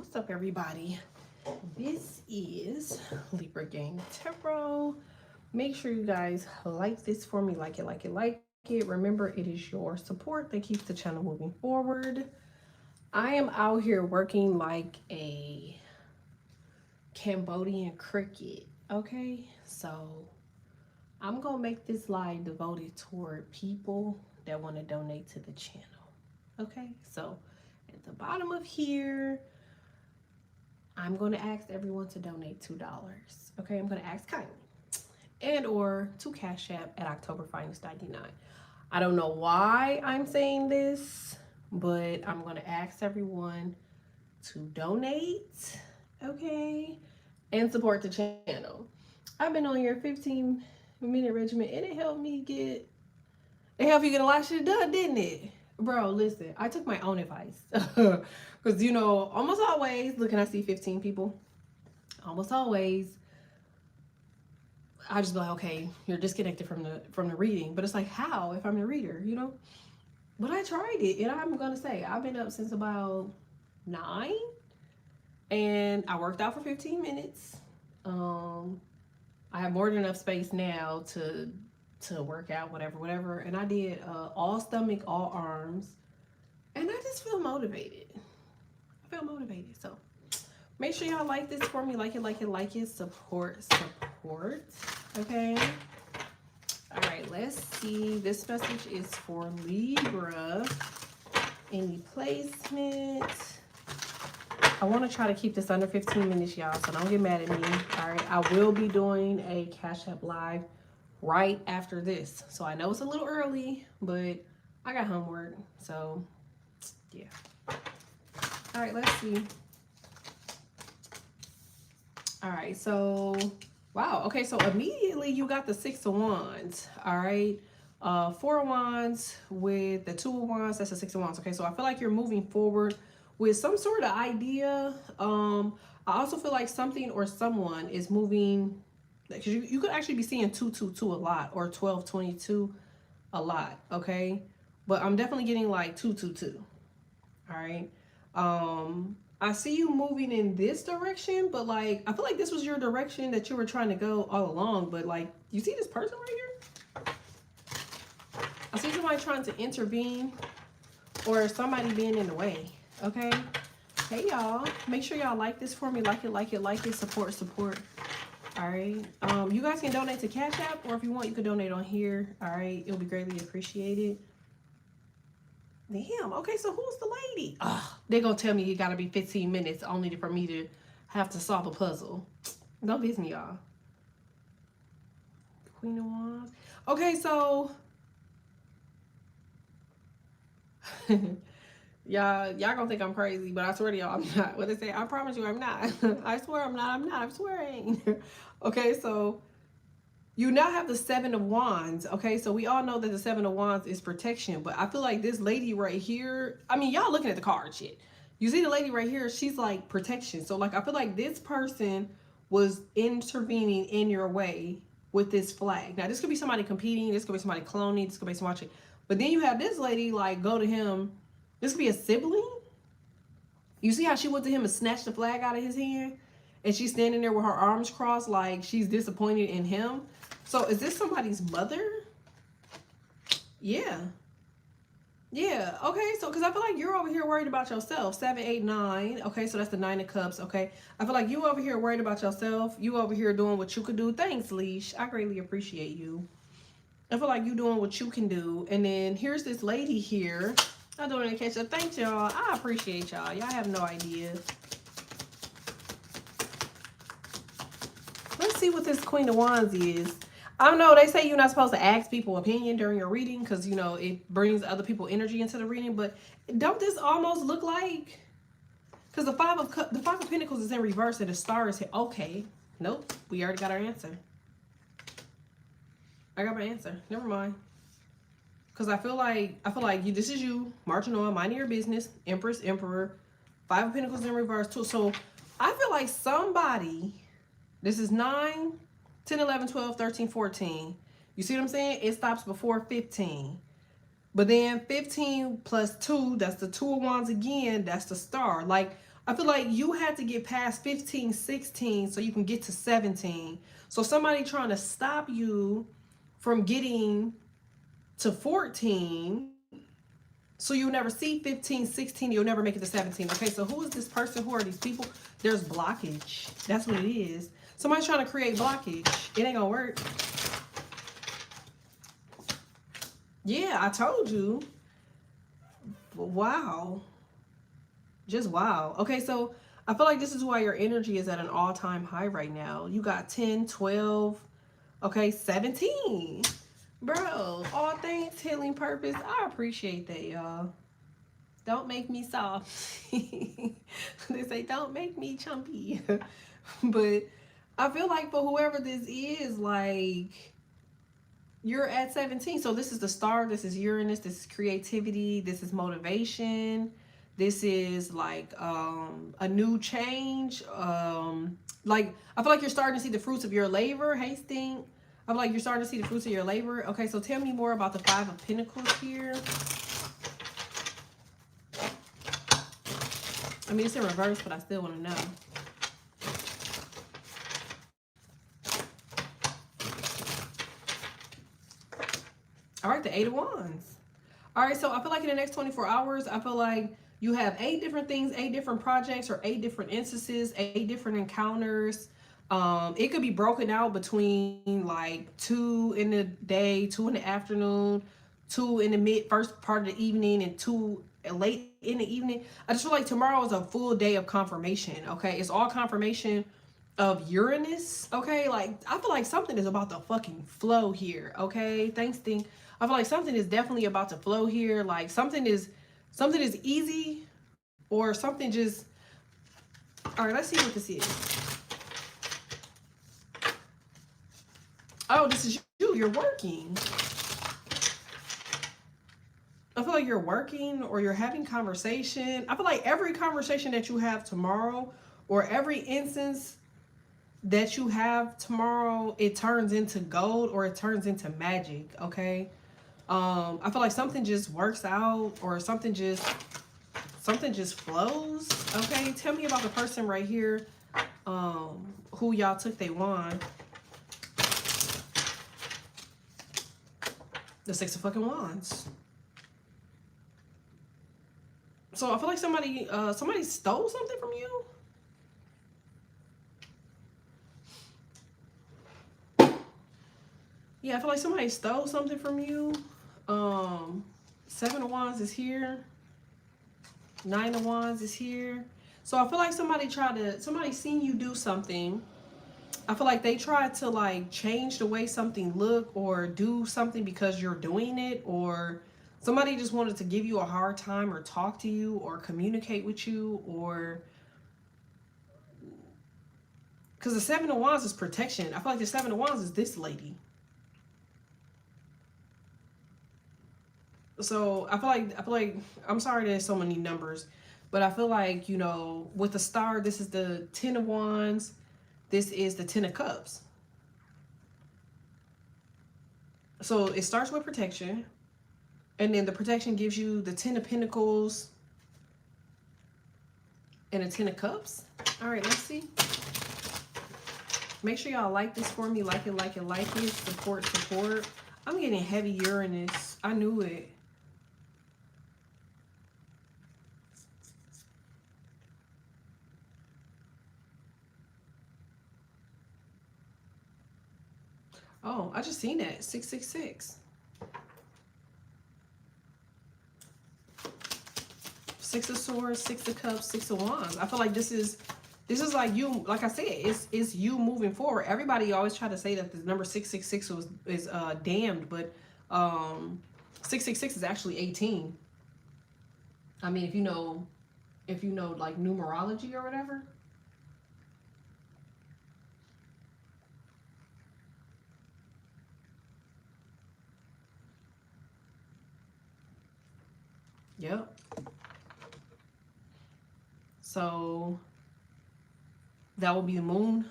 What's up, everybody? This is Libra Gang Tarot. Make sure you guys like this for me, like it, like it, like it. Remember, it is your support that keeps the channel moving forward. I am out here working like a Cambodian cricket, okay? So I'm gonna make this live devoted toward people that want to donate to the channel, okay? So at the bottom of here, I'm going to ask everyone to donate $2. Okay, I'm going to ask kindly. And or to Cash App at OctoberFinest99. I don't know why I'm saying this, but I'm going to ask everyone to donate, okay, and support the channel. I've been on your 15-minute regimen and it helped you get a lot of shit done, didn't it? Bro, listen, I took my own advice. Because, almost always, look, and I see 15 people. Almost always, I just be like, okay, you're disconnected from the reading. But it's like, how if I'm the reader, But I tried it, and I'm going to say, I've been up since about 9. And I worked out for 15 minutes. I have more than enough space now to work out, whatever. And I did all stomach, all arms. And I just feel motivated. So make sure y'all like this for me. Like it. Support. Okay. All right, let's see. This message is for Libra. Any placement? I want to try to keep this under 15 minutes, y'all, so don't get mad at me. All right, I will be doing a Cash App Live right after this. So I know it's a little early, but I got homework. So, yeah. All right, let's see. All right, so, wow. Okay, so immediately you got the 6 of Wands, all right? 4 of Wands with the 2 of Wands, that's the 6 of Wands. Okay, so I feel like you're moving forward with some sort of idea. I also feel like something or someone is moving, because you could actually be seeing 222 a lot, or 1222 a lot, okay? But I'm definitely getting like 222, all right? I see you moving in this direction, but like, I feel like this was your direction that you were trying to go all along, but like, you see this person right here? I see somebody trying to intervene, or somebody being in the way, okay? Hey, y'all, make sure y'all like this for me. Like it. Support. All right. You guys can donate to Cash App, or if you want, you can donate on here. All right. It'll be greatly appreciated. Damn. Okay, so who's the lady? They're going to tell me you got to be 15 minutes only for me to have to solve a puzzle. Don't piss me off. Queen of Wands. Okay, so... y'all gonna think I'm crazy, but I swear to y'all, I'm not. What they say, I promise you I'm not. I swear I'm not. I'm swearing. Okay, so you now have the 7 of Wands. Okay, so we all know that the 7 of Wands is protection, but I feel like this lady right here, I mean, y'all looking at the card shit. You see the lady right here, she's like protection. So like, I feel like this person was intervening in your way with this flag. Now this could be somebody competing, this could be somebody cloning, this could be somebody, but then you have this lady like go to him. This could be a sibling. You see how she went to him and snatched the flag out of his hand? And she's standing there with her arms crossed like she's disappointed in him. So is this somebody's mother? Yeah. Yeah. Okay. So, because I feel like you're over here worried about yourself. 7, 8, 9. Okay. So that's the 9 of Cups. Okay. I feel like you over here worried about yourself. You over here doing what you could do. Thanks, Leash. I greatly appreciate you. I feel like you doing what you can do. And then here's this lady here. I don't want to catch up. Thanks, y'all. I appreciate y'all. Y'all have no idea. Let's see what this Queen of Wands is. I don't know. They say you're not supposed to ask people opinion during your reading because, it brings other people's energy into the reading. But don't this almost look like... Because the 5 of Pentacles is in reverse and the star is here. Okay. Nope. We already got our answer. I got my answer. Never mind. Because I feel like this is you marching on, minding your business, Empress, Emperor, 5 of Pentacles in reverse too. So I feel like somebody, this is 9, 10, 11, 12, 13, 14. You see what I'm saying? It stops before 15. But then 15 plus 2, that's the 2 of Wands again. That's the star. Like, I feel like you had to get past 15, 16 so you can get to 17. So somebody trying to stop you from getting to 14, so you'll never see 15, 16, you'll never make it to 17. Okay, so who is this person? Who are these people? There's blockage. That's what it is. Somebody's trying to create blockage. It ain't gonna work. Yeah, I told you. Wow. Just wow. Okay, so I feel like this is why your energy is at an all-time high right now. You got 10, 12, okay, 17. Bro, all things healing purpose. I appreciate that, y'all. Don't make me soft. They say, don't make me chumpy. But I feel like for whoever this is, like, you're at 17. So this is the star. This is Uranus. This is creativity. This is motivation. This is like a new change. Like, I feel like you're starting to see the fruits of your labor. Hastings. I feel like you're starting to see the fruits of your labor. Okay, so tell me more about the Five of Pentacles here. I mean, it's in reverse, but I still want to know. All right, the Eight of Wands. All right, so I feel like in the next 24 hours, I feel like you have 8 different things, 8 different projects, or 8 different instances, 8 different encounters. It could be broken out between like 2 in the day, 2 in the afternoon, 2 in the first part of the evening, and 2 late in the evening. I just feel like tomorrow is a full day of confirmation. Okay, it's all confirmation of Uranus. Okay, like I feel like something is about to fucking flow here. Okay, thanks, Thing. I feel like something is definitely about to flow here. Like something is easy, or something just. All right, let's see what this is. Oh, this is you. You're working. I feel like you're working or you're having conversation. I feel like every conversation that you have tomorrow, or every instance that you have tomorrow, it turns into gold or it turns into magic. Okay. I feel like something just works out, or something just flows. Okay, tell me about the person right here, who y'all took they wand. The Six of fucking Wands. So I feel like somebody stole something from you. Yeah, I feel like somebody stole something from you. Seven of Wands is here. Nine of Wands is here. So I feel like somebody seen you do something. I feel like they tried to like change the way something look, or do something because you're doing it, or somebody just wanted to give you a hard time, or talk to you, or communicate with you, or because the Seven of Wands is protection. I feel like the Seven of Wands is this lady. So I feel like I'm sorry there's so many numbers, but I feel like, you know, with the star, this is the Ten of Wands, this is the Ten of Cups. So it starts with protection, and then the protection gives you the Ten of Pentacles and a Ten of Cups. All right, let's see. Make sure y'all like this for me. Like it, like it, like it. Support, support. I'm getting heavy Uranus. I knew it. Oh, I just seen that. 666. Six of Swords, Six of Cups, Six of Wands. I feel like this is like you, like I said, it's you moving forward. Everybody always try to say that the number 666 is damned, but 666 is actually 18. I mean, if you know like numerology or whatever. Yep. So that will be the moon.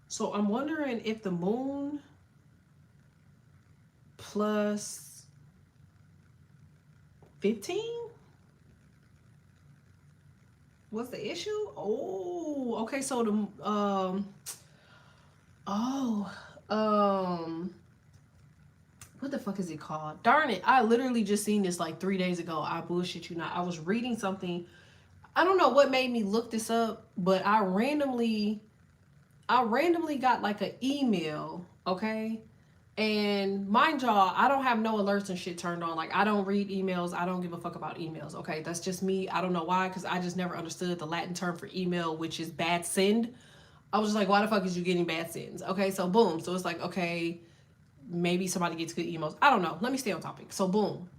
So I'm wondering if the moon plus 15, What's the issue? Oh, okay. So the oh what the fuck is it called? Darn it! I literally just seen this like 3 days ago. I bullshit you not. I was reading something. I don't know what made me look this up, but I randomly got like an email, okay? And mind y'all, I don't have no alerts and shit turned on. Like, I don't read emails. I don't give a fuck about emails, okay? That's just me. I don't know why, because I just never understood the Latin term for email, which is bad send. I was just like, why the fuck is you getting bad sends? Okay, so boom. So it's like, okay, maybe somebody gets good emails. I don't know. Let me stay on topic. So boom.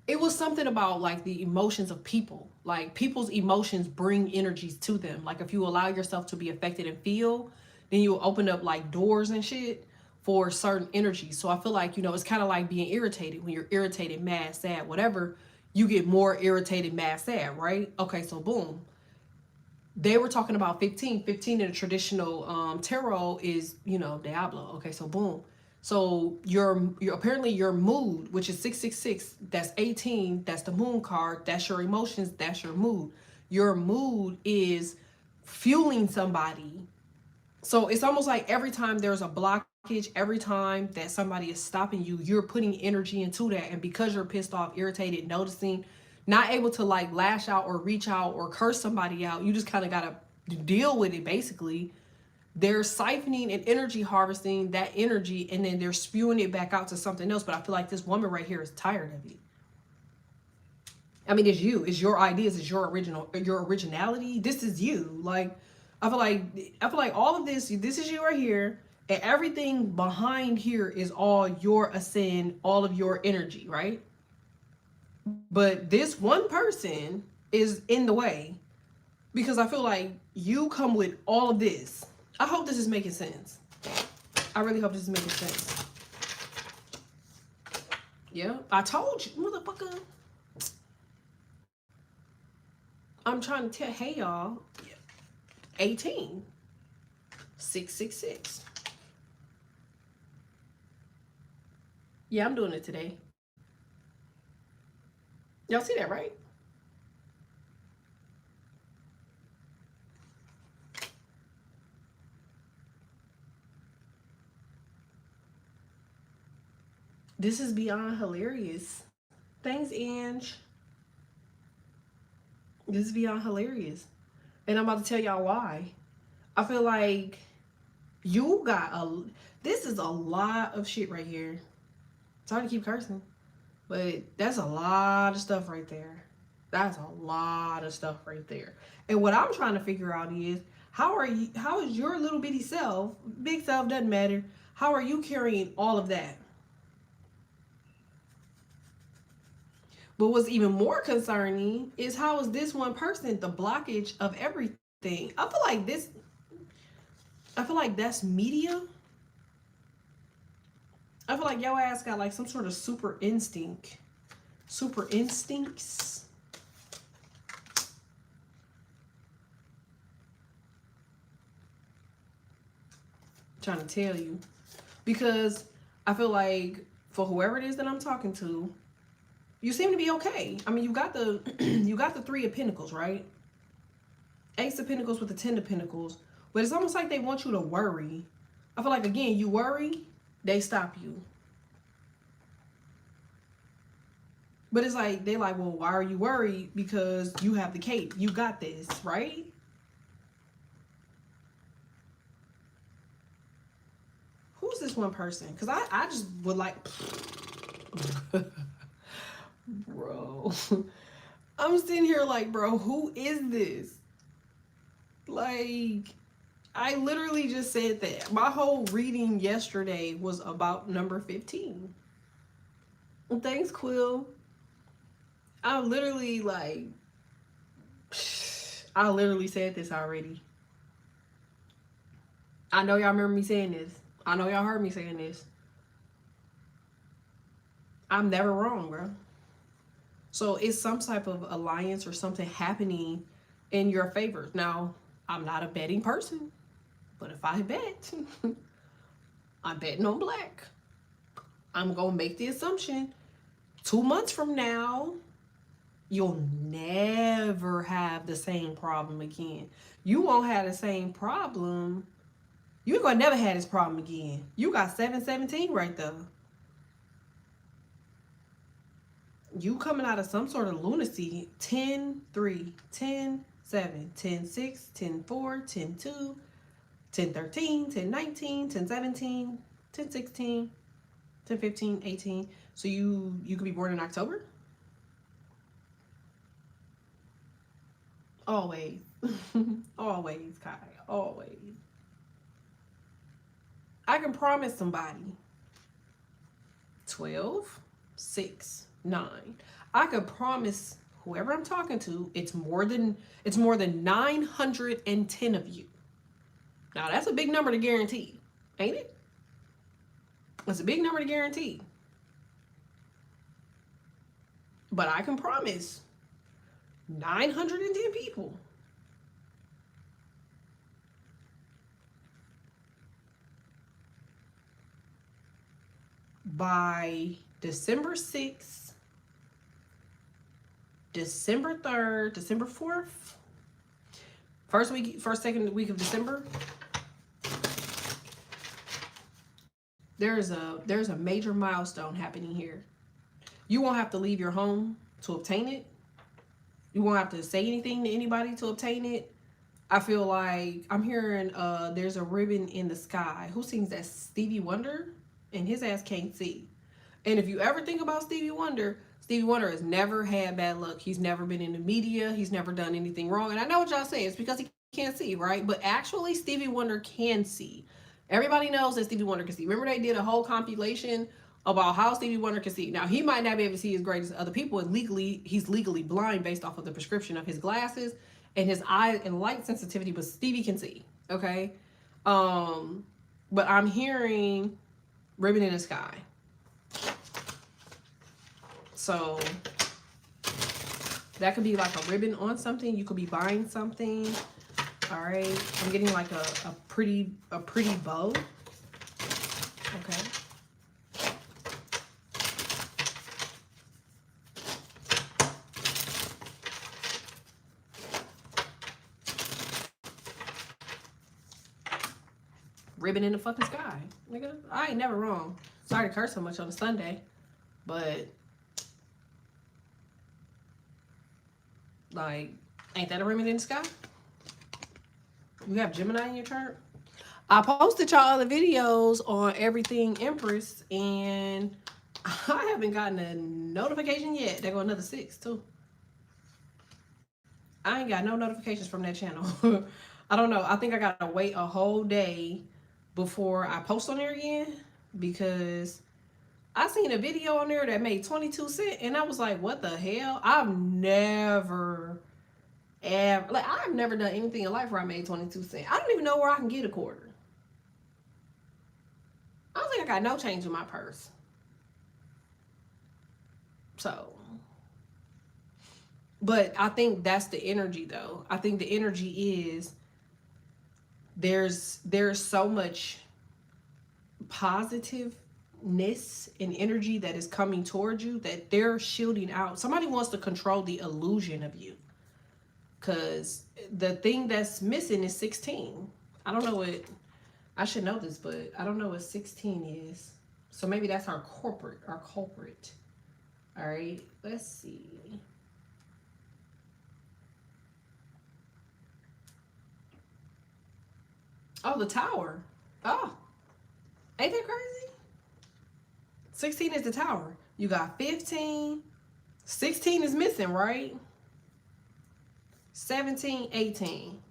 It was something about like the emotions of people. Like people's emotions bring energies to them. Like if you allow yourself to be affected and feel, then you open up like doors and shit for certain energies. So I feel like, it's kind of like being irritated. When you're irritated, mad, sad, whatever, you get more irritated, mad, sad, right? Okay, so boom. They were talking about 15. 15 in the traditional tarot is, Diablo. Okay, so boom. So your apparently your mood, which is 666, that's 18, that's the moon card, that's your emotions, that's your mood. Your mood is fueling somebody. So it's almost like every time there's a blockage, every time that somebody is stopping you, you're putting energy into that. And because you're pissed off, irritated, noticing, not able to like lash out or reach out or curse somebody out, you just kind of got to deal with it basically. They're siphoning and energy harvesting that energy, and then they're spewing it back out to something else. But I feel like this woman right here is tired of it. I mean, it's you, it's your ideas, it's your originality. This is you. Like, I feel like all of this is you right here, and everything behind here is all your ascend, all of your energy, right? But this one person is in the way because I feel like you come with all of this. I hope this is making sense. I really hope this is making sense. Yeah, I told you, motherfucker. I'm trying to tell, hey y'all, 18, 666. Yeah, I'm doing it today. Y'all see that, right? This is beyond hilarious. Thanks, Ange. This is beyond hilarious. And I'm about to tell y'all why. I feel like you got this is a lot of shit right here. Sorry to keep cursing, but that's a lot of stuff right there. That's a lot of stuff right there. And what I'm trying to figure out is how is your little bitty self, big self doesn't matter, how are you carrying all of that? But what's even more concerning is how is this one person the blockage of everything? I feel like that's media. I feel like your ass got like some sort of super instinct. Super instincts. I'm trying to tell you. Because I feel like for whoever it is that I'm talking to, you seem to be okay. I mean, you got the you got the 3 of Pentacles, right? Ace of Pentacles with the 10 of Pentacles. But it's almost like they want you to worry. I feel like, again, you worry, they stop you. But it's like, they're like, well, why are you worried? Because you have the cape. You got this, right? Who's this one person? Because I just would like... Bro. I'm sitting here like, bro, who is this? Like, I literally just said that. My whole reading yesterday was about number 15. Thanks, Quill. I literally like... I literally said this already. I know y'all remember me saying this. I know y'all heard me saying this. I'm never wrong, bro. So it's some type of alliance or something happening in your favor. Now, I'm not a betting person, but if I bet, I'm betting on black. I'm going to make the assumption 2 months from now, you'll never have the same problem again. You won't have the same problem. You're going to never have this problem again. You got 717 right there. You coming out of some sort of lunacy. 10, 3, 10, 7, 10, 6, 10, 4, 10, 2, 10, 13, 10, 19, 10, 17, 10, 16, 10, 15, 18. So you could be born in October? Always. Always, Kai. Always. I can promise somebody 12, 6, 9. I could promise whoever I'm talking to it's more than 910 of you. Now that's a big number to guarantee, ain't it? That's a big number to guarantee. But I can promise 910 people. By December 6th, December 3rd, December 4th, second week of December, there's a major milestone happening here. You won't have to leave your home to obtain it. You won't have to say anything to anybody to obtain it. I feel like I'm hearing there's a ribbon in the sky. Who sings that? Stevie Wonder? And his ass can't see. And if you ever think about Stevie Wonder has never had bad luck. He's never been in the media. He's never done anything wrong. And I know what y'all say. It's because he can't see, right? But actually, Stevie Wonder can see. Everybody knows that Stevie Wonder can see. Remember they did a whole compilation about how Stevie Wonder can see. Now, he might not be able to see as great as other people. And he's legally blind based off of the prescription of his glasses and his eye and light sensitivity. But Stevie can see, okay? But I'm hearing ribbon in the sky. So that could be like a ribbon on something. You could be buying something. All right. I'm getting like a pretty bow. Okay. Ribbon in the fucking sky. Nigga, I ain't never wrong. Sorry to curse so much on a Sunday, but like, ain't that a ribbon in the sky? You have Gemini in your chart? I posted y'all other videos on everything Empress, and I haven't gotten a notification yet. There go another 6 too. I ain't got no notifications from that channel. I don't know. I think I gotta wait a whole day before I post on there again, because I seen a video on there that made 22 cents and I was like, what the hell? I've never done anything in life where I made 22 cents. I don't even know where I can get a quarter. I don't think I got no change in my purse. So, but I think that's the energy though. I think the energy is there's so much positiveness and energy that is coming towards you that they're shielding out. Somebody wants to control the illusion of you, because the thing that's missing is 16. I don't know what, I should know this, but I don't know what 16 is. So maybe that's our culprit. All right, let's see. Oh, the tower. Oh, ain't that crazy? 16 is the tower. You got 15. 16 is missing, right? 17, 18.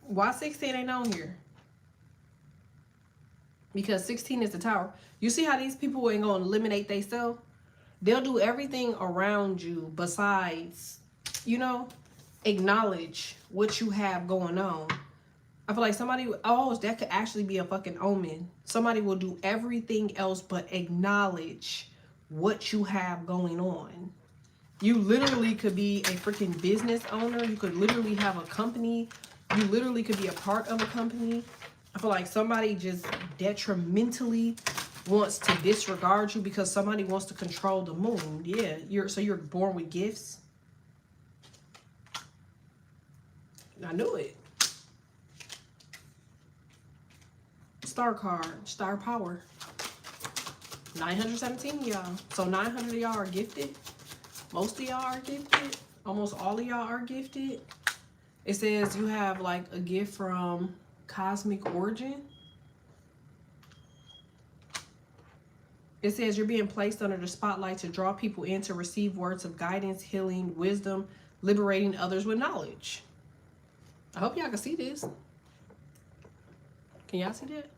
Why 16 ain't on here? Because 16 is the tower. You see how these people ain't going to eliminate themselves? They'll do everything around you besides, you know, acknowledge what you have going on. I feel like somebody, oh, that could actually be a fucking omen. Somebody will do everything else but acknowledge what you have going on. You literally could be a freaking business owner. You could literally have a company. You literally could be a part of a company. I feel like somebody just detrimentally wants to disregard you because somebody wants to control the moon. Yeah, you're born with gifts. I knew it. Star card, star power. 917 of y'all. So 900 of y'all are gifted. Most of y'all are gifted. Almost all of y'all are gifted. It says you have like a gift from cosmic origin. It says you're being placed under the spotlight to draw people in to receive words of guidance, healing, wisdom, liberating others with knowledge. I hope y'all can see this. Can y'all see that?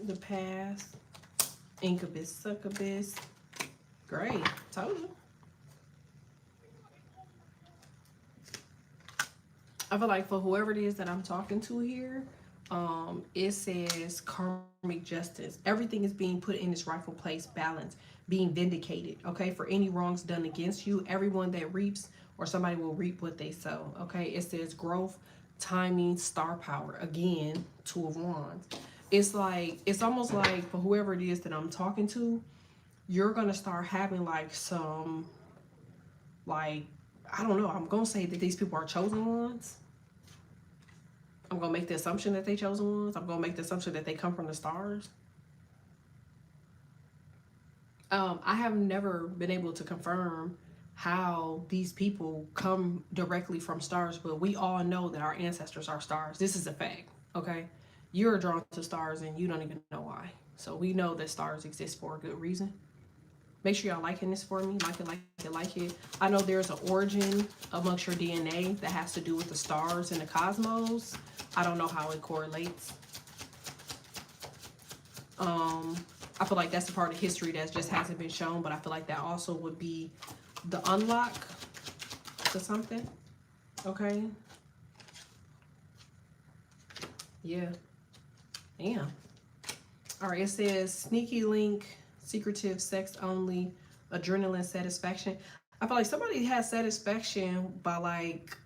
The past, incubus, succubus. Great, told you. I feel like for whoever it is that I'm talking to here, it says karmic justice. Everything is being put in its rightful place, balance, being vindicated. Okay, for any wrongs done against you, everyone that reaps or somebody will reap what they sow. Okay, it says growth, timing, star power. Again, Two of Wands. It's like, it's almost like for whoever it is that I'm talking to, you're going to start having like some, like, I don't know. I'm going to say that these people are chosen ones. I'm going to make the assumption that they chosen ones. I'm going to make the assumption that they come from the stars. I have never been able to confirm how these people come directly from stars, but we all know that our ancestors are stars. This is a fact, okay? You're drawn to stars and you don't even know why. So we know that stars exist for a good reason. Make sure y'all liking this for me. Like it. I know there's an origin amongst your DNA that has to do with the stars and the cosmos. I don't know how it correlates. I feel like that's the part of history that just hasn't been shown, but I feel like that also would be the unlock to something. Okay. Yeah. Damn. All right, it says sneaky link, secretive, sex only, adrenaline, satisfaction. I feel like somebody has satisfaction by like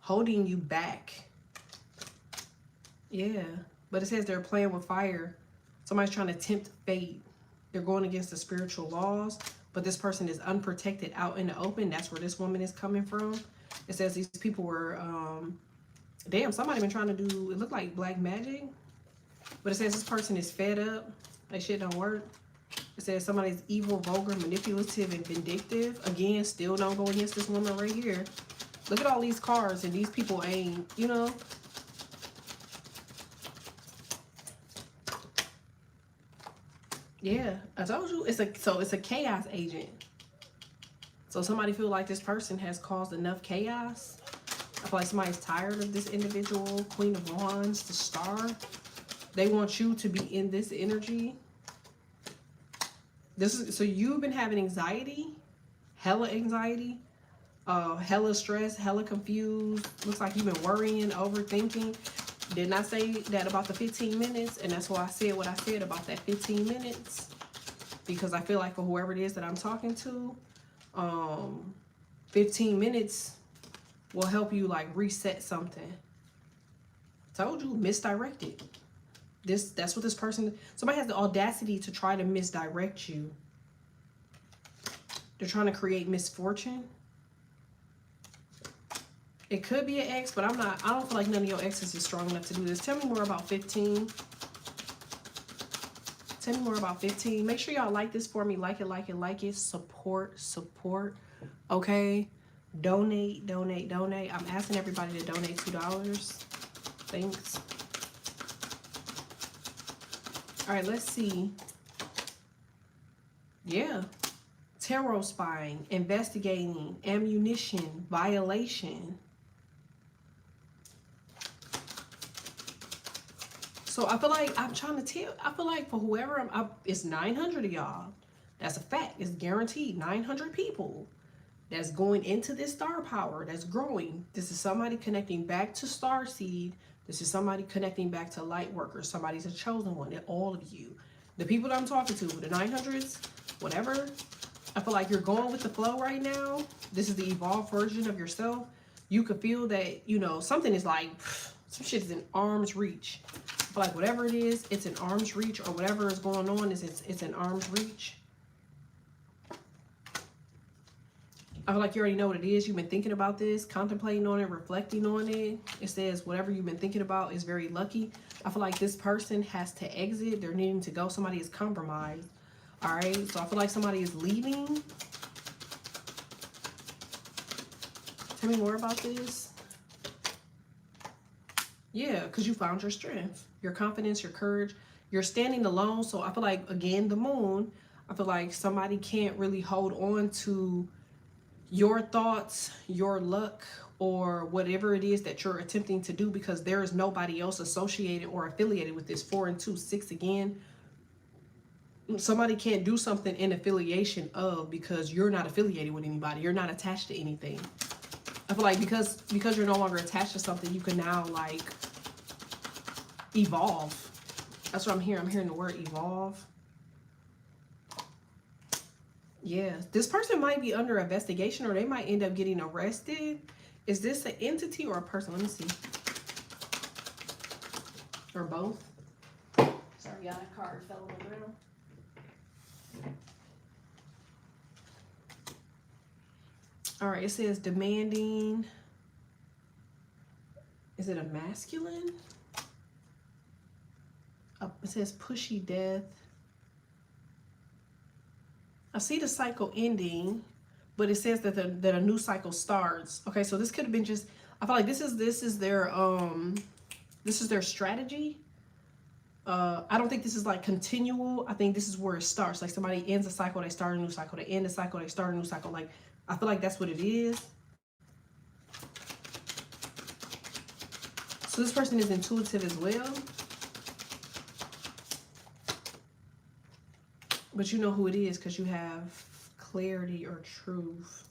holding you back. Yeah, but it says they're playing with fire. Somebody's trying to tempt fate. They're going against the spiritual laws, but this person is unprotected out in the open. That's where this woman is coming from. It says these people were, damn, somebody been trying to do, it looked like black magic. But it says this person is fed up. That shit don't work. It says somebody's evil, vulgar, manipulative, and vindictive. Again, still don't go against this woman right here. Look at all these cards, and these people ain't, you know. Yeah, I told you. It's a chaos agent. So somebody feel like this person has caused enough chaos. I feel like somebody's tired of this individual. Queen of Wands, the Star. They want you to be in this energy. So you've been having anxiety, hella anxiety, hella stress, hella confused. Looks like you've been worrying, overthinking. Didn't I say that about the 15 minutes? And that's why I said what I said about that 15 minutes. Because I feel like for whoever it is that I'm talking to, 15 minutes will help you like reset something. Told you, misdirected. That's what this person, somebody has the audacity to try to misdirect you. They're trying to create misfortune. It could be an ex, but I don't feel like none of your exes is strong enough to do this. Tell me more about 15. Tell me more about 15. Make sure y'all like this for me. Like it. Support. Okay. Donate. I'm asking everybody to donate $2. Thanks. All right, let's see. Yeah. Tarot spying, investigating, ammunition, violation. So I feel like I'm trying to tell. I feel like for whoever it's 900 of y'all. That's a fact. It's guaranteed. 900 people that's going into this star power that's growing. This is somebody connecting back to Starseed. This is somebody connecting back to light workers. Somebody's a chosen one. And all of you, the people that I'm talking to, the 900s, whatever. I feel like you're going with the flow right now. This is the evolved version of yourself. You could feel that, you know, something is like, some shit is in arm's reach. I feel like whatever it is, it's in arm's reach, or whatever is going on is it's in arm's reach. I feel like you already know what it is. You've been thinking about this, contemplating on it, reflecting on it. It says whatever you've been thinking about is very lucky. I feel like this person has to exit. They're needing to go. Somebody is compromised. All right. So I feel like somebody is leaving. Tell me more about this. Yeah, because you found your strength, your confidence, your courage. You're standing alone. So I feel like, again, the moon, I feel like somebody can't really hold on to your thoughts, your luck, or whatever it is that you're attempting to do, because there is nobody else associated or affiliated with this. 4 and 2, 6 again. Somebody can't do something in affiliation of, because you're not affiliated with anybody. You're not attached to anything. I feel like because you're no longer attached to something, you can now like evolve. That's what I'm hearing. I'm hearing the word evolve. Yeah, this person might be under investigation, or they might end up getting arrested. Is this an entity or a person? Let me see. Or both. Sorry, y'all, that card fell on the ground. All right, it says demanding. Is it a masculine? It says pushy death. I see the cycle ending, but it says that that a new cycle starts. Okay, so this could have been just, I feel like this is their strategy. I don't think this is like continual. I think this is where it starts. Like somebody ends a cycle, they start a new cycle. They end a cycle, they start a new cycle. Like I feel like that's what it is. So this person is intuitive as well. But you know who it is because you have clarity or truth.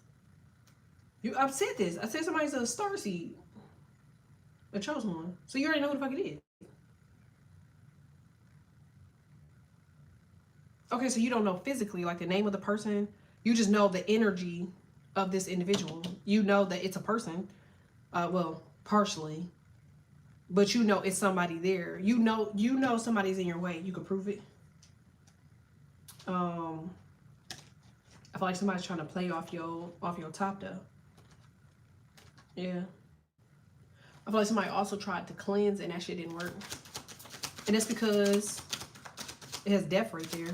I've said this. I said somebody's a starseed. A chosen one. So you already know who the fuck it is. Okay, so you don't know physically, like the name of the person. You just know the energy of this individual. You know that it's a person. Well, partially. But you know it's somebody there. You know somebody's in your way. You can prove it. I feel like somebody's trying to play off your top though. Yeah. I feel like somebody also tried to cleanse and that shit didn't work. And that's because it has death right there.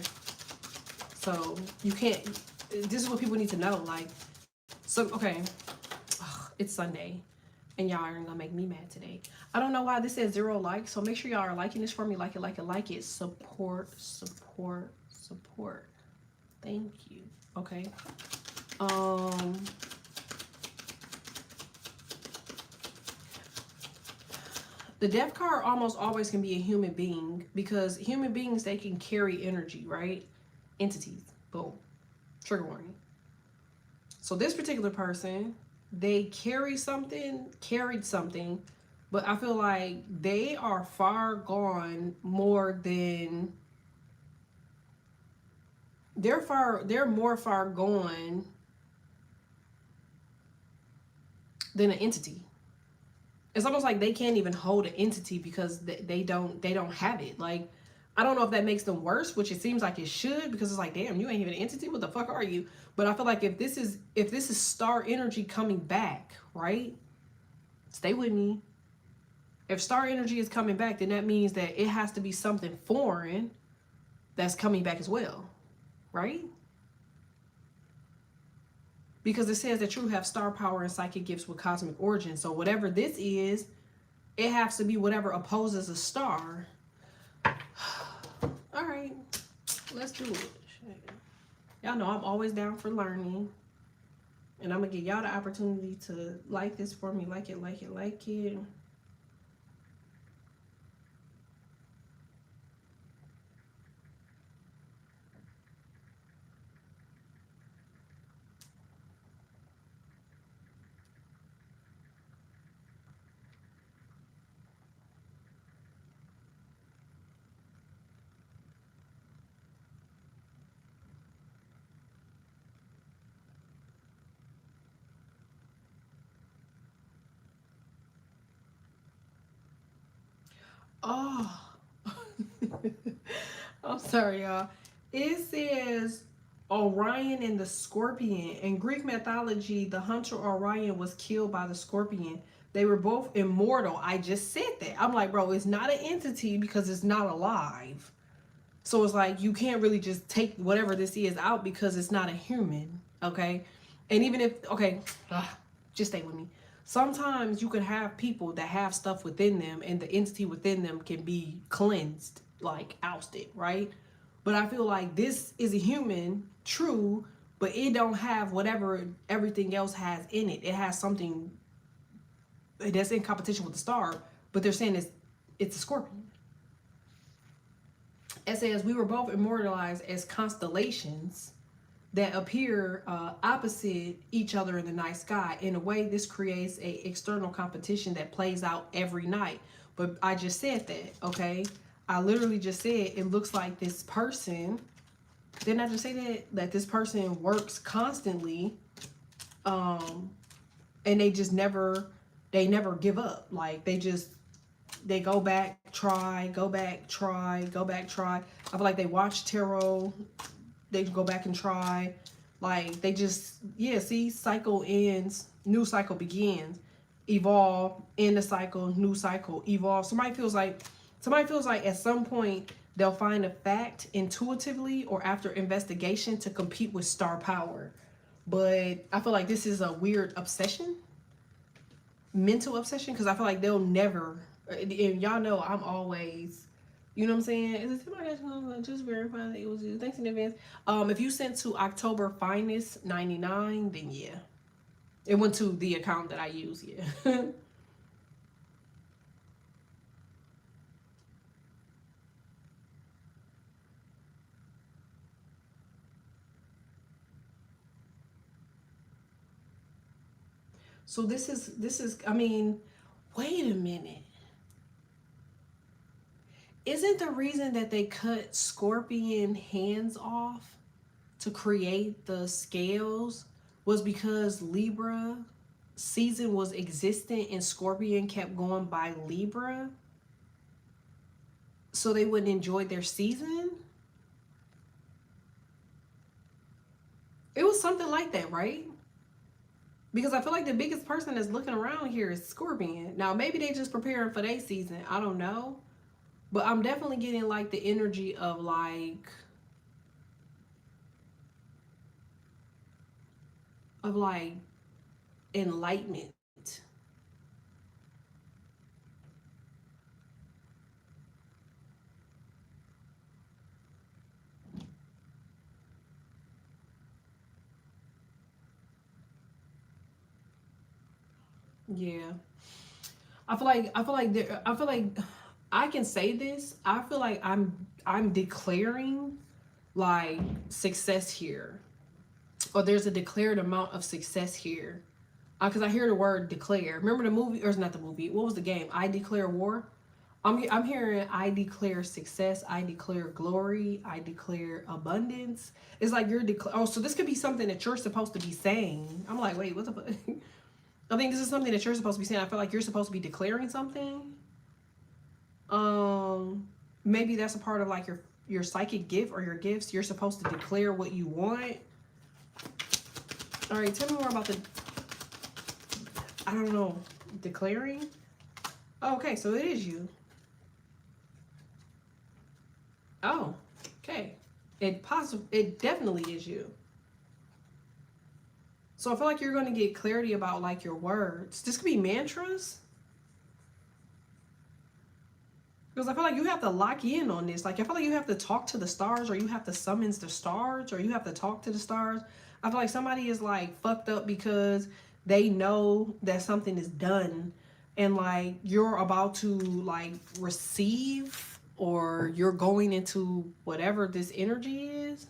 So you can't, this is what people need to know. Like, so, okay. Ugh, it's Sunday and y'all aren't gonna make me mad today. I don't know why this says 0 likes. So make sure y'all are liking this for me. Like it. Support. Thank you. Okay. The death card almost always can be a human being, because human beings, they can carry energy, right? Entities. Boom. Trigger warning. So this particular person, they carried something, but I feel like they are far gone more than, they're more far gone than an entity. It's almost like they can't even hold an entity because they don't have it. Like, I don't know if that makes them worse, which it seems like it should, because it's like, damn, you ain't even an entity. What the fuck are you? But I feel like if this is star energy coming back, right? Stay with me. If star energy is coming back, then that means that it has to be something foreign that's coming back as well, right? Because it says that you have star power and psychic gifts with cosmic origin. So whatever this is, it has to be whatever opposes a star. All right, let's do it. Y'all know I'm always down for learning. And I'm going to give y'all the opportunity to like this for me. Like it. Oh. I'm sorry, y'all. It says Orion and the Scorpion. In Greek mythology, the hunter Orion was killed by the Scorpion. They were both immortal. I just said that. I'm like, bro, it's not an entity because it's not alive. So it's like you can't really just take whatever this is out because it's not a human, okay? And even if, okay, just stay with me. Sometimes you can have people that have stuff within them and the entity within them can be cleansed, like ousted, right? But I feel like this is a human, true, but it don't have whatever everything else has in it. It has something that's in competition with the star, but they're saying it's a scorpion. It says we were both immortalized as constellations that appear opposite each other in the night sky. In a way, this creates a external competition that plays out every night. But I just said that, okay? I literally just said it looks like this person. Didn't I just say that this person works constantly, and they just never give up. Like they go back, try, go back, try, go back, try. I feel like they watch tarot, they go back and try. Like they just, yeah, see, cycle ends, new cycle begins, evolve, end the cycle, new cycle, evolve. Somebody feels like at some point they'll find a fact intuitively or after investigation to compete with star power. But I feel like this is a weird obsession, mental obsession, because I feel like they'll never, and y'all know I'm always, you know what I'm saying? Is it somebody just verify that it was you? Thanks in advance. If you sent to October Finest 99, then yeah. It went to the account that I use, yeah. So this is I mean, wait a minute. Isn't the reason that they cut Scorpion hands off to create the scales was because Libra season was existent and Scorpion kept going by Libra so they wouldn't enjoy their season? It was something like that, right? Because I feel like the biggest person that's looking around here is Scorpion. Now maybe they just preparing for their season. I don't know. But I'm definitely getting like the energy of like enlightenment. Yeah. I feel like I can say this. I feel like I'm declaring like success here. Or there's a declared amount of success here. Because I hear the word declare. Remember the movie, or it's not the movie. What was the game? I Declare War. I'm hearing I declare success. I declare glory. I declare abundance. It's like you're oh, so this could be something that you're supposed to be saying. I'm like, wait, what the fuck? I think this is something that you're supposed to be saying. I feel like you're supposed to be declaring something. Um, Maybe that's a part of like your psychic gift or your gifts. You're supposed to declare what you want. All right, tell me more about the. I don't know, declaring. Oh, okay, so it is you. Oh, okay. It definitely is you. So I feel like you're going to get clarity about like your words. This could be mantras. Because I feel like you have to lock in on this. Like I feel like you have to talk to the stars, or you have to summons the stars, or you have to talk to the stars. I feel like somebody is like fucked up because they know that something is done and like you're about to like receive, or you're going into whatever this energy is.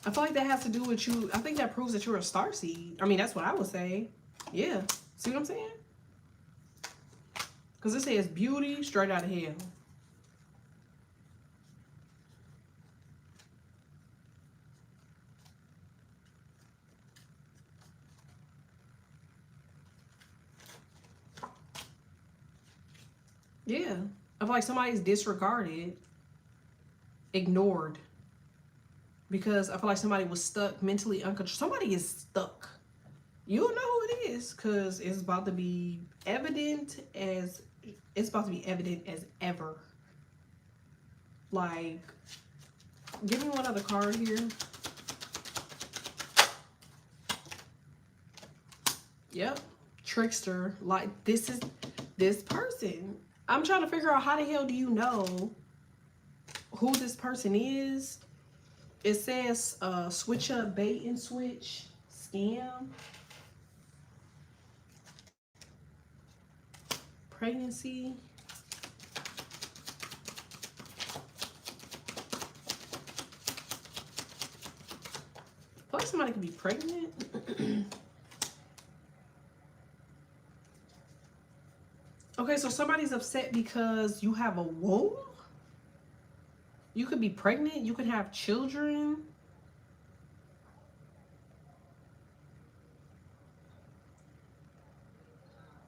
I feel like that has to do with you. I think that proves that you're a starseed. I mean, that's what I would say. Yeah. See what I'm saying? Because it says beauty straight out of hell. Yeah. I feel like somebody's disregarded, ignored, because I feel like somebody was stuck mentally uncontrolled. Somebody is stuck. You'll know who it is because it's about to be evident as ever. Like, give me one other card here. Yep. Trickster. Like, this is this person. I'm trying to figure out how the hell do you know who this person is. It says switch up, bait and switch, scam, pregnancy. I feel like somebody could be pregnant. Okay, so somebody's upset because you have a womb. You could be pregnant. You could have children.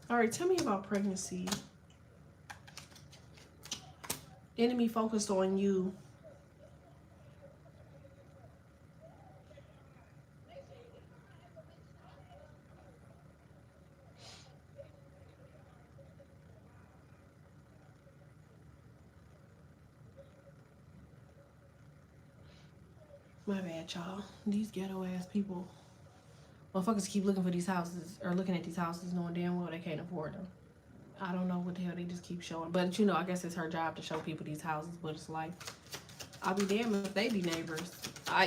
All right, tell me about pregnancy. Enemy focused on you. My bad, y'all. These ghetto ass people. Motherfuckers keep looking for these houses or looking at these houses knowing damn well they can't afford them. I don't know what the hell they just keep showing. But you know, I guess it's her job to show people these houses, but it's like, I'll be damned if they be neighbors.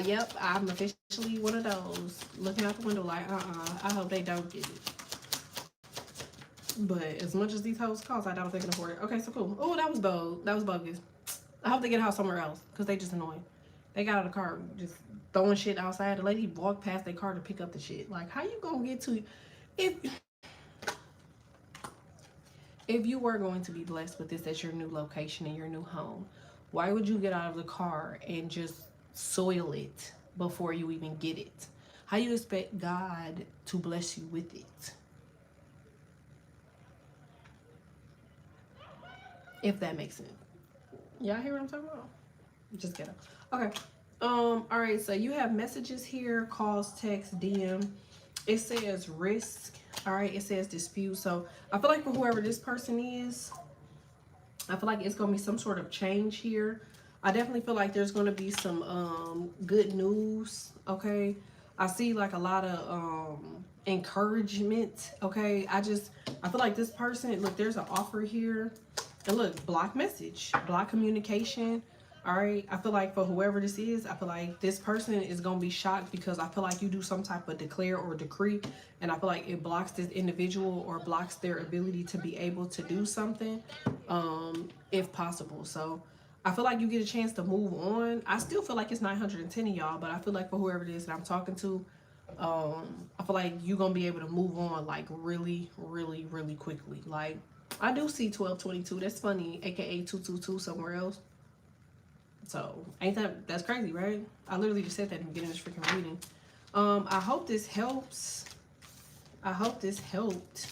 Yep, I'm officially one of those. Looking out the window like, I hope they don't get it. But as much as these houses cost, I doubt they can afford it. Okay, so cool. Oh, that was bold. That was bogus. I hope they get a house somewhere else because they just annoying. They got out of the car just throwing shit outside. The lady walked past their car to pick up the shit. Like, how you gonna get to if you were going to be blessed with this as your new location and your new home, why would you get out of the car and just soil it before you even get it? How you expect God to bless you with it? If that makes sense. Y'all hear what I'm talking about? Just get up. Okay. All right, so you have messages here, calls, text, DM. It says risk. All right, it says dispute. So I feel like for whoever this person is, I feel like it's gonna be some sort of change here. I definitely feel like there's gonna be some good news. Okay. I see like a lot of encouragement. Okay. I feel like this person, look, there's an offer here. And look, block message, block communication. All right. I feel like for whoever this is, I feel like this person is going to be shocked because I feel like you do some type of declare or decree. And I feel like it blocks this individual or blocks their ability to be able to do something, if possible. So I feel like you get a chance to move on. I still feel like it's 910 of y'all, but I feel like for whoever it is that I'm talking to, I feel like you're going to be able to move on like really, really, really quickly. Like, I do see 1222. That's funny, aka 222 somewhere else. So ain't that's crazy, right? I literally just said that in the beginning of this freaking reading. I hope this helps. I hope this helped.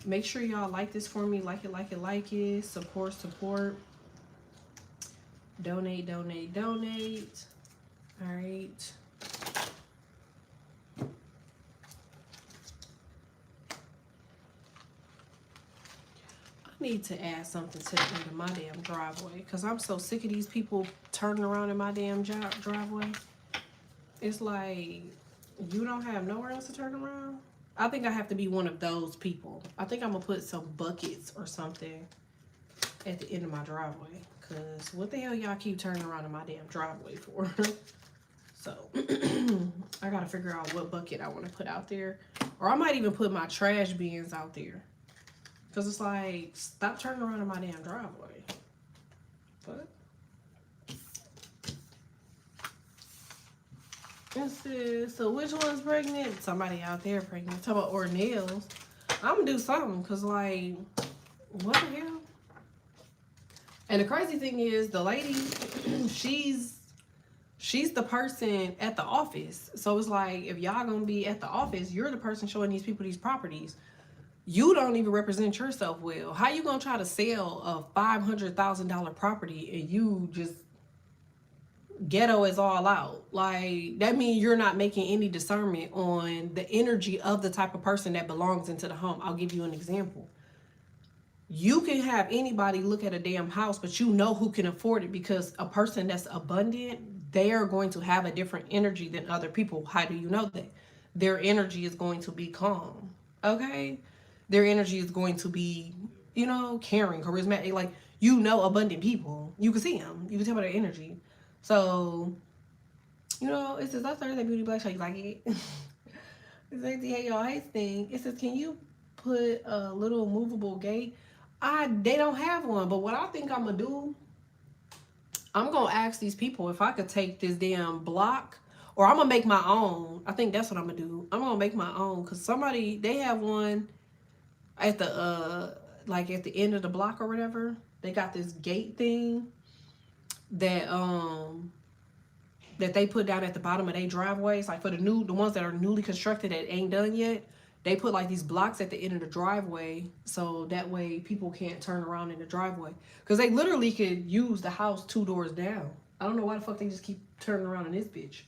Make sure y'all like this for me. Like it, like it, like it. Support, support. Donate, donate, donate. All right. I need to add something to the end of my damn driveway because I'm so sick of these people turning around in my damn driveway. It's like, you don't have nowhere else to turn around? I think I have to be one of those people. I think I'm going to put some buckets or something at the end of my driveway because what the hell y'all keep turning around in my damn driveway for? So I got to figure out what bucket I want to put out there. Or I might even put my trash bins out there. Because it's like, stop turning around in my damn driveway. But this is, so which one's pregnant? Somebody out there pregnant. Talk about or nails. I'm going to do something. Because like, what the hell? And the crazy thing is, the lady, she's the person at the office. So it's like, if y'all going to be at the office, you're the person showing these people these properties. you don't even represent yourself well. How you gonna try to sell a $500,000 property and you just ghetto is all out? Like, that means you're not making any discernment on the energy of the type of person that belongs into the home. I'll give you an example. You can have anybody look at a damn house, but you know who can afford it, because a person that's abundant, they are going to have a different energy than other people. How do you know that? Their energy is going to be calm. Okay? Their energy is going to be, caring, charismatic. Like, abundant people. You can see them. You can tell by their energy. So, it says, that's Thursday Beauty Black Show. You like it? It's like the Hey Y'all Hey thing. It says, can you put a little movable gate? They don't have one, but what I think I'm gonna do, I'm gonna ask these people if I could take this damn block, or I'm gonna make my own. I think that's what I'm gonna do. I'm gonna make my own, because they have one at the like at the end of the block or whatever. They got this gate thing that that they put down at the bottom of their driveways, like for the ones that are newly constructed that ain't done yet. They put like these blocks at the end of the driveway, so that way people can't turn around in the driveway, because they literally could use the house 2 doors down. I don't know why the fuck they just keep turning around in this bitch.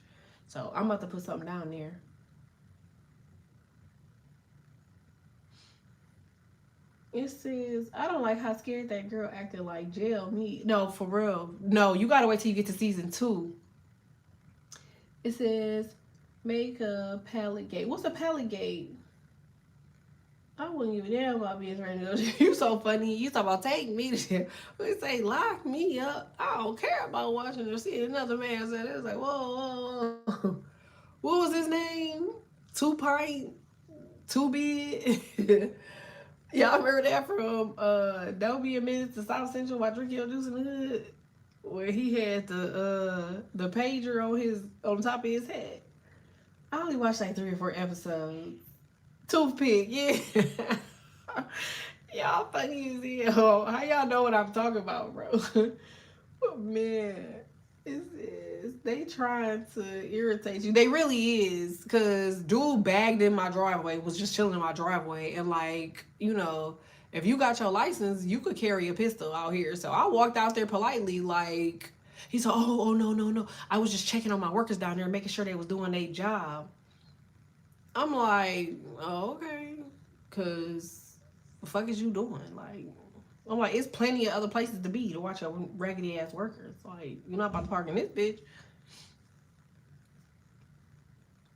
So I'm about to put something down there. It says, I don't like how scared that girl acted like jail me. No, for real. No, you gotta wait till you get to season 2. It says, make a pallet gate. What's a pallet gate? I wouldn't give a damn about being ready to go. You so funny. You talk about take me to we say lock me up. I don't care about watching or seeing another man say that. It's like, whoa, whoa, whoa. What was his name? 2 Pint? 2 Big? Y'all remember that from Don't Be a Minute to South Central while drinking your juice in the hood? Where he had the pager on top of his head. I only watched like 3 or 4 episodes. Toothpick, yeah. Y'all funny as hell. How y'all know what I'm talking about, bro? Oh, man, they trying to irritate you. They really is, because dude bagged in my driveway, was just chilling in my driveway, and like, if you got your license, you could carry a pistol out here. So I walked out there politely, like, he said, oh, no. I was just checking on my workers down there, making sure they was doing their job. I'm like, oh, okay, because the fuck is you doing? Like, I'm like, it's plenty of other places to be to watch your raggedy ass workers. Like, you're not about to park in this bitch.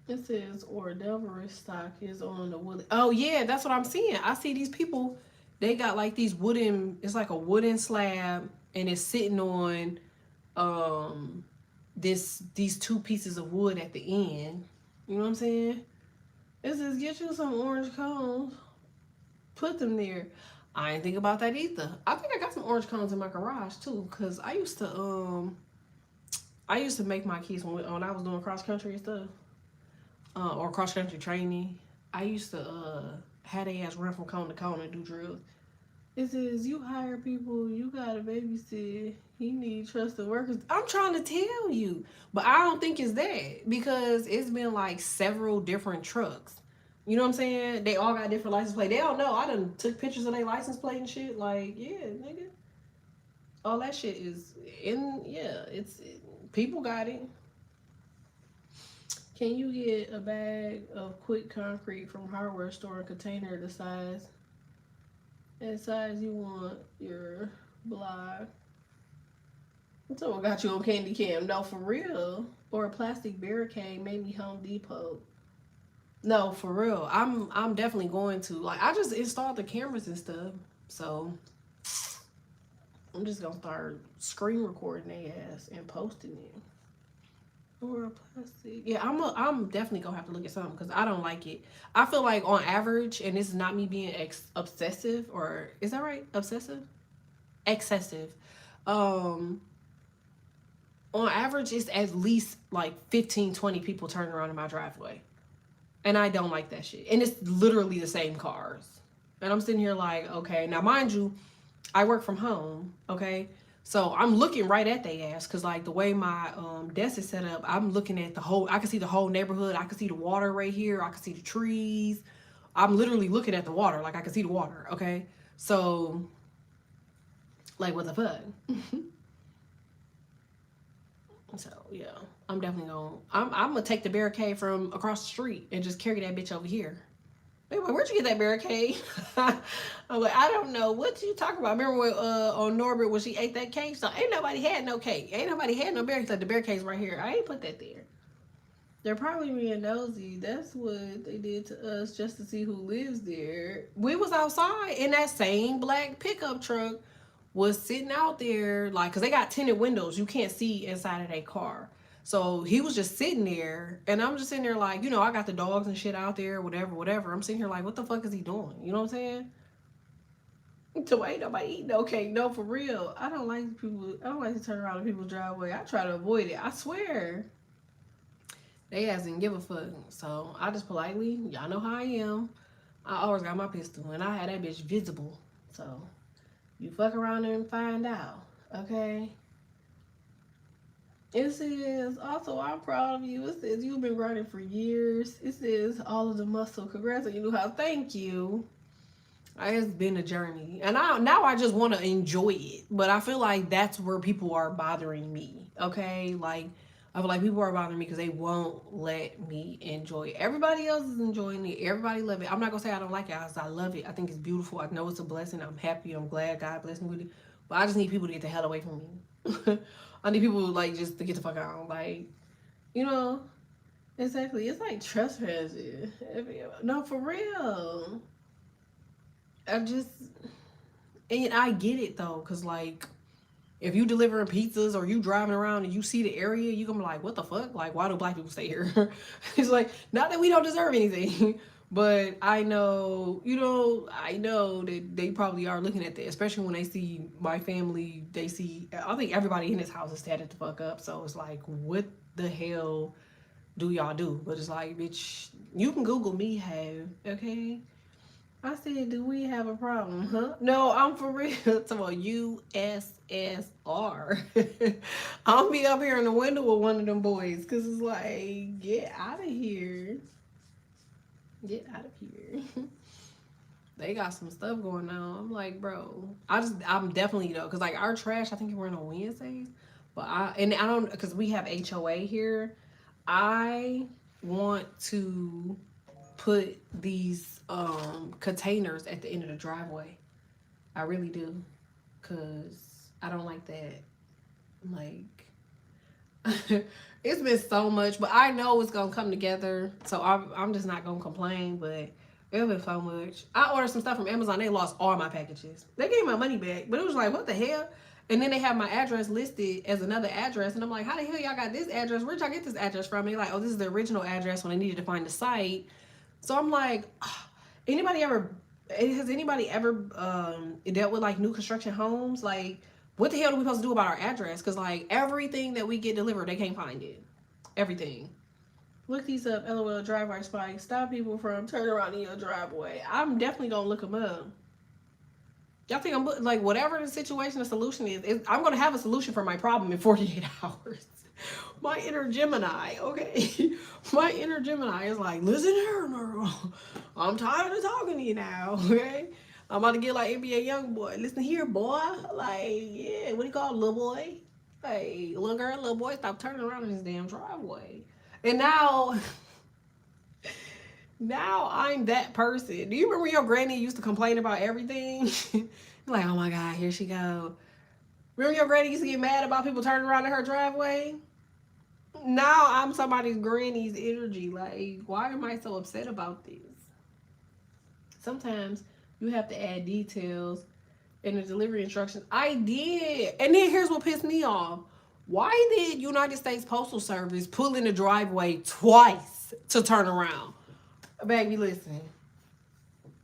It says, or Delvery stock is on the wood. Oh, yeah, that's what I'm seeing. I see these people, they got like these it's like a wooden slab, and it's sitting on these 2 pieces of wood at the end. You know what I'm saying? It says, get you some orange cones. Put them there. I ain't think about that either. I think I got some orange cones in my garage too, because I used to make my kids when I was doing cross country and stuff, or cross country training. I used to have their ass run from cone to cone and do drills. It says, you hire people, you gotta babysit. You need trusted workers. I'm trying to tell you, but I don't think it's that, because it's been like several different trucks. You know what I'm saying? They all got different license plate. They don't know. I done took pictures of their license plate and shit. Like, yeah, nigga. All that shit is people got it. Can you get a bag of quick concrete from hardware store and container the size you want your block? Someone got you on candy cam. No, for real. Or a plastic barricade, maybe Home Depot. No, for real. I'm definitely going to. Like, I just installed the cameras and stuff. So I'm just gonna start screen recording their ass and posting it. Or a plastic. Yeah, I'm definitely gonna have to look at something, because I don't like it. I feel like on average, and this is not me being obsessive, or is that right? Obsessive? Excessive. On average, it's at least like 15-20 people turning around in my driveway. And I don't like that shit. And it's literally the same cars. And I'm sitting here like, okay. Now, mind you, I work from home, okay? So I'm looking right at their ass, because like the way my desk is set up, I'm looking at I can see the whole neighborhood. I can see the water right here. I can see the trees. I'm literally looking at the water, like I can see the water, okay? So, like, what the fuck? So, yeah, I'm definitely I'm gonna take the barricade from across the street and just carry that bitch over here. They like, where'd you get that barricade? I'm like, I don't know. What you talking about? Remember when on Norbert when she ate that cake? So ain't nobody had no cake. Ain't nobody had no barricade. Like, the barricade's right here. I ain't put that there. They're probably being nosy. That's what they did to us just to see who lives there. We was outside and that same black pickup truck was sitting out there, like, because they got tinted windows. You can't see inside of their car. So he was just sitting there, and I'm just sitting there like, I got the dogs and shit out there, whatever, whatever. I'm sitting here like, what the fuck is he doing? You know what I'm saying? So ain't nobody eating no cake. No, for real. I don't like people. I don't like to turn around in people's driveway. I try to avoid it. I swear. They ass didn't give a fuck. So I just politely, y'all know how I am. I always got my pistol, and I had that bitch visible. So you fuck around and find out, okay? It says, also, I'm proud of you. It says, you've been grinding for years. It says, all of the muscle. Congrats on you, how. Thank you. It's been a journey. And now I just want to enjoy it. But I feel like that's where people are bothering me, okay? Like, I feel like people are bothering me because they won't let me enjoy it. Everybody else is enjoying it. Everybody love it. I'm not going to say I don't like it. I love it. I think it's beautiful. I know it's a blessing. I'm happy. I'm glad God blessed me with it. But I just need people to get the hell away from me. I need people, like, just to get the fuck out. Like, you know, exactly. It's like trespassing. No, for real. And I get it, though, because, like, if you delivering pizzas or you driving around and you see the area, you gonna be like, what the fuck? Like, why do black people stay here? It's like, not that we don't deserve anything, but I know, I know that they probably are looking at that, especially when they see my family. They see, I think everybody in this house is tatted the fuck up. So it's like, what the hell do y'all do? But it's like, bitch, you can Google me, okay? I said, do we have a problem, huh? No, I'm for real. It's about USSR. I'll be up here in the window with one of them boys because it's like, get out of here. Get out of here. They got some stuff going on. I'm like, bro, I'm definitely, because like our trash, I think we're on Wednesdays. But I don't, because we have HOA here. I want to put these containers at the end of the driveway. I really do, cause I don't like that. Like, it's been so much, but I know it's gonna come together. So I'm just not gonna complain. But it's been so much. I ordered some stuff from Amazon. They lost all my packages. They gave my money back, but it was like, what the hell? And then they have my address listed as another address, and I'm like, how the hell y'all got this address? Where'd y'all get this address from? And they're like, oh, this is the original address when I needed to find the site. So I'm like, has anybody ever dealt with like new construction homes? Like, what the hell are we supposed to do about our address? Because like everything that we get delivered, they can't find it. Everything. Look these up, LOL, drive-by spy. Stop people from turning around in your driveway. I'm definitely going to look them up. Y'all think I'm, like, whatever the situation, the solution is I'm going to have a solution for my problem in 48 hours. My inner Gemini, okay? My inner Gemini is like, listen here, girl. I'm tired of talking to you now, okay? I'm about to get like NBA young boy. Listen here, boy. Like, yeah, what do you call it, little boy? Hey, little girl, little boy, stop turning around in his damn driveway. And now I'm that person. Do you remember your granny used to complain about everything? Like, oh my God, here she go. Remember your granny used to get mad about people turning around in her driveway? Now I'm somebody's granny's energy. Like, why am I so upset about this? Sometimes you have to add details in the delivery instructions. I did. And then here's what pissed me off. Why did United States Postal Service pull in the driveway twice to turn around? Baby, listen.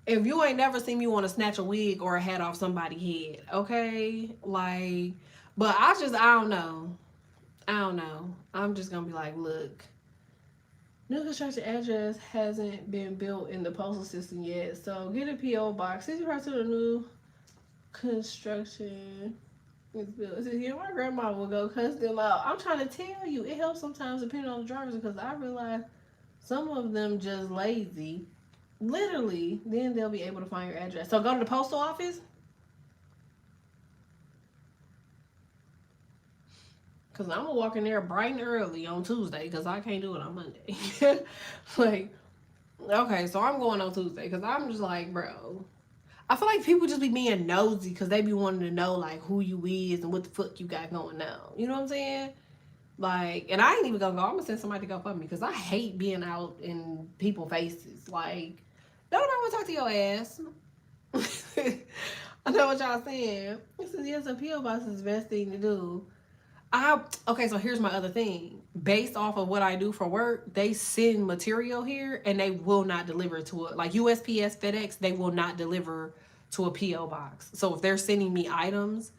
If you ain't never seen me want to snatch a wig or a hat off somebody's head, okay? Like, but I don't know. I'm just going to be like, look. New construction address hasn't been built in the postal system yet, so get a P.O. box. 60% of the new construction is built. It says, yeah, my grandma will go cuss them out. I'm trying to tell you, it helps sometimes depending on the drivers because I realize some of them just lazy. Literally, then they'll be able to find your address. So go to the postal office. Cause I'm gonna walk in there bright and early on Tuesday, cause I can't do it on Monday. Like, okay, so I'm going on Tuesday, cause I'm just like, bro. I feel like people just be being nosy, cause they be wanting to know like who you is and what the fuck you got going on. You know what I'm saying? Like, and I ain't even gonna go. I'm gonna send somebody to go for me, cause I hate being out in people faces. Like, don't nobody want to talk to your ass. I know what y'all saying. This is yes, a PO box is the best thing to do. Okay, so here's my other thing. Based off of what I do for work, they send material here and they will not deliver to it. Like USPS, FedEx, they will not deliver to a PO box. So if they're sending me items,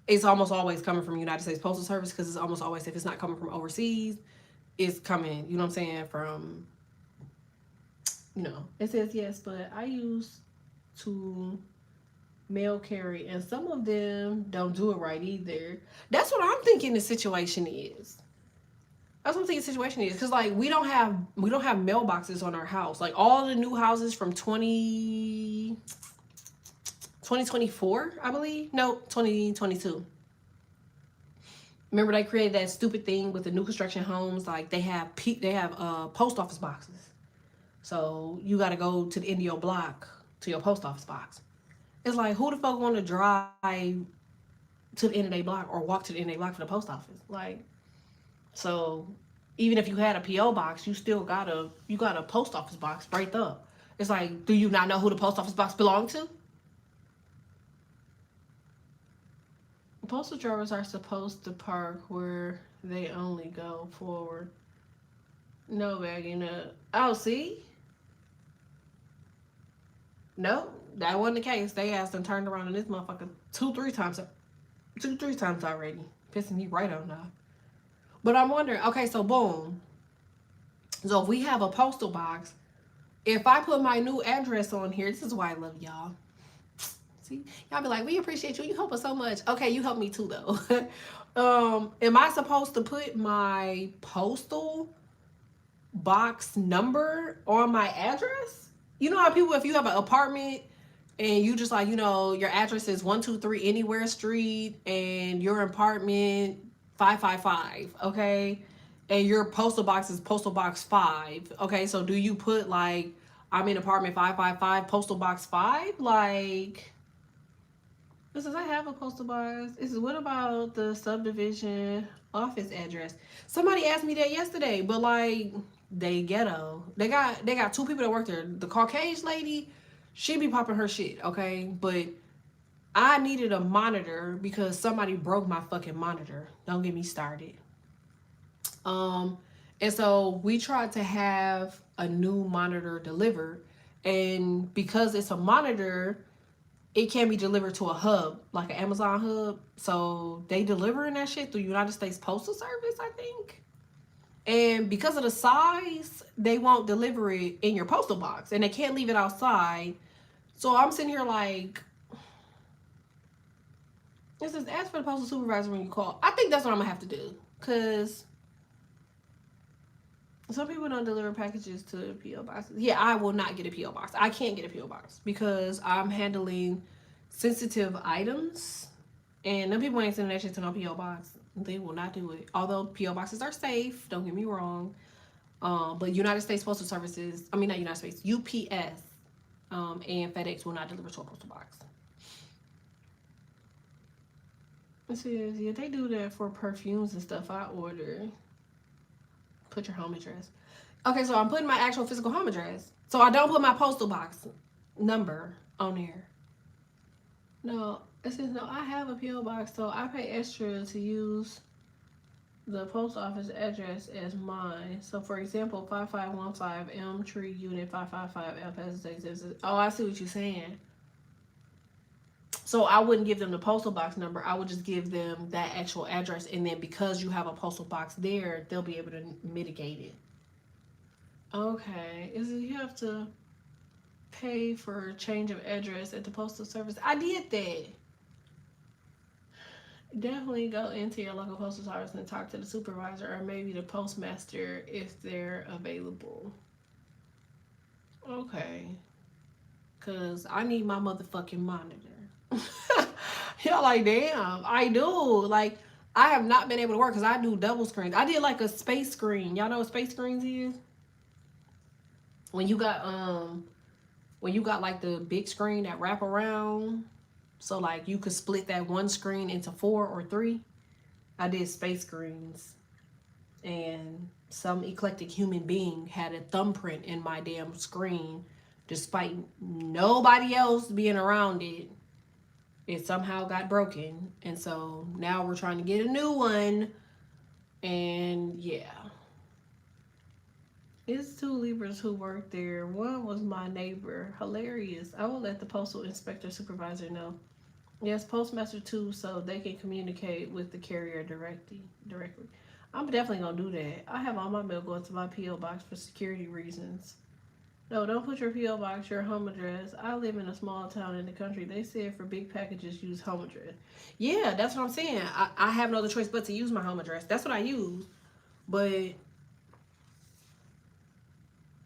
it's almost always coming from United States Postal Service, because it's almost always, if it's not coming from overseas, it's coming, you know what I'm saying, from, it says yes, but I use to mail carry, and some of them don't do it right either. That's what I'm thinking the situation is. That's what I'm thinking the situation is. Cause like we don't have mailboxes on our house. Like all the new houses from 2024, I believe. No, 2022. Remember they created that stupid thing with the new construction homes. Like they have post office boxes. So you got to go to the end of your block to your post office box. It's like, who the fuck want to drive to the end of their block or walk to the end of their block for the post office? Like, so even if you had a PO box, you got a post office box right there. It's like, do you not know who the post office box belonged to? Postal drivers are supposed to park where they only go forward. No bagging up. Oh, see? No, that wasn't the case. They asked and turned around in this motherfucker two, three times already. Pissing me right on now. But I'm wondering, okay, so boom. So if we have a postal box, if I put my new address on here, this is why I love y'all. See, y'all be like, we appreciate you. You help us so much. Okay, you help me too though. Am I supposed to put my postal box number on my address? You know how people, if you have an apartment and you just like, your address is 123 Anywhere Street and your apartment 555, okay? And your postal box is postal box 5, okay? So do you put like, I'm in apartment 555, postal box 5? Like, this is, I have a postal box. This is, what about the subdivision office address? Somebody asked me that yesterday, but like, they ghetto. They got two people that work there. The Caucasian lady, she be popping her shit, okay? But I needed a monitor because somebody broke my fucking monitor. Don't get me started. And so we tried to have a new monitor delivered, and because it's a monitor, it can be delivered to a hub, like an Amazon hub. So they delivering that shit through United States Postal Service, I think. And because of the size, they won't deliver it in your postal box, and they can't leave it outside. So I'm sitting here like, it says ask for the postal supervisor when you call. I think that's what I'm gonna have to do, because some people don't deliver packages to PO boxes. Yeah, I will not get a PO box. I can't get a PO box because I'm handling sensitive items, and them people ain't sending that shit to no PO box. They will not do it. Although PO boxes are safe, don't get me wrong. But United States Postal Services, I mean not United States, UPS, and FedEx will not deliver to a postal box. It says, yeah, they do that for perfumes and stuff I order. Put your home address. Okay, so I'm putting my actual physical home address. So I don't put my postal box number on there. No, it says, no, I have a PO box, so I pay extra to use the post office address as mine. So for example, 5515 M Tree Unit 555 El Paso. Oh, I see what you're saying. So I wouldn't give them the postal box number. I would just give them that actual address, and then because you have a postal box there, they'll be able to mitigate it. Okay, is it you have to pay for change of address at the postal service? I did that. Definitely go into your local postal service and talk to the supervisor or maybe the postmaster if they're available. Okay. Because I need my motherfucking monitor. Y'all like, damn, I do. Like, I have not been able to work because I do double screens. I did like a space screen. Y'all know what space screens is? When you got like the big screen that wrap around, so like you could split that one screen into 4 or 3. I did space screens, and some eclectic human being had a thumbprint in my damn screen, despite nobody else being around it. It somehow got broken, and so now we're trying to get a new one. And yeah, it's 2 Libras who work there. One was my neighbor. Hilarious. I will let the postal inspector supervisor know. Yes, postmaster too, so they can communicate with the carrier directly. I'm definitely gonna do that. I have all my mail going to my PO box for security reasons. No, don't put your PO box, your home address. I live in a small town in the country. They said for big packages, use home address. Yeah, that's what I'm saying. I have no other choice but to use my home address. That's what I use. But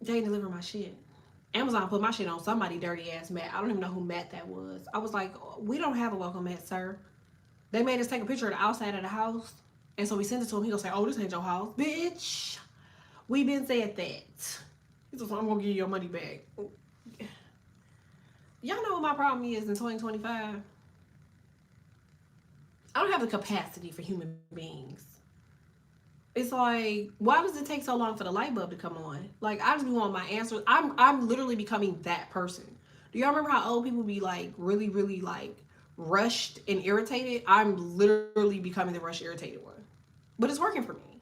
they ain't deliver my shit. Amazon put my shit on somebody dirty ass mat. I don't even know who mat that was. I was like, we don't have a welcome mat, sir. They made us take a picture of the outside of the house. And so we sent it to him. He gonna say, oh, this ain't your house. Bitch, we been said that. He said, I'm gonna give you your money back. Y'all know what my problem is in 2025? I don't have the capacity for human beings. It's like, why does it take so long for the light bulb to come on? Like, I just be wanting my answers. I'm literally becoming that person. Do y'all remember how old people be like really, really like rushed and irritated? I'm literally becoming the rushed, irritated one. But it's working for me.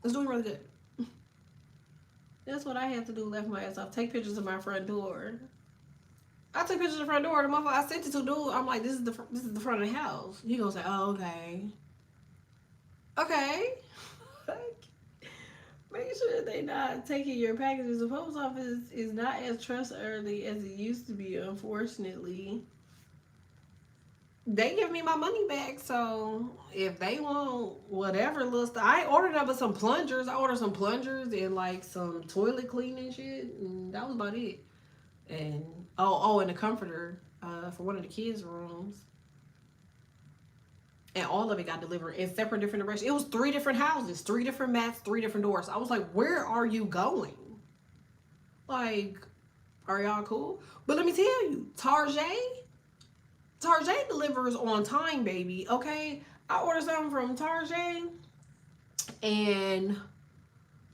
It's doing really good. That's what I have to do. Left my ass off. Take pictures of my front door. I took pictures of the front door. The motherfucker I sent it to dude. I'm like, this is the front of the house. He gonna say, oh, okay. Okay. Make sure they not taking your packages. The post office is not as trustworthy as it used to be, unfortunately. They give me my money back, so if they want whatever little stuff, I ordered up with some plungers. I ordered some plungers and like some toilet cleaning shit, and that was about it. And and a comforter for one of the kids' rooms. And all of it got delivered in separate different directions. It was 3 different houses, 3 different mats, 3 different doors. I was like, where are you going? Like, are y'all cool? But let me tell you, Tarjay delivers on time, baby. Okay, I ordered something from Tarjay, and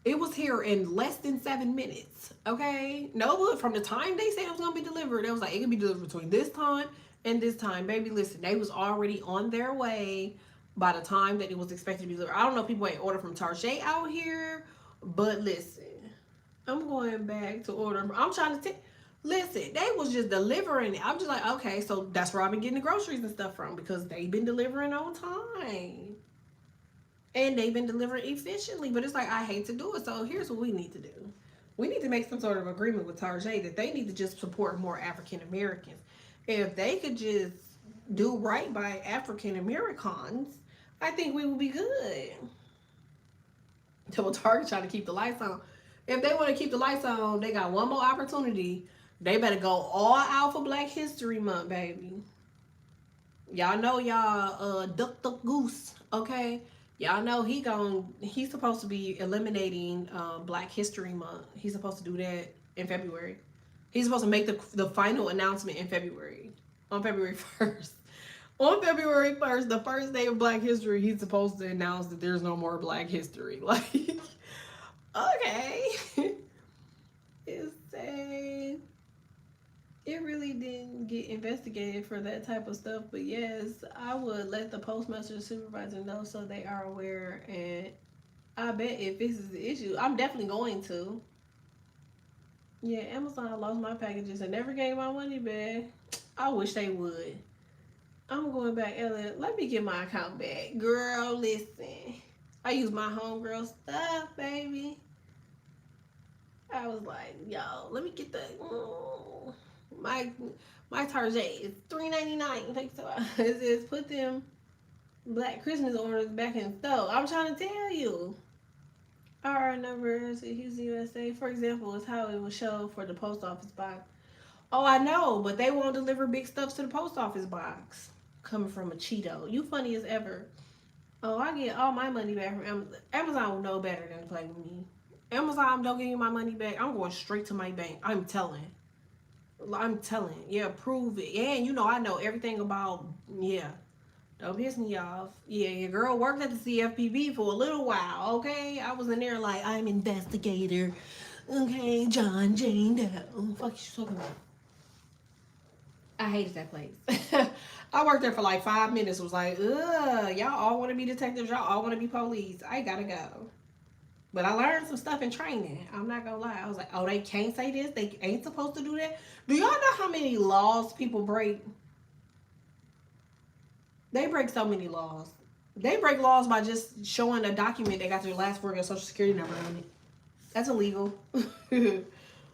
it was here in less than 7 minutes. Okay, no, but from the time they said it was gonna be delivered, it was like it could be delivered between this time and this time, baby. Listen, they was already on their way by the time that it was expected to be delivered. I don't know if people ain't order from Tarjay out here, but listen, I'm going back to order. I'm trying to take. Listen, they was just delivering it. I'm just like, okay, so that's where I've been getting the groceries and stuff from because they've been delivering on time. And they've been delivering efficiently. But it's like, I hate to do it. So here's what we need to do. We need to make some sort of agreement with Tarjay that they need to just support more African Americans. If they could just do right by African Americans, I think we would be good. So Target trying to keep the lights on. If they want to keep the lights on, they got one more opportunity. They better go all out for Black History Month, baby. Y'all know y'all duck goose, okay? Y'all know he's supposed to be eliminating Black History Month. He's supposed to do that in February. He's supposed to make the final announcement in February. On February 1st. On February 1st, the first day of Black History, he's supposed to announce that there's no more Black History. Like, okay. It's sad. It really didn't get investigated for that type of stuff, but yes, I would let the postmaster supervisor know so they are aware, and I bet it fixes the issue. I'm definitely going to. Yeah, Amazon lost my packages and never gave my money back. I wish they would. I'm going back, Ellen. Let me get my account back. Girl, listen. I use my homegirl stuff, baby. I was like, yo, let me get the my Target is $3.99. Thanks so much. It says put them Black Christmas orders back in stock. I'm trying to tell you. Our numbers in Houston, USA, for example, is how it will show for the post office box. Oh, I know, but they won't deliver big stuff to the post office box. Coming from a Cheeto. You funny as ever. Oh, I get all my money back from Amazon. Amazon will know better than to play with me. Amazon don't give me my money back. I'm going straight to my bank. I'm telling. Yeah, prove it. Yeah, and you know I know everything about, yeah. Don't piss me off. Yeah, your girl worked at the CFPB for a little while, okay? I was in there like, I'm investigator. Okay, John Jane Doe. Fuck you talking about? I hated that place. I worked there for like 5 minutes. Was like, ugh, y'all all want to be detectives. Y'all all want to be police. I gotta go. But I learned some stuff in training. I'm not gonna lie. I was like, oh, they can't say this. They ain't supposed to do that. Do y'all know how many laws people break? They break so many laws. They break laws by just showing a document that got their last four of your social security number on it. That's illegal.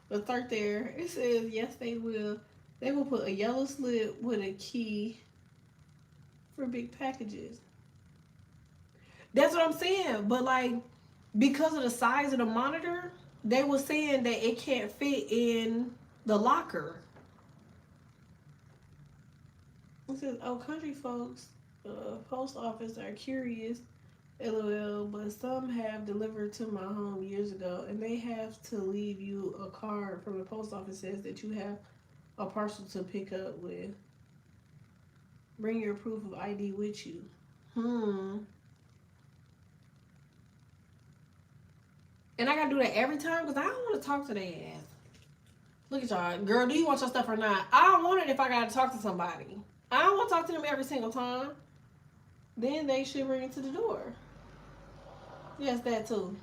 But start there. It says yes, they will. They will put a yellow slip with a key for big packages. That's what I'm saying. But like, because of the size of the monitor, they were saying that it can't fit in the locker. It says, "Oh, country folks, post office are curious, LOL, but some have delivered to my home years ago, and they have to leave you a card from the post office says that you have a parcel to pick up with. Bring your proof of ID with you." And I gotta do that every time because I don't want to talk to their ass. Look at y'all, girl. Do you want your stuff or not? I don't want it if I gotta talk to somebody. I don't want to talk to them every single time. Then they should bring it to the door. Yes, that too.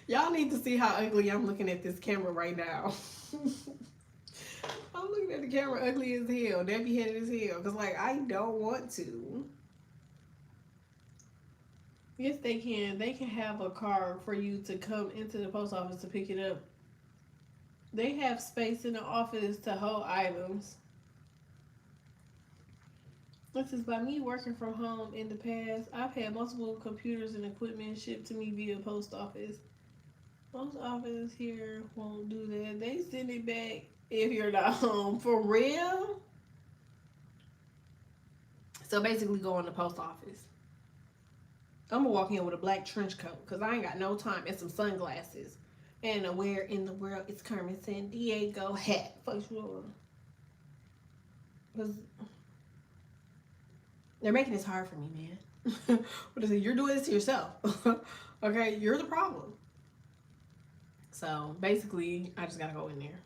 Y'all need to see how ugly I'm looking at this camera right now. I'm looking at the camera ugly as hell, nappy headed as hell, because like I don't want to. Yes, they can. They can have a card for you to come into the post office to pick it up. They have space in the office to hold items. This is by me working from home in the past. I've had multiple computers and equipment shipped to me via post office. Most offices here won't do that. They send it back if you're not home. For real? So basically go in the post office. I'm gonna walk in with a black trench coat because I ain't got no time and some sunglasses. And a where in the world is Carmen San Diego hat? Fuck you. Because they're making this hard for me, man. What is it? You're doing this to yourself. Okay, you're the problem. So basically, I just gotta go in there.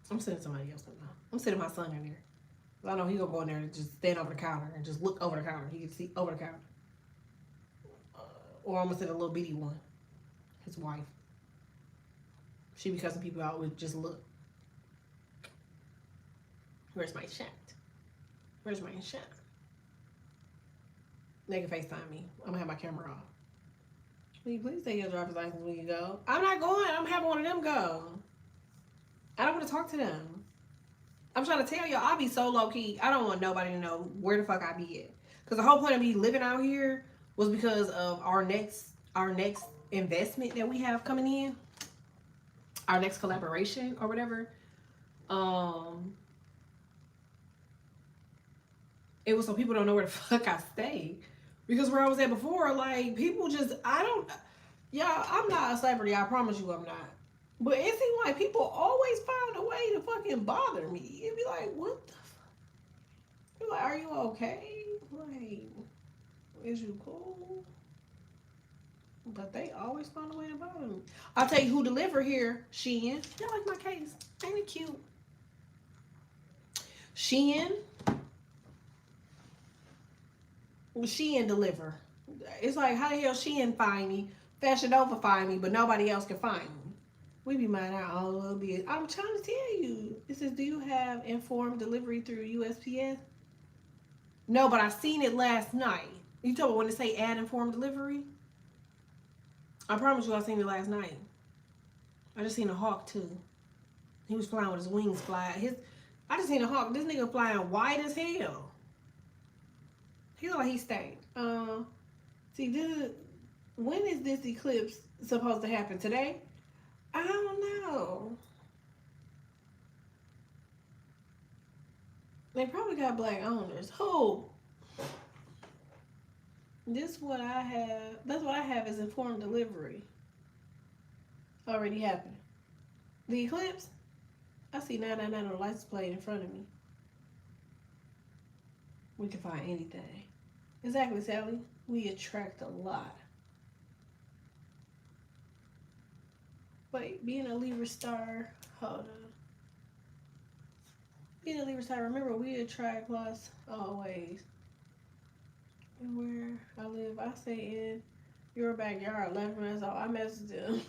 I'm sending somebody else in there. I'm sending my son in there. I know he's gonna go in there and just stand over the counter and just look over the counter. He can see over the counter. Or I'm gonna send a little bitty one. His wife. She be cussing people out with just look. Where's my shot? Where's my shot? They can FaceTime me. I'm gonna have my camera off. Please take your driver's license when you go. I'm not going. I'm having one of them go. I don't want to talk to them. I'm trying to tell y'all, I'll be so low key. I don't want nobody to know where the fuck I be at. Because the whole point of me living out here was because of our next investment that we have coming in, our next collaboration or whatever. It was so people don't know where the fuck I stay. Because where I was at before, like, people just, y'all, I'm not a celebrity, I promise you I'm not. But it seemed like people always found a way to fucking bother me. It'd be like, what the fuck? You're like, are you okay? Like, is you cool? But they always find a way to bother me. I'll tell you who delivered here. Shein. Y'all like my case? Ain't it cute? Shein. Shein deliver. It's like, how the hell Shein find me? Fashion Nova find me, but nobody else can find me. We be minding our own little bit. I'm trying to tell you. It says, do you have informed delivery through USPS? No, but I seen it last night. You told me when they say add informed delivery? I promise you I seen it last night. I just seen a hawk too. He was flying with his wings flying. I just seen a hawk. This nigga flying white as hell. He look like he stank. See, when is this eclipse supposed to happen? Today? I don't know. They probably got black owners. Who? This what I have. That's what I have is informed delivery. Already happened. The eclipse? I see 999 on the license plate in front of me. We can find anything. Exactly, Sally. We attract a lot. Wait, being a Libra star. Hold on. Being a Libra star, remember we attract plus always. And where I live, I say in your backyard, 11 minutes old. I messaged him.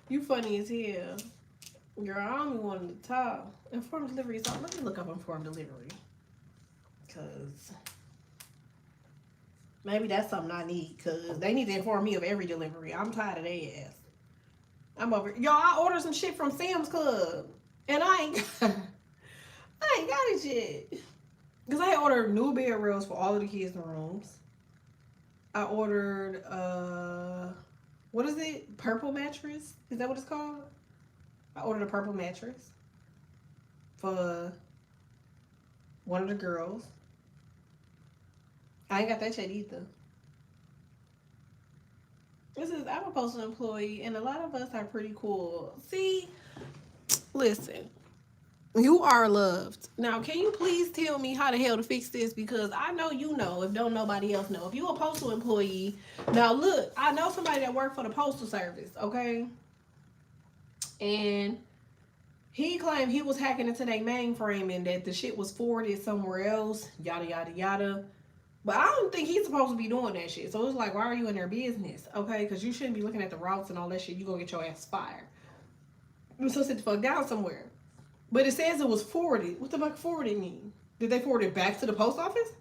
You funny as hell. Girl, I don't even want to talk. Informed delivery. So let me look up informed delivery. Because maybe that's something I need. Because they need to inform me of every delivery. I'm tired of their ass. I'm over. Y'all, I ordered some shit from Sam's Club. And I ain't got it yet. Because I ordered new bed rails for all of the kids' rooms. I ordered, what is it? Purple mattress? Is that what it's called? I ordered a purple mattress for one of the girls. I ain't got that yet either. I'm a postal employee, and a lot of us are pretty cool. See, listen, you are loved. Now, can you please tell me how the hell to fix this? Because I know you know, if don't nobody else know. If you a postal employee, now look, I know somebody that worked for the postal service, okay? And he claimed he was hacking into their mainframe and that the shit was forwarded somewhere else, yada, yada, yada. But I don't think he's supposed to be doing that shit. So it's like, why are you in their business? Okay, because you shouldn't be looking at the routes and all that shit. You gonna get your ass fired. You supposed to sit the fuck down somewhere. But it says it was forwarded. What the fuck forwarded mean? Did they forward it back to the post office?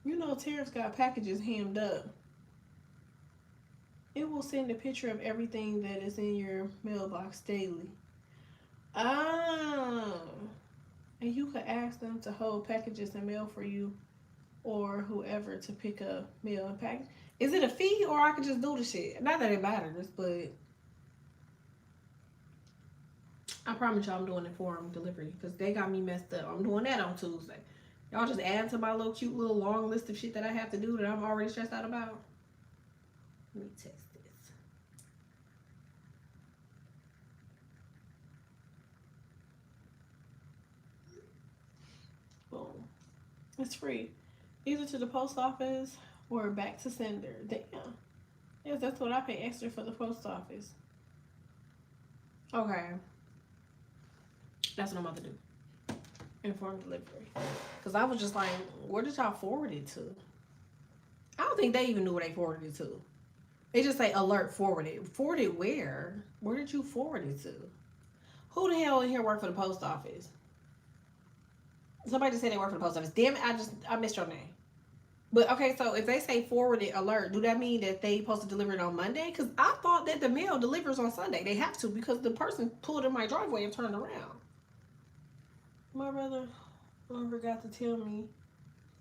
You know, Terrence got packages hemmed up. It will send a picture of everything that is in your mailbox daily. Oh. And you could ask them to hold packages and mail for you or whoever to pick up mail and package. Is it a fee or I could just do the shit? Not that it matters, but I promise y'all I'm doing it for them delivery because they got me messed up. I'm doing that on Tuesday. Y'all just add to my little cute little long list of shit that I have to do that I'm already stressed out about. Let me test this. Boom. It's free. Either to the post office or back to sender. Damn. Yes, that's what I pay extra for the post office. Okay. That's what I'm about to do. Informed delivery. Because I was just like, where did y'all forward it to? I don't think they even knew where they forwarded it to. They just say alert forwarded. Forwarded where? Where did you forward it to? Who the hell in here work for the post office? Somebody just said they work for the post office. Damn it, I missed your name. But okay, so if they say forwarded alert, do that mean that they supposed to deliver it on Monday? Because I thought that the mail delivers on Sunday. They have to because the person pulled in my driveway and turned around. My brother forgot to tell me.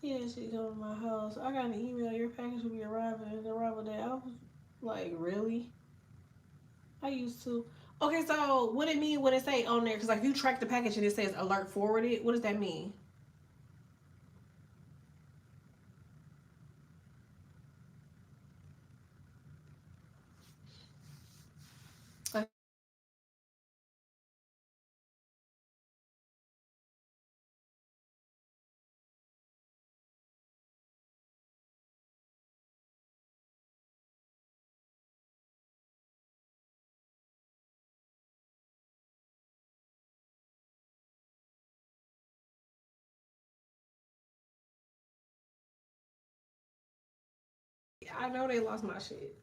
Yeah, she come to my house. I got an email. Your package will be arriving at the arrival day. I was like, really? I used to. Okay, so what it mean when it say on there? Because like if you track the package and it says alert forwarded, what does that mean? I know they lost my shit.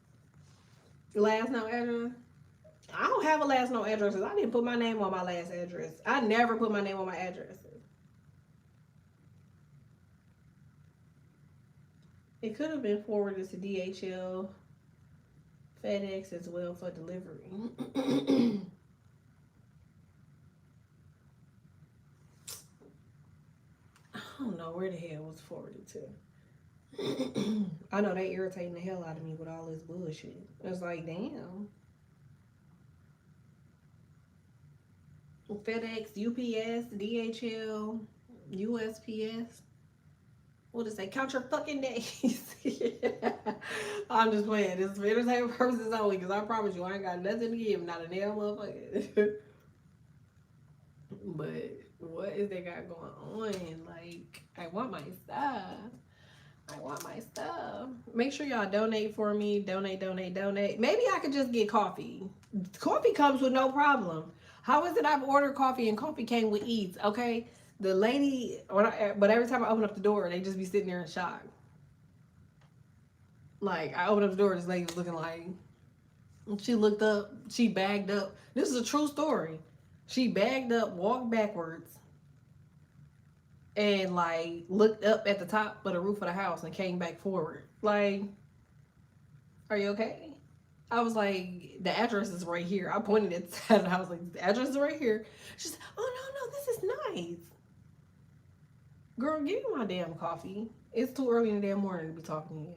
Last known address. I don't have a last known address. I didn't put my name on my last address. I never put my name on my addresses. It could have been forwarded to DHL, FedEx as well for delivery. where the hell was forwarded to? I know they irritating the hell out of me with all this bullshit. It's like, damn. FedEx, UPS, DHL, USPS. What does say? Count your fucking days. I'm just playing. This is for entertainment purposes only, because I promise you, I ain't got nothing to give. Not a damn motherfucker. But what is they got going on? Like, I want my stuff. I want my stuff. Make sure y'all donate for me. Donate, donate, donate. Maybe I could just get coffee. Coffee comes with no problem. How is it I've ordered coffee and coffee came with eats? Okay, the lady, but every time I open up the door, they just be sitting there in shock. Like, I opened up the door, this lady was looking like, she looked up, she bagged up. This is a true story. She bagged up, walked backwards, and like looked up at the top of the roof of the house and came back forward. Like, are you okay? I was like, the address is right here. I pointed at the house. I was like, the address is right here. She said, oh no, this is nice. Girl, give me my damn coffee. It's too early in the damn morning to be talking to you.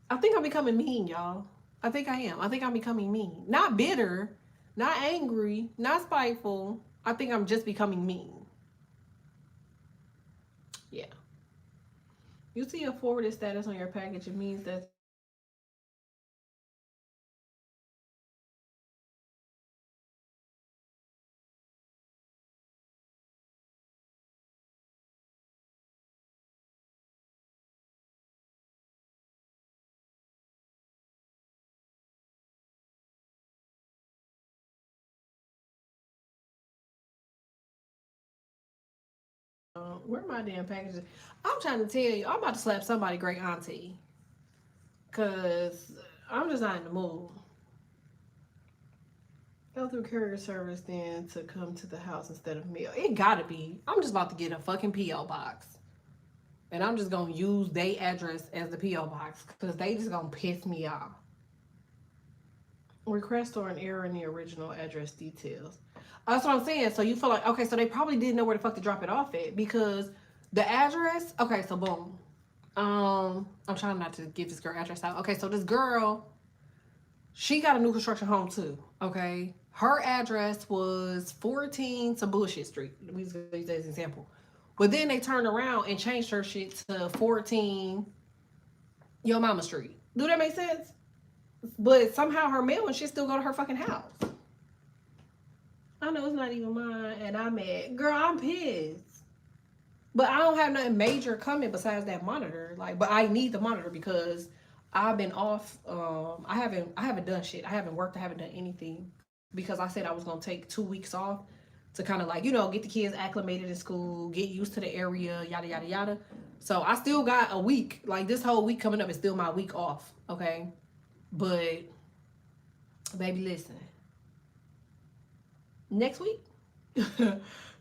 I think I'm becoming mean, y'all. I think I am. I think I'm becoming mean. Not bitter, not angry, not spiteful. I think I'm just becoming mean. Yeah. You see a forwarded status on your package, it means that where my damn packages? I'm trying to tell you, I'm about to slap somebody great auntie. Cause I'm just not in the mood. Go through courier service then to come to the house instead of mail. It gotta be. I'm just about to get a fucking P.O. box. And I'm just gonna use their address as the P.O. box. Cause they just gonna piss me off. Request or an error in the original address details. That's what I'm saying. So you feel like, okay, so they probably didn't know where the fuck to drop it off at. Because the address, okay, so boom. I'm trying not to give this girl address out. Okay, so this girl, she got a new construction home too. Okay, her address was 14 some bullshit street. We use that as an example. But then they turned around and changed her shit to 14 Yo Mama Street. Do that make sense? But somehow her mail and shit still go to her fucking house. I know it's not even mine, and I'm mad. Girl, I'm pissed. But I don't have nothing major coming besides that monitor. Like, but I need the monitor because I've been off. I haven't done shit. I haven't worked. I haven't done anything because I said I was gonna take 2 weeks off to kind of like get the kids acclimated in school, get used to the area, yada yada yada. So I still got a week. Like this whole week coming up is still my week off. Okay, but baby, listen. Next week,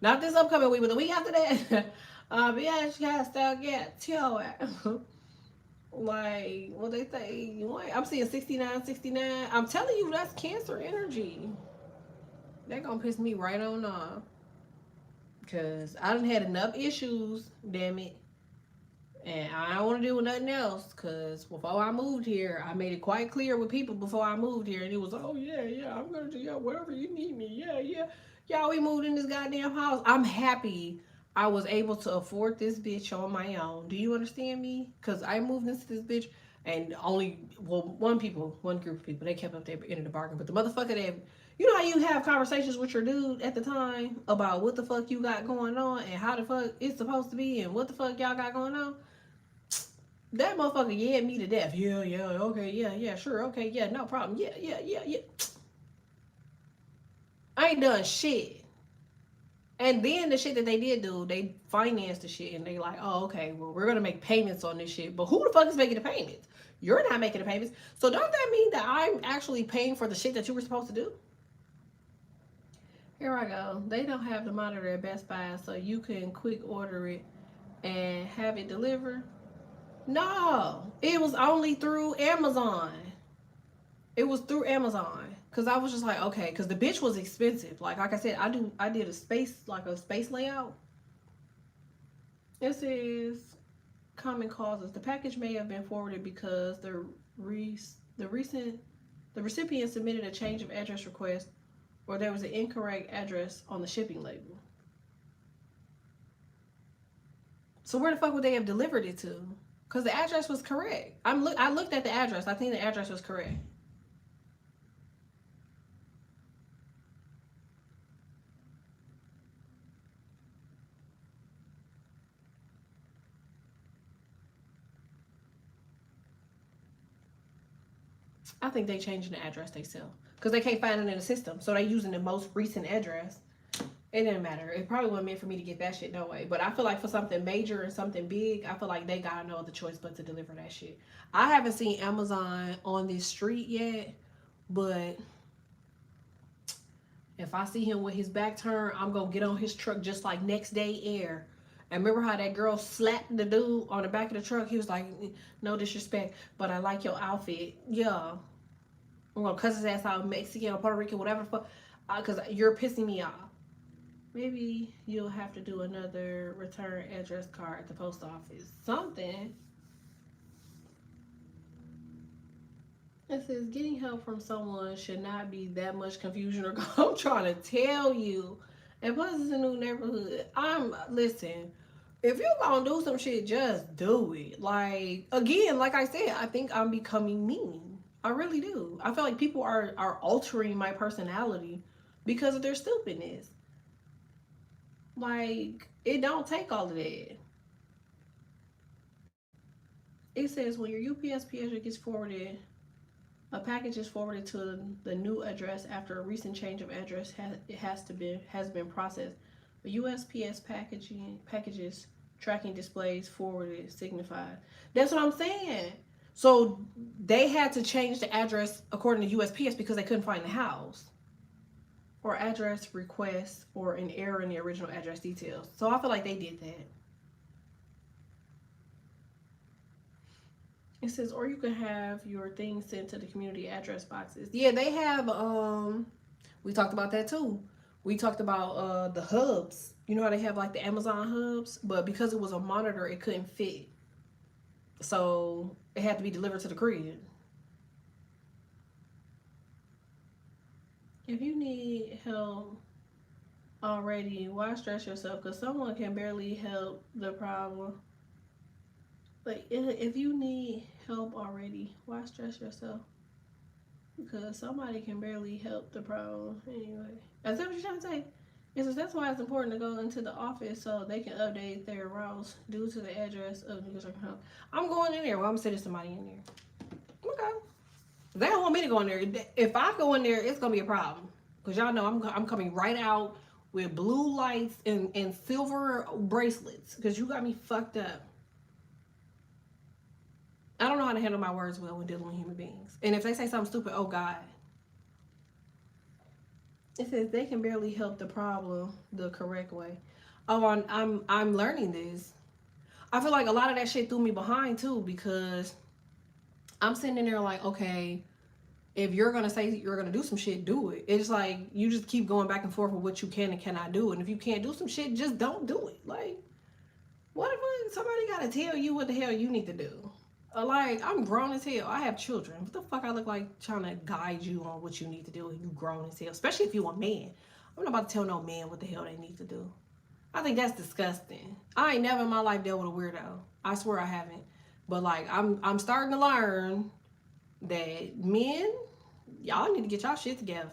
not this upcoming week, but the week after that. Yeah, she has to get chill. Like, what they say, I'm seeing 69, 69. I'm telling you, that's Cancer energy. That gonna piss me right on off. Because I done had enough issues, damn it. And I don't want to deal with nothing else. Because before I moved here, I made it quite clear with people before I moved here. And it was, oh, yeah, I'm going to do whatever you need me. Yeah. Y'all, we moved in this goddamn house. I'm happy I was able to afford this bitch on my own. Do you understand me? Because I moved into this bitch and one group of people, they kept up their end of the bargain. But the motherfucker that, you know how you have conversations with your dude at the time about what the fuck you got going on and how the fuck it's supposed to be and what the fuck y'all got going on? That motherfucker yanked me to death. Yeah, okay, yeah, sure, okay, yeah, no problem. Yeah. I ain't done shit. And then the shit that they did do, they financed the shit and they like, oh, okay, well, we're gonna make payments on this shit. But who the fuck is making the payments? You're not making the payments. So don't that mean that I'm actually paying for the shit that you were supposed to do? Here I go. They don't have the monitor at Best Buy, so you can quick order it and have it delivered. No, it was only through Amazon. It was through Amazon. Cause I was just like, okay, cause the bitch was expensive. Like I said, I did a space layout. It says common causes. The package may have been forwarded because the recent the recipient submitted a change of address request, or there was an incorrect address on the shipping label. So where the fuck would they have delivered it to? Because the address was correct. I looked at the address. I think the address was correct. I think they changing the address they sell because they can't find it in the system. So they using the most recent address. It didn't matter. It probably wasn't meant for me to get that shit no way. But I feel like for something major and something big, I feel like they got no other choice but to deliver that shit. I haven't seen Amazon on this street yet, but if I see him with his back turned, I'm going to get on his truck just like next day air. And remember how that girl slapped the dude on the back of the truck? He was like, no disrespect, but I like your outfit. Yeah. I'm going to cuss his ass out, Mexican or Puerto Rican, whatever the fuck, because you're pissing me off. Maybe you'll have to do another return address card at the post office. Something. It says getting help from someone should not be that much confusion or I'm trying to tell you. And plus it's a new neighborhood. Listen, if you're gonna do some shit, just do it. Like, again, like I said, I think I'm becoming mean. I really do. I feel like people are altering my personality because of their stupidness. Like, it don't take all of that. It says when your UPS package gets forwarded, a package is forwarded to the new address after a recent change of address has been processed. The USPS packages tracking displays forwarded signified. That's what I'm saying. So they had to change the address according to USPS because they couldn't find the house. Or address request or an error in the original address details. So I feel like they did that. It says, or you can have your things sent to the community address boxes. Yeah, they have, we talked about that too. We talked about the hubs. You know how they have like the Amazon hubs? But because it was a monitor, it couldn't fit. So it had to be delivered to the crib. If you need help already, why stress yourself? Because someone can barely help the problem. Like, if you need help already, why stress yourself? Because somebody can barely help the problem anyway. Is that what you're trying to say? It says that's why it's important to go into the office so they can update their routes due to the address of the home. I'm going in there. Well, I'm sending somebody in there. Okay. They don't want me to go in there. If I go in there, it's gonna be a problem. Cause y'all know I'm coming right out with blue lights and silver bracelets. Cause you got me fucked up. I don't know how to handle my words well when dealing with human beings. And if they say something stupid, oh God. It says they can barely help the problem the correct way. Oh, I'm learning this. I feel like a lot of that shit threw me behind too because I'm sitting in there like, okay, if you're gonna say you're gonna do some shit, do it. It's like you just keep going back and forth with what you can and cannot do. And if you can't do some shit, just don't do it. Like, what if somebody gotta tell you what the hell you need to do? Like, I'm grown as hell. I have children. What the fuck I look like trying to guide you on what you need to do and you grown as hell? Especially if you a man. I'm not about to tell no man what the hell they need to do. I think that's disgusting. I ain't never in my life dealt with a weirdo. I swear I haven't. But like, I'm starting to learn that men, y'all need to get y'all shit together.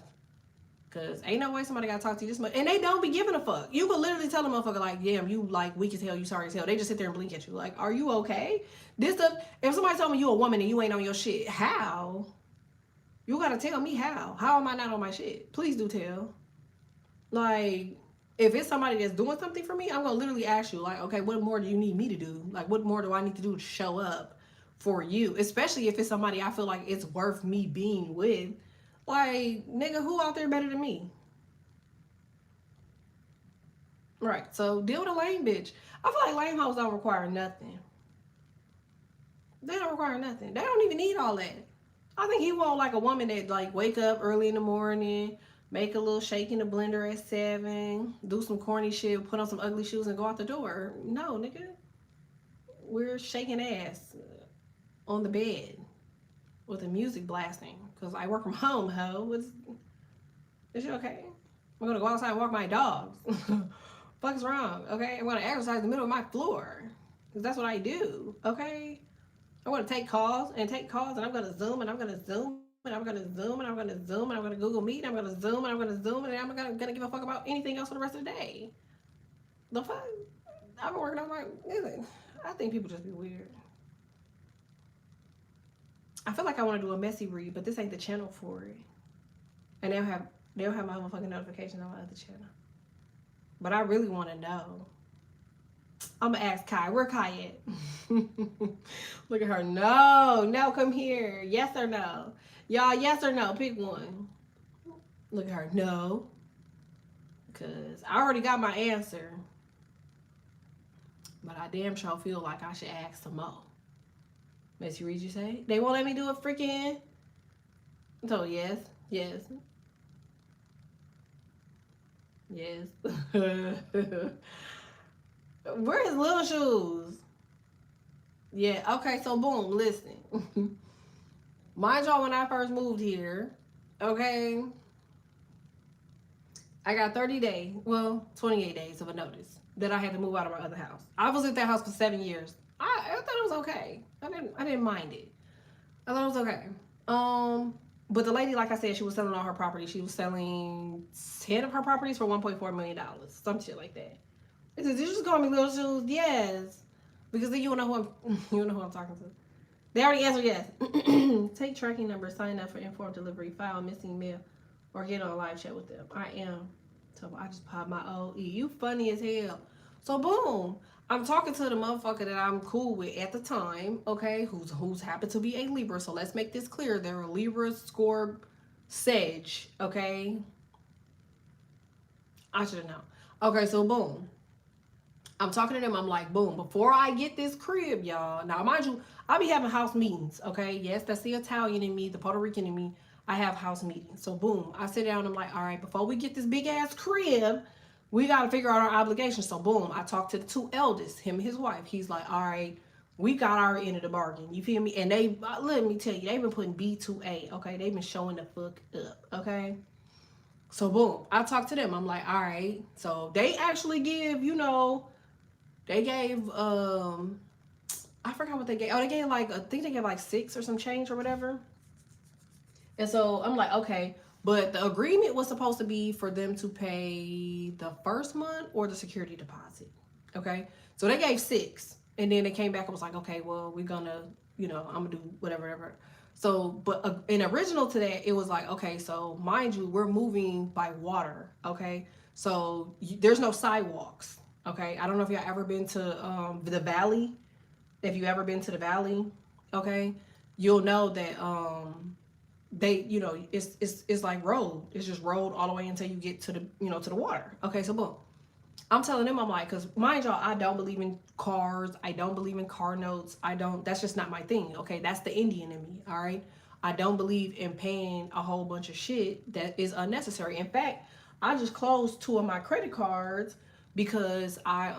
Cause ain't no way somebody gotta talk to you this much. And they don't be giving a fuck. You could literally tell a motherfucker like, damn, you like weak as hell, you sorry as hell. They just sit there and blink at you. Like, are you okay? This stuff, if somebody told me you a woman and you ain't on your shit, how? You gotta tell me how. How am I not on my shit? Please do tell. Like, if it's somebody that's doing something for me, I'm gonna literally ask you, like, okay, what more do you need me to do? Like, what more do I need to do to show up for you? Especially if it's somebody I feel like it's worth me being with. Like, nigga, who out there better than me? Right, so deal with a lame bitch. I feel like lame hoes don't require nothing. They don't require nothing. They don't even need all that. I think he want like a woman that like wake up early in the morning, make a little shake in the blender at 7, do some corny shit, put on some ugly shoes and go out the door. No, nigga. we're shaking ass on the bed with the music blasting. Because I work from home, ho. Is you okay? I'm going to go outside and walk my dogs. Fuck's wrong, okay? I'm going to exercise in the middle of my floor. Because that's what I do, okay? I want to take calls, and I'm going to zoom, and I'm going to zoom, and I'm going to zoom, and I'm going to zoom, and I'm going to Google Meet, and I'm going to zoom, and I'm going to zoom, and I'm going to give a fuck about anything else for the rest of the day. The fuck? I've been working on my... Listen, I think people just be weird. I feel like I want to do a messy read, but this ain't the channel for it. And they'll have my motherfucking notifications on my other channel. But I really want to know. I'm gonna ask Kai. Where Kai at? Look at her. No, come here. Yes or no? Y'all, yes or no? Pick one. Look at her. No. Because I already got my answer. But I damn sure feel like I should ask some more. Messy read, you say? They won't let me do a freaking... So, yes. Yes. Yes. Where is Little Shoes? Yeah, okay, so boom, listen. Mind y'all, when I first moved here, okay, I got 30 days, well, 28 days of a notice that I had to move out of my other house. I was at that house for 7 years. I thought it was okay. I didn't mind it. I thought it was okay. But the lady, like I said, she was selling all her property. She was selling 10 of her properties for $1.4 million. Some shit like that. It says, did you just call me Little Shoes? Yes. Because then you know who I'm talking to. They already answered yes. Take tracking number, sign up for informed delivery, file missing mail, or get on a live chat with them. I am. So I just popped my OE. You funny as hell. So boom. I'm talking to the motherfucker that I'm cool with at the time, okay, who's happened to be a Libra. So let's make this clear. They're a Libra, Scorp, Sag, okay? I should have known. Okay, so boom. I'm talking to them. I'm like, boom, before I get this crib, y'all. Now, mind you, I be having house meetings, okay? Yes, that's the Italian in me, the Puerto Rican in me. I have house meetings. So boom, I sit down and I'm like, all right, before we get this big ass crib, we got to figure out our obligations. So boom, I talked to the two eldest, him and his wife. He's like, all right, we got our end of the bargain. You feel me? And they, let me tell you, they've been putting B to A, okay? They've been showing the fuck up, okay? So boom, I talked to them. I'm like, all right. So they actually give, you know, they gave, I forgot what they gave. Oh, they gave like, I think they gave like 6 or some change or whatever. And so I'm like, okay. But the agreement was supposed to be for them to pay the first month or the security deposit. Okay. So they gave 6. And then they came back and was like, okay, well, we're going to, you know, I'm going to do whatever. So, but in original to that, it was like, okay, so mind you, we're moving by water. Okay. So there's no sidewalks. Okay. I don't know if y'all ever been to the valley. If you ever been to the valley, okay, you'll know that they, you know, it's like road. It's just road all the way until you get to the, you know, to the water. Okay, so boom. I'm telling them, I'm like, because mind y'all, I don't believe in cars. I don't believe in car notes. That's just not my thing. Okay, that's the Indian in me. All right. I don't believe in paying a whole bunch of shit that is unnecessary. In fact, I just closed 2 of my credit cards because I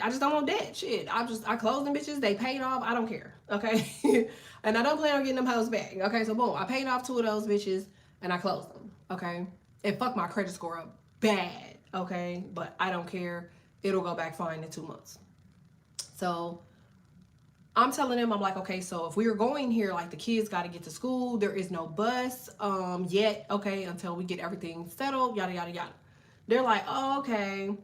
just don't want debt. Shit. I closed them bitches. They paid off. I don't care. Okay. And I don't plan on getting them hoes back. Okay. So boom, I paid off 2 of those bitches and I closed them. Okay. And fuck my credit score up bad. Okay. But I don't care. It'll go back fine in 2 months. So I'm telling them, I'm like, okay, so if we are going here, like the kids got to get to school. There is no bus yet. Okay. Until we get everything settled, yada, yada, yada. They're like, oh, okay.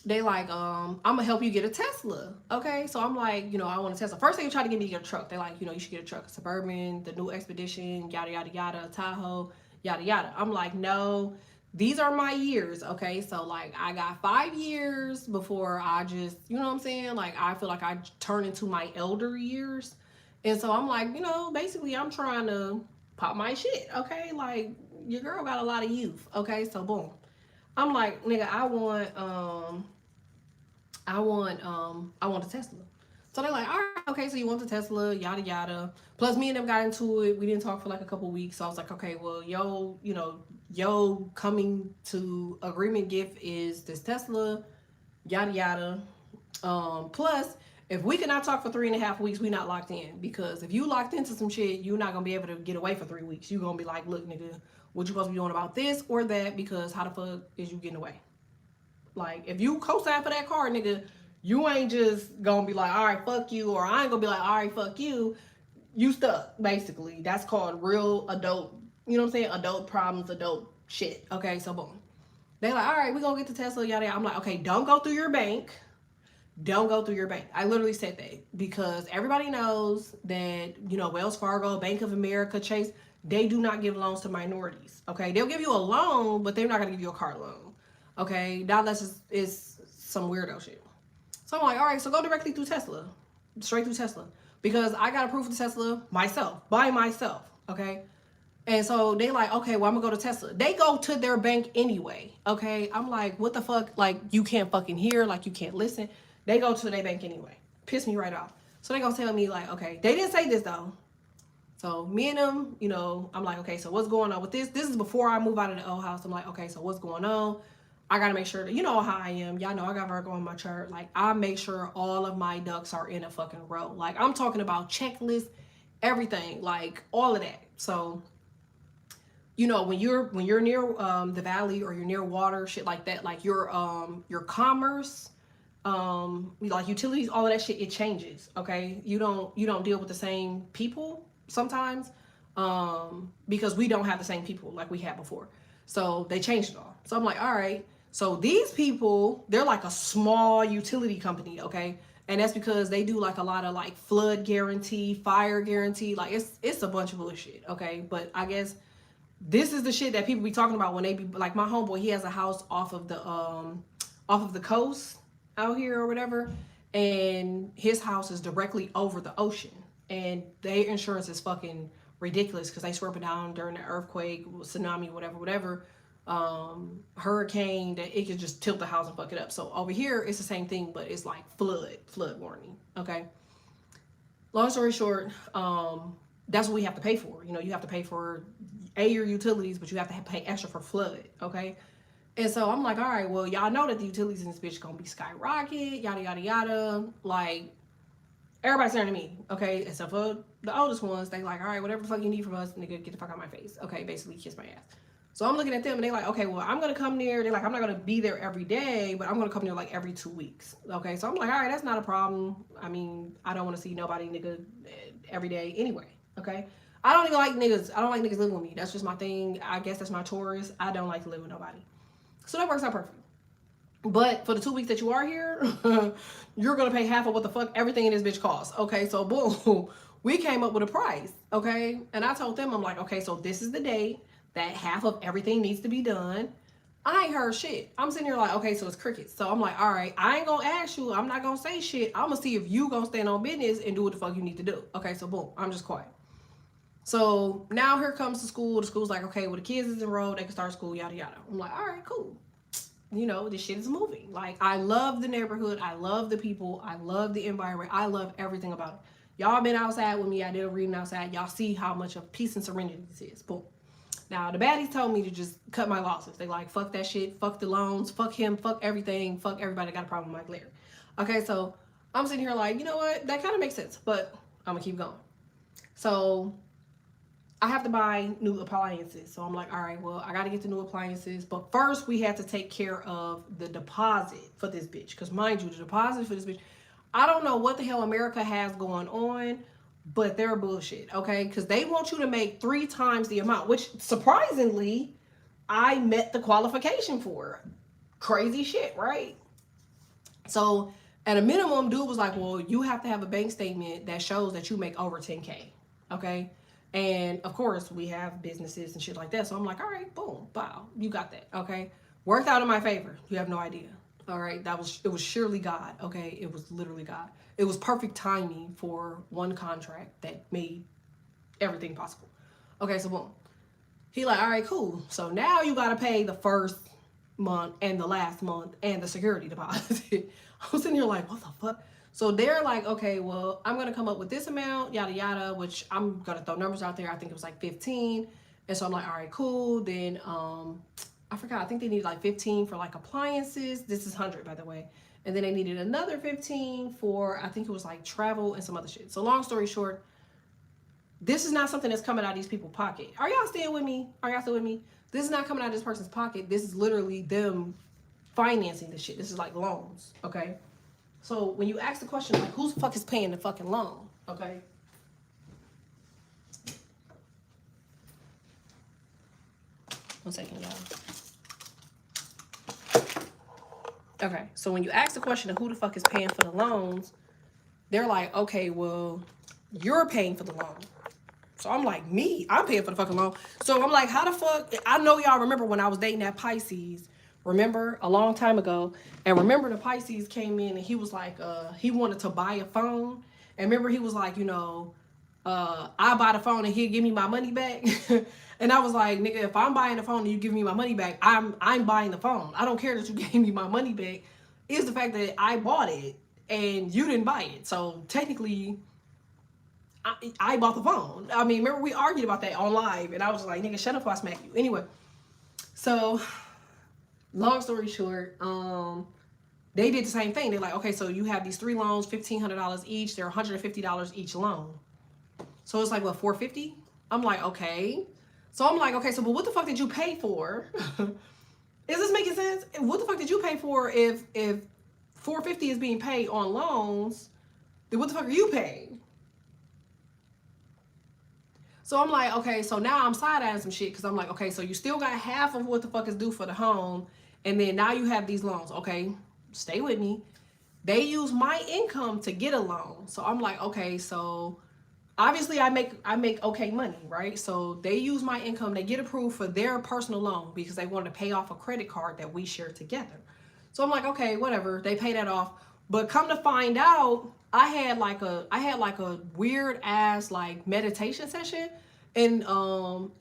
They like, I'm gonna help you get a Tesla. Okay, so I'm like, you know, I want a Tesla. First they tried to get me to get a truck. They like, you know, you should get a truck, a Suburban, the new Expedition, yada, yada, yada, Tahoe, yada, yada. I'm like, no, these are my years. Okay, so like I got 5 years before I just, you know what I'm saying? Like I feel like I turn into my elder years. And so I'm like, you know, basically I'm trying to pop my shit. Okay, like your girl got a lot of youth. Okay, so boom. I'm like, nigga, I want a Tesla. So they're like, all right, okay, so you want the Tesla, yada, yada. Plus me and them got into it. We didn't talk for like a couple weeks. So I was like, okay, well, yo coming to agreement gift is this Tesla, yada, yada. Plus, if we cannot talk for 3.5 weeks, we not locked in. Because if you locked into some shit, you're not gonna be able to get away for 3 weeks. You're gonna be like, look, nigga, what you supposed to be doing about this or that? Because how the fuck is you getting away? Like, if you co-sign for that car, nigga, you ain't just gonna be like, all right, fuck you, or I ain't gonna be like, all right, fuck you. You stuck, basically. That's called real adult, you know what I'm saying? Adult problems, adult shit. Okay, so boom. They like, all right, we gonna get to Tesla, yada yada. I'm like, okay, don't go through your bank. Don't go through your bank. I literally said that because everybody knows that, you know, Wells Fargo, Bank of America, Chase, they do not give loans to minorities. Okay, they'll give you a loan, but they're not gonna give you a car loan. Okay, now that's is some weirdo shit. So I'm like, all right, so go directly through Tesla, straight through Tesla, because I got approved for Tesla myself, by myself. Okay, and so they like, okay, well, I'm gonna go to Tesla. They go to their bank anyway. Okay. I'm like, what the fuck? Like, you can't fucking hear, like you can't listen. They go to their bank anyway. Piss me right off. So they gonna tell me like, okay, they didn't say this though. So me and them, you know, I'm like, okay, so what's going on with this? This is before I move out of the old house. I'm like, okay, so what's going on? I gotta make sure that, you know how I am. Y'all know I got Virgo in my chart. Like, I make sure all of my ducks are in a fucking row. Like, I'm talking about checklist, everything, like all of that. So, you know, when you're near the valley or you're near water, shit like that, like your commerce, like utilities, all of that shit, it changes. Okay, you don't deal with the same people sometimes, because we don't have the same people like we had before. So they changed it all. So I'm like, all right. So these people, they're like a small utility company, okay, and that's because they do like a lot of like flood guarantee, fire guarantee, like it's a bunch of bullshit, okay. But I guess this is the shit that people be talking about when they be like, my homeboy, he has a house off of the coast out here or whatever, and his house is directly over the ocean, and their insurance is fucking ridiculous because they swear up and down during the earthquake, tsunami, whatever, hurricane, that it could just tilt the house and fuck it up. So over here it's the same thing, but it's like flood warning. Okay, long story short, that's what we have to pay for. You know, you have to pay for your utilities, but you have to pay extra for flood. Okay. And so I'm like, all right, well, y'all know that the utilities in this bitch gonna be skyrocket, yada yada yada. Like, everybody's staring at me, okay, except for the oldest ones. They like, all right, whatever the fuck you need from us, nigga, get the fuck out of my face. Okay, basically kiss my ass. So I'm looking at them and they like, okay, well, I'm gonna come there. They're like, I'm not gonna be there every day, but I'm gonna come there like every 2 weeks. Okay, so I'm like, all right, that's not a problem. I mean, I don't want to see nobody, nigga, every day anyway. Okay, I don't even like niggas. I don't like niggas living with me. That's just my thing. I guess that's my Taurus. I don't like to live with nobody. So that works out perfect. But for the 2 weeks that you are here, you're gonna pay half of what the fuck everything in this bitch costs. Okay, so boom, we came up with a price. Okay, and I told them, I'm like, okay, so this is the date that half of everything needs to be done. I ain't heard shit. I'm sitting here like, okay, so it's crickets. So I'm like, all right, I ain't gonna ask you. I'm not gonna say shit. I'm gonna see if you gonna stand on business and do what the fuck you need to do. Okay, so boom, I'm just quiet. So now here comes the school. The school's like, okay, well, the kids is enrolled. They can start school, yada, yada. I'm like, all right, cool. You know, this shit is moving. Like, I love the neighborhood. I love the people. I love the environment. I love everything about it. Y'all been outside with me. I did a reading outside. Y'all see how much of peace and serenity this is. Boom. Now, the baddies told me to just cut my losses. They like, fuck that shit. Fuck the loans. Fuck him. Fuck everything. Fuck everybody that got a problem with Mike Larry. Okay, so I'm sitting here like, you know what? That kind of makes sense. But I'm going to keep going. So I have to buy new appliances. So I'm like, all right, well, I got to get the new appliances. But first, we have to take care of the deposit for this bitch. Because mind you, the deposit for this bitch, I don't know what the hell America has going on, but they're bullshit, okay? Because they want you to make 3 times the amount, which surprisingly, I met the qualification for. Crazy shit, right? So at a minimum, dude was like, well, you have to have a bank statement that shows that you make over 10K, okay? And of course, we have businesses and shit like that. So I'm like, all right, boom, wow, you got that, okay? Worked out in my favor. You have no idea. All right, it was surely God, okay? It was literally God. It was perfect timing for one contract that made everything possible. Okay, so boom. He like, all right, cool. So now you gotta pay the first month and the last month and the security deposit. I was sitting here like, what the fuck? So they're like, okay, well, I'm gonna come up with this amount, yada yada, which I'm gonna throw numbers out there. I think it was like 15. And so I'm like, all right, cool. Then I forgot, I think they need like 15 for like appliances. This is 100, by the way. And then they needed another 15 for, I think it was like travel and some other shit. So long story short, this is not something that's coming out of these people's pocket. Are y'all staying with me? Are y'all still with me? This is not coming out of this person's pocket. This is literally them financing the shit. This is like loans, okay? So when you ask the question, like, who the fuck is paying the fucking loan, okay? One second, y'all. Okay, so when you ask the question of who the fuck is paying for the loans, they're like, okay, well, you're paying for the loan. So I'm like, me? I'm paying for the fucking loan. So I'm like, how the fuck? I know y'all remember when I was dating that Pisces, remember, a long time ago. And remember the Pisces came in and he was like, he wanted to buy a phone. And remember he was like, you know, I buy the phone and he'll give me my money back. And I was like, nigga, if I'm buying the phone and you give me my money back, I'm buying the phone. I don't care that you gave me my money back. It's the fact that I bought it and you didn't buy it. So technically, I bought the phone. I mean, remember we argued about that on live, and I was like, nigga, shut up or I smack you. Anyway, so long story short, they did the same thing. They're like, okay, so you have these 3 loans, $1,500 each. They're $150 each loan. So it's like, what, $450? I'm like, okay. So I'm like, okay, so but what the fuck did you pay for? Is this making sense? What the fuck did you pay for if $450 is being paid on loans? Then what the fuck are you paying? So I'm like, okay, so now I'm side-eyeing some shit because I'm like, okay, so you still got half of what the fuck is due for the home, and then now you have these loans. Okay, stay with me. They use my income to get a loan. So I'm like, okay, so obviously I make okay money, right? So they use my income, they get approved for their personal loan because they wanted to pay off a credit card that we share together. So I'm like, okay, whatever, they pay that off. But come to find out, I had like a weird ass like meditation session, and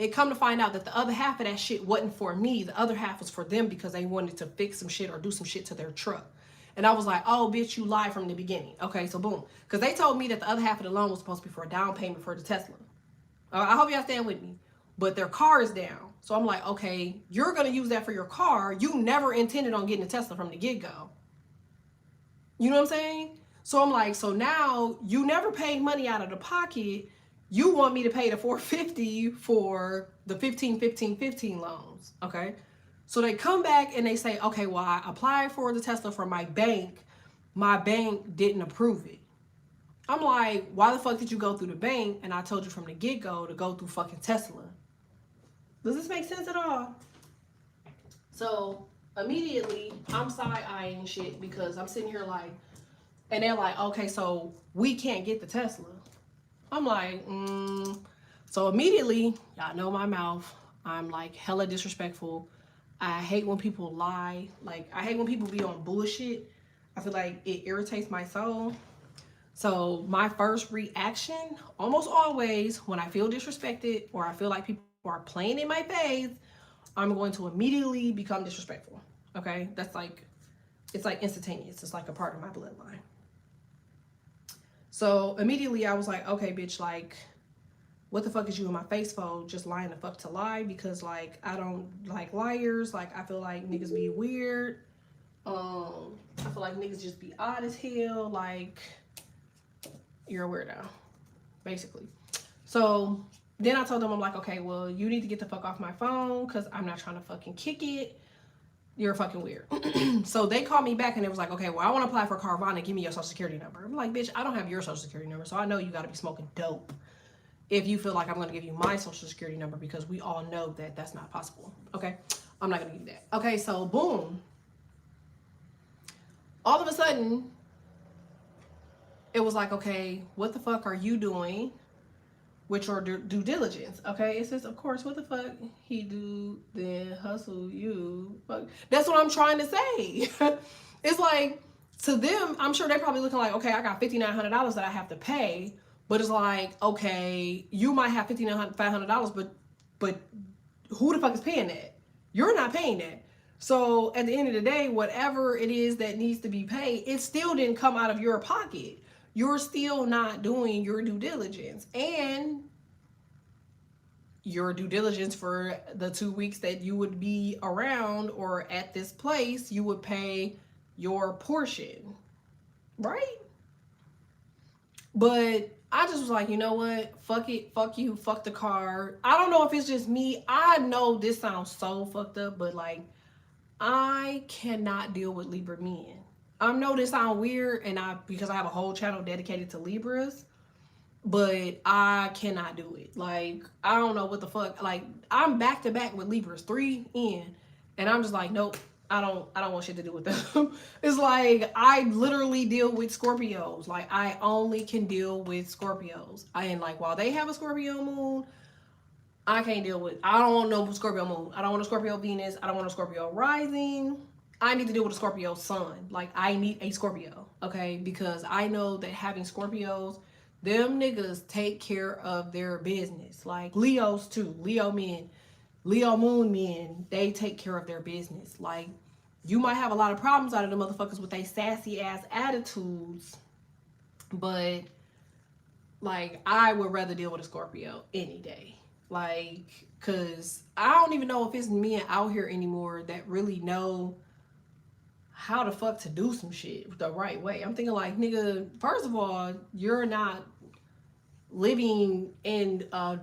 it come to find out that the other half of that shit wasn't for me. The other half was for them because they wanted to fix some shit or do some shit to their truck. And I was like, oh, bitch, you lied from the beginning. Okay, so boom. Because they told me that the other half of the loan was supposed to be for a down payment for the Tesla. I hope y'all stand with me. But their car is down. So I'm like, okay, you're going to use that for your car. You never intended on getting a Tesla from the get-go. You know what I'm saying? So I'm like, so now you never paid money out of the pocket. You want me to pay the $450 for the 15 loans. Okay. So they come back and they say, okay, well, I applied for the Tesla from my bank. My bank didn't approve it. I'm like, why the fuck did you go through the bank? And I told you from the get-go to go through fucking Tesla. Does this make sense at all? So immediately I'm side-eyeing shit because I'm sitting here like, and they're like, okay, so we can't get the Tesla. I'm like, So immediately, y'all know my mouth. I'm like hella disrespectful. I hate when people lie. Like, I hate when people be on bullshit. I feel like it irritates my soul. So my first reaction, almost always, when I feel disrespected or I feel like people are playing in my face, I'm going to immediately become disrespectful. Okay? That's like, it's like instantaneous. It's like a part of my bloodline. So immediately I was like, okay, bitch, like, what the fuck is you in my face for? Just lying the fuck to lie? Because like, I don't like liars. Like, I feel like niggas be weird. I feel like niggas just be odd as hell. Like, you're a weirdo, basically. So then I told them, I'm like, okay, well, you need to get the fuck off my phone because I'm not trying to fucking kick it. You're fucking weird. So they called me back and it was like, okay, well, I want to apply for Carvana. Give me your social security number. I'm like, bitch, I don't have your social security number. So I know you got to be smoking dope if you feel like I'm going to give you my social security number, because we all know that that's not possible. Okay. I'm not going to give you that. Okay. So boom. All of a sudden it was like, okay, what the fuck are you doing with your due diligence? Okay. It says, of course, what the fuck he do, then hustle you. Fuck. That's what I'm trying to say. It's like, to them, I'm sure they're probably looking like, okay, I got $5,900 that I have to pay. But it's like, okay, you might have $500, but who the fuck is paying that? You're not paying that. So at the end of the day, whatever it is that needs to be paid, it still didn't come out of your pocket. You're still not doing your due diligence. And your due diligence for the 2 weeks that you would be around or at this place, you would pay your portion, right? But I just was like, you know what? Fuck it. Fuck you. Fuck the card. I don't know if it's just me. I know this sounds so fucked up, but like, I cannot deal with Libra men. I know this sounds weird, and because I have a whole channel dedicated to Libras, but I cannot do it. Like, I don't know what the fuck. Like, I'm back to back with Libras, 3 in, and I'm just like, nope. I don't want shit to do with them. It's like I literally deal with Scorpios. Like, I only can deal with Scorpios. And like, while they have a Scorpio moon, I can't deal with. I don't want no Scorpio moon. I don't want a Scorpio Venus. I don't want a Scorpio rising. I need to deal with a Scorpio sun. Like, I need a Scorpio, okay? Because I know that having Scorpios, them niggas take care of their business. Like Leos too. Leo men, Leo moon men, they take care of their business. Like, you might have a lot of problems out of the motherfuckers with they sassy ass attitudes, but like, I would rather deal with a Scorpio any day. Like, cause I don't even know if it's men out here anymore that really know how the fuck to do some shit the right way. I'm thinking like, nigga, first of all, you're not living in a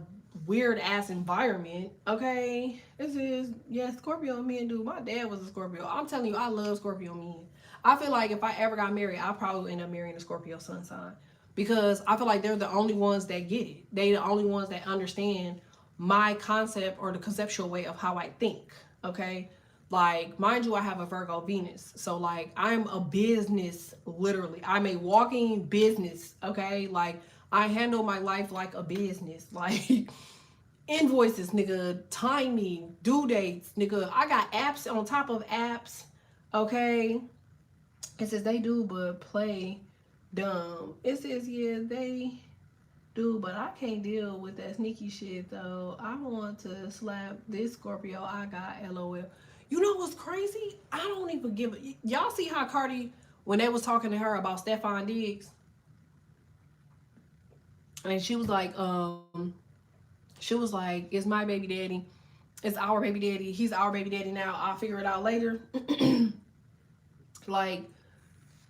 weird ass environment, okay? This is, yeah, Scorpio men do. My dad was a Scorpio. I'm telling you, I love Scorpio men. I feel like if I ever got married, I'd probably end up marrying a Scorpio sun sign, because I feel like they're the only ones that get it. They the only ones that understand my concept or the conceptual way of how I think, okay? Like, mind you, I have a Virgo Venus. So, like, I'm a business, literally. I'm a walking business, okay? Like, I handle my life like a business. Like, invoices, nigga, timing, due dates, nigga. I got apps on top of apps, okay? It says they do, but play dumb. It says, yeah, they do, but I can't deal with that sneaky shit, though. I want to slap this Scorpio I got, LOL. You know what's crazy? I don't even give it. Y'all see how Cardi, when they was talking to her about Stefan Diggs, and she was like, it's my baby daddy. It's our baby daddy. He's our baby daddy now. I'll figure it out later. Like,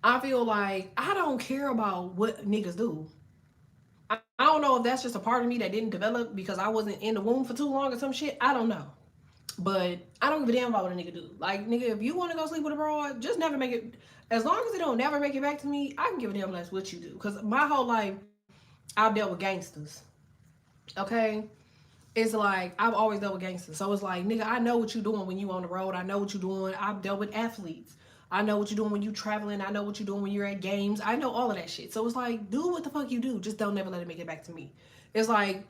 I feel like I don't care about what niggas do. I don't know if that's just a part of me that didn't develop because I wasn't in the womb for too long or some shit. I don't know. But I don't give a damn about what a nigga do. Like, nigga, if you want to go sleep with a broad, just never make it. As long as it don't never make it back to me, I can give a damn less what you do. Because my whole life, I've dealt with gangsters. Okay? It's like, I've always dealt with gangsters. So it's like, nigga, I know what you doing when you on the road. I know what you doing. I've dealt with athletes. I know what you're doing when you traveling. I know what you're doing when you're at games. I know all of that shit. So it's like, do what the fuck you do. Just don't never let it make it back to me. It's like,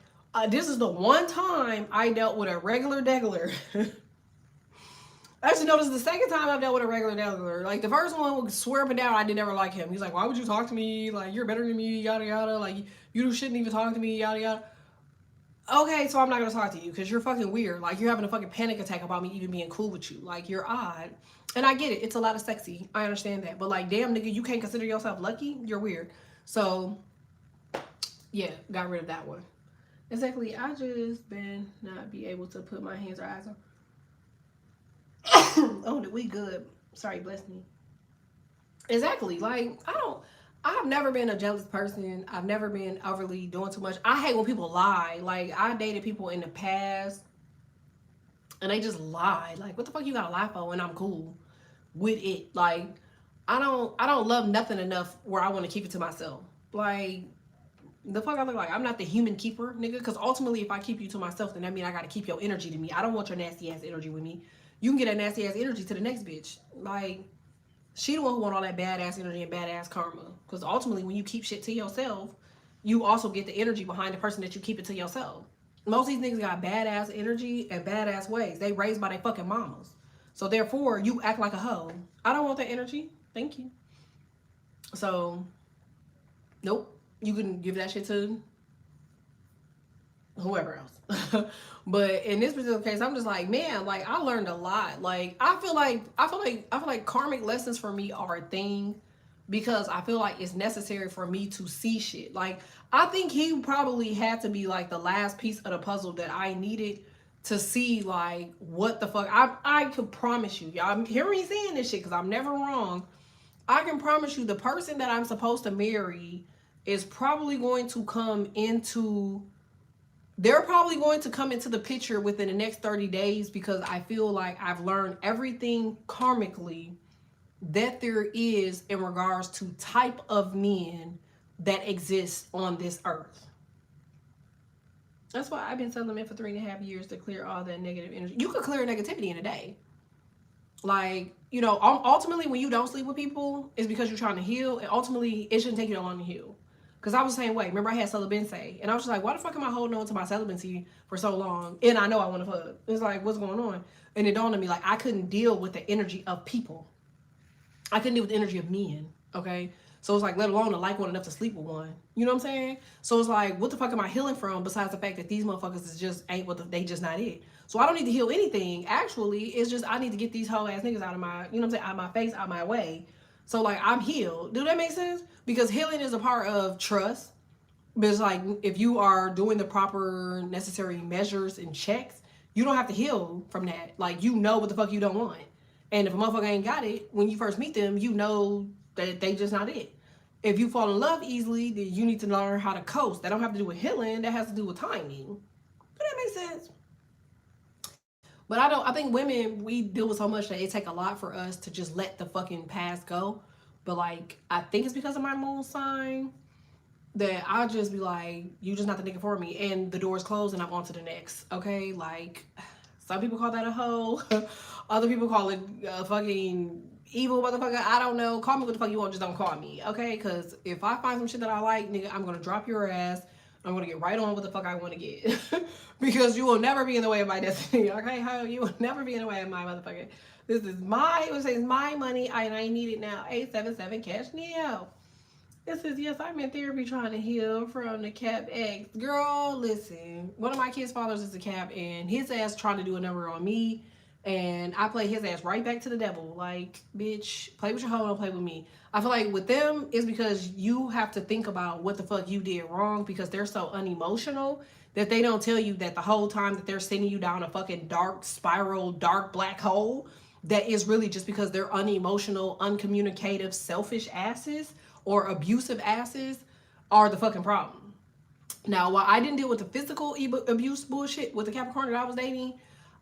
this is the one time I dealt with a regular degular. Actually, no, this is the second time I've dealt with a regular degular. Like, the first one would swear up and down I did never like him. He's like, why would you talk to me? Like, you're better than me, yada, yada. Like, you shouldn't even talk to me, yada, yada. Okay, so I'm not gonna talk to you because you're fucking weird. Like, you're having a fucking panic attack about me even being cool with you. Like, you're odd. And I get it. It's a lot of sexy. I understand that. But like, damn, nigga, you can't consider yourself lucky? You're weird. So, yeah, got rid of that one. Exactly. I just been not be able to put my hands or eyes on. Oh, we good. Sorry, bless me. Exactly. Like, I've never been a jealous person. I've never been overly doing too much. I hate when people lie. Like, I dated people in the past and they just lie. Like, what the fuck you gotta lie for when I'm cool with it? Like, I don't love nothing enough where I want to keep it to myself. Like, the fuck I look like? I'm not the human keeper, nigga. Because ultimately, if I keep you to myself, then that means I gotta keep your energy to me. I don't want your nasty ass energy with me. You can get that nasty ass energy to the next bitch. Like, she the one who want all that badass energy and badass karma. Because ultimately, when you keep shit to yourself, you also get the energy behind the person that you keep it to yourself. Most of these niggas got badass energy and badass ways. They raised by their fucking mamas. So therefore, you act like a hoe. I don't want that energy. Thank you. So, nope. You can give that shit to whoever else. But in this particular case, I'm just like, man, like, I learned a lot. Like, I feel like karmic lessons for me are a thing because I feel like it's necessary for me to see shit. Like, I think he probably had to be like the last piece of the puzzle that I needed to see, like, what the fuck. I could promise you, y'all, I'm hearing me saying this shit because I'm never wrong. I can promise you the person that I'm supposed to marry is probably going to come into they're probably going to come into the picture within the next 30 days because I feel like I've learned everything karmically that there is in regards to type of men that exist on this earth. That's why I've been telling men for 3.5 years to clear all that negative energy. You could clear negativity in a day. Like, you know, ultimately when you don't sleep with people, it's because you're trying to heal. And ultimately, it shouldn't take you that long to heal. Because I was the same way. Remember, I had celibacy. And I was just like, why the fuck am I holding on to my celibacy for so long? And I know I want to fuck. It's like, what's going on? And it dawned on me, like, I couldn't deal with the energy of people. I couldn't deal with the energy of men. Okay? So it's like, let alone to like one enough to sleep with one. You know what I'm saying? So it's like, what the fuck am I healing from besides the fact that these motherfuckers is just ain't what they just not it. So I don't need to heal anything. Actually, it's just I need to get these whole ass niggas out of my, you know what I'm saying, out of my face, out of my way. So like I'm healed. Do that make sense? Because healing is a part of trust. But it's like if you are doing the proper necessary measures and checks, you don't have to heal from that. Like you know what the fuck you don't want. And if a motherfucker ain't got it, when you first meet them, you know that they just not it. If you fall in love easily, then you need to learn how to coast. That don't have to do with healing. That has to do with timing. Does that make sense? But I think women, we deal with so much that it take a lot for us to just let the fucking past go. But like, I think it's because of my moon sign that I'll just be like, you just not the nigga for me. And the door's closed and I'm on to the next. Okay? Like, some people call that a hoe. Other people call it a fucking evil motherfucker. I don't know. Call me what the fuck you want. Just don't call me. Okay? Because if I find some shit that I like, nigga, I'm going to drop your ass. I'm going to get right on what the fuck I want to get. Because you will never be in the way of my destiny. Okay? How you will never be in the way of my motherfucker. This is my, it say it's my money and I need it now. 877 cash now. It says, yes, I'm in therapy trying to heal from the Cap X. Girl, listen. One of my kids' fathers is a Cap, and his ass trying to do a number on me, and I play his ass right back to the devil. Like, bitch, play with your hoe, don't play with me. I feel like with them, it's because you have to think about what the fuck you did wrong because they're so unemotional that they don't tell you that the whole time that they're sending you down a fucking dark spiral, dark black hole, that is really just because they're unemotional, uncommunicative, selfish asses or abusive asses are the fucking problem. Now, while I didn't deal with the physical abuse bullshit with the Capricorn that I was dating,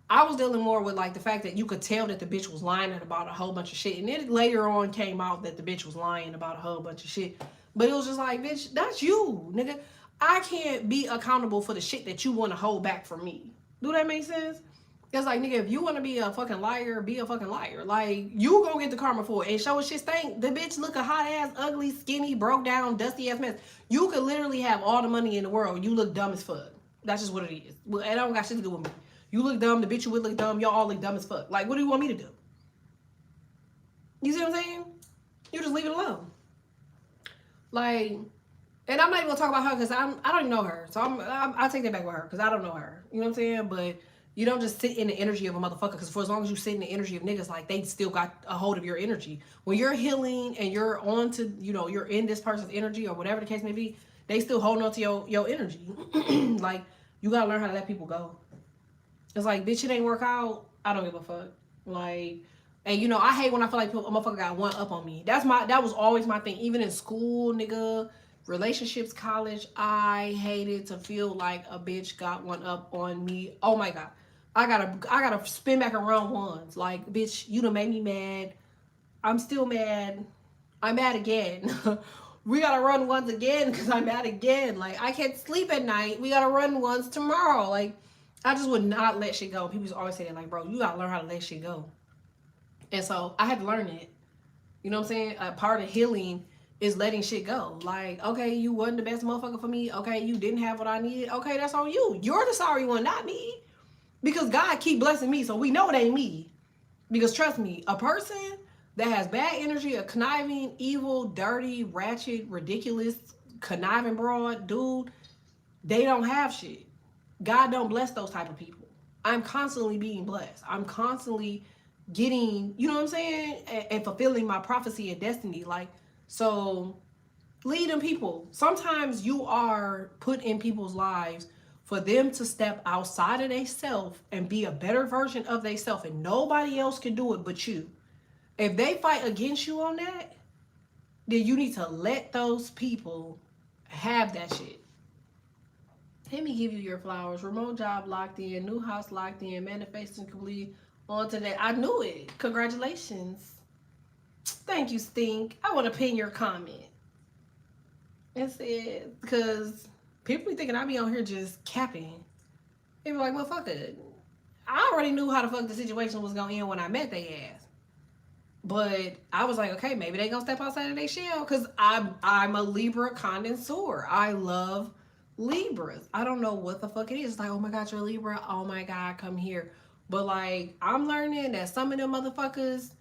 I was dealing more with like the fact that you could tell that the bitch was lying about a whole bunch of shit. And then later on came out that the bitch was lying about a whole bunch of shit. But it was just like, bitch, that's you, nigga. I can't be accountable for the shit that you want to hold back from me. Do that make sense? It's like, nigga, if you want to be a fucking liar, be a fucking liar. Like, you gonna get the karma for it. And show a shit stink. The bitch look a hot ass, ugly, skinny, broke down, dusty ass mess. You could literally have all the money in the world. You look dumb as fuck. That's just what it is. Well, it don't got shit to do with me. You look dumb. The bitch you would look dumb. Y'all all look dumb as fuck. Like, what do you want me to do? You see what I'm saying? You just leave it alone. Like, and I'm not even gonna talk about her because I don't even know her. So I'll take that back with her because I don't know her. You know what I'm saying? But you don't just sit in the energy of a motherfucker because for as long as you sit in the energy of niggas, like they still got a hold of your energy. When you're healing and you're on to, you know, you're in this person's energy or whatever the case may be, they still holding on to your energy. Like, you gotta learn how to let people go. It's like, bitch, it ain't work out. I don't give a fuck. Like, and you know, I hate when I feel like a motherfucker got one up on me. That was always my thing. Even in school, nigga, relationships, college, I hated to feel like a bitch got one up on me. Oh my God. I gotta spin back around once. Like, bitch, you done made me mad. I'm still mad. I'm mad again. We gotta run once again because I'm mad again. Like, I can't sleep at night. We gotta run once tomorrow. Like, I just would not let shit go. People always say that, like, bro, you gotta learn how to let shit go. And so I had to learn it. You know what I'm saying? A part of healing is letting shit go. Like, okay, you wasn't the best motherfucker for me. Okay, you didn't have what I needed. Okay, that's on you. You're the sorry one, not me. Because God keep blessing me, so we know it ain't me. Because trust me, a person that has bad energy, a conniving, evil, dirty, ratchet, ridiculous, conniving broad dude, they don't have shit. God don't bless those type of people. I'm constantly being blessed. I'm constantly getting, you know what I'm saying? And fulfilling my prophecy and destiny. Like, so lead them people. Sometimes you are put in people's lives for them to step outside of themselves and be a better version of themselves, and nobody else can do it but you. If they fight against you on that, then you need to let those people have that shit. Let me give you your flowers. Remote job locked in, new house locked in, manifesting complete on today. I knew it. Congratulations. Thank you, Stink. I want to pin your comment. It said, because people be thinking I be on here just capping. They be like, well, fuck it. I already knew how the fuck the situation was going to end when I met they ass. But I was like, okay, maybe they gonna step outside of their shell, because I'm a Libra connoisseur. I love Libras. I don't know what the fuck it is. It's like, oh my God, you're a Libra. Oh my God, come here. But like, I'm learning that some of them motherfuckers,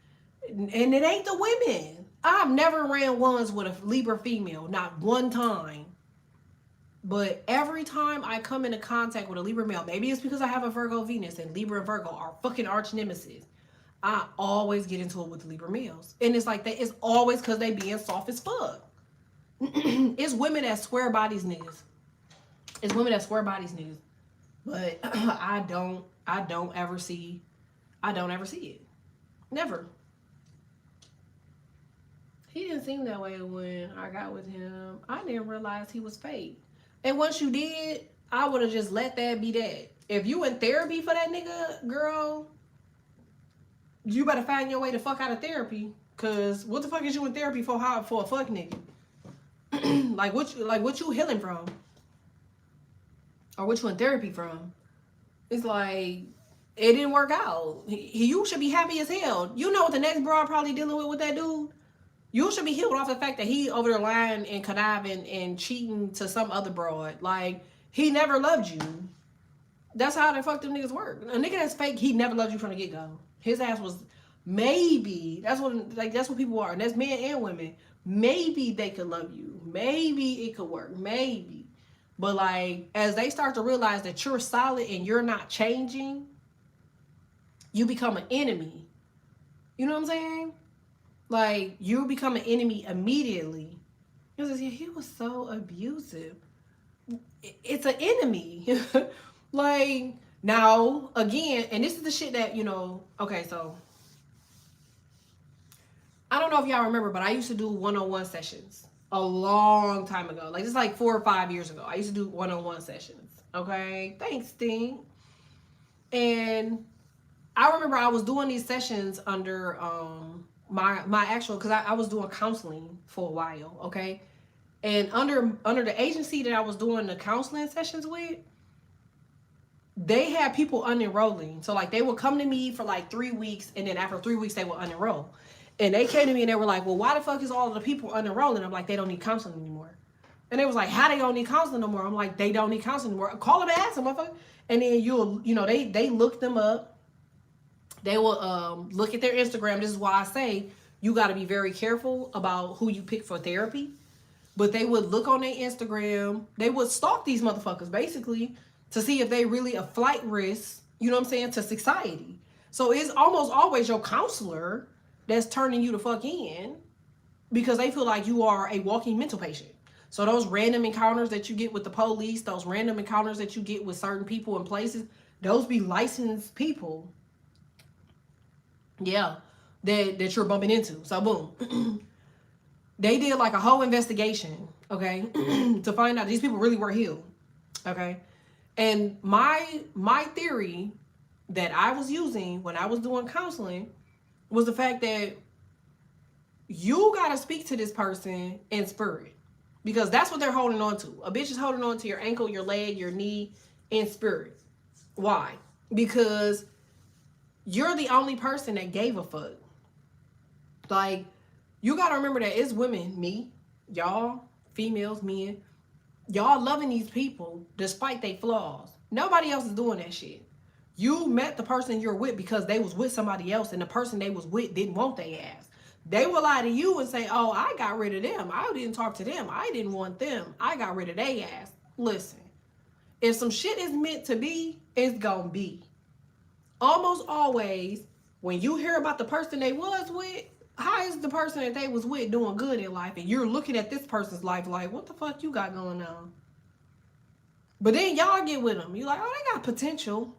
and it ain't the women. I've never ran ones with a Libra female, not one time. But every time I come into contact with a Libra male, maybe it's because I have a Virgo Venus, and Libra and Virgo are fucking arch nemesis. I always get into it with the Libra males. And it's like that. It's always because they being soft as fuck. It's women that swear by these niggas. It's women that swear by these niggas. But I don't ever see it. Never. He didn't seem that way when I got with him. I didn't realize he was fake. And once you did, I would have just let that be that. If you in therapy for that nigga, girl, you better find your way to fuck out of therapy. Cause what the fuck is you in therapy for? How for a fuck nigga? what you healing from? Or what you in therapy from? It's like it didn't work out. You should be happy as hell. You know what the next broad probably dealing with that dude? You should be healed off the fact that he over there lying and conniving and cheating to some other broad. Like, he never loved you. That's how the fuck them niggas work. A nigga that's fake, he never loved you from the get-go. His ass was maybe, that's what people are. And that's men and women. Maybe they could love you. Maybe it could work. Maybe. But like, as they start to realize that you're solid and you're not changing, you become an enemy. You know what I'm saying? Like, you become an enemy immediately. He was, he was so abusive. It's an enemy. Like, now, again, and this is the shit that, you know, okay, so, I don't know if y'all remember, but I used to do one-on-one sessions a long time ago. Like, it's like 4 or 5 years ago. I used to do one-on-one sessions, okay? Thanks, Sting. And I remember I was doing these sessions under, my actual, because I was doing counseling for a while, okay? And under the agency that I was doing the counseling sessions with, they had people unenrolling. So like, they would come to me for like 3 weeks, and then after 3 weeks they would unenroll. And they came to me and they were like, well, why the fuck is all of the people unenrolling? I'm like, they don't need counseling anymore. And they was like, how they don't need counseling no more? I'm like, they don't need counseling anymore. Call them and ask them, motherfucker. And then they look them up. They will look at their Instagram. This is why I say you got to be very careful about who you pick for therapy. But they would look on their Instagram. They would stalk these motherfuckers, basically, to see if they really a flight risk, you know what I'm saying, to society. So it's almost always your counselor that's turning you the fuck in because they feel like you are a walking mental patient. So those random encounters that you get with the police, those random encounters that you get with certain people in places, those be licensed people. Yeah, that you're bumping into. So boom. They did like a whole investigation, okay, to find out these people really were healed, okay? And my theory that I was using when I was doing counseling was the fact that you got to speak to this person in spirit, because that's what they're holding on to. A bitch is holding on to your ankle, your leg, your knee in spirit. Why? Because you're the only person that gave a fuck. Like, you got to remember that it's women, me, y'all, females, men, y'all loving these people despite their flaws. Nobody else is doing that shit. You met the person you're with because they was with somebody else, and the person they was with didn't want their ass. They will lie to you and say, oh, I got rid of them. I didn't talk to them. I didn't want them. I got rid of their ass. Listen, if some shit is meant to be, it's gonna be. Almost always, when you hear about the person they was with, how is the person that they was with doing good in life? And you're looking at this person's life like, what the fuck you got going on? But then y'all get with them. You're like, oh, they got potential.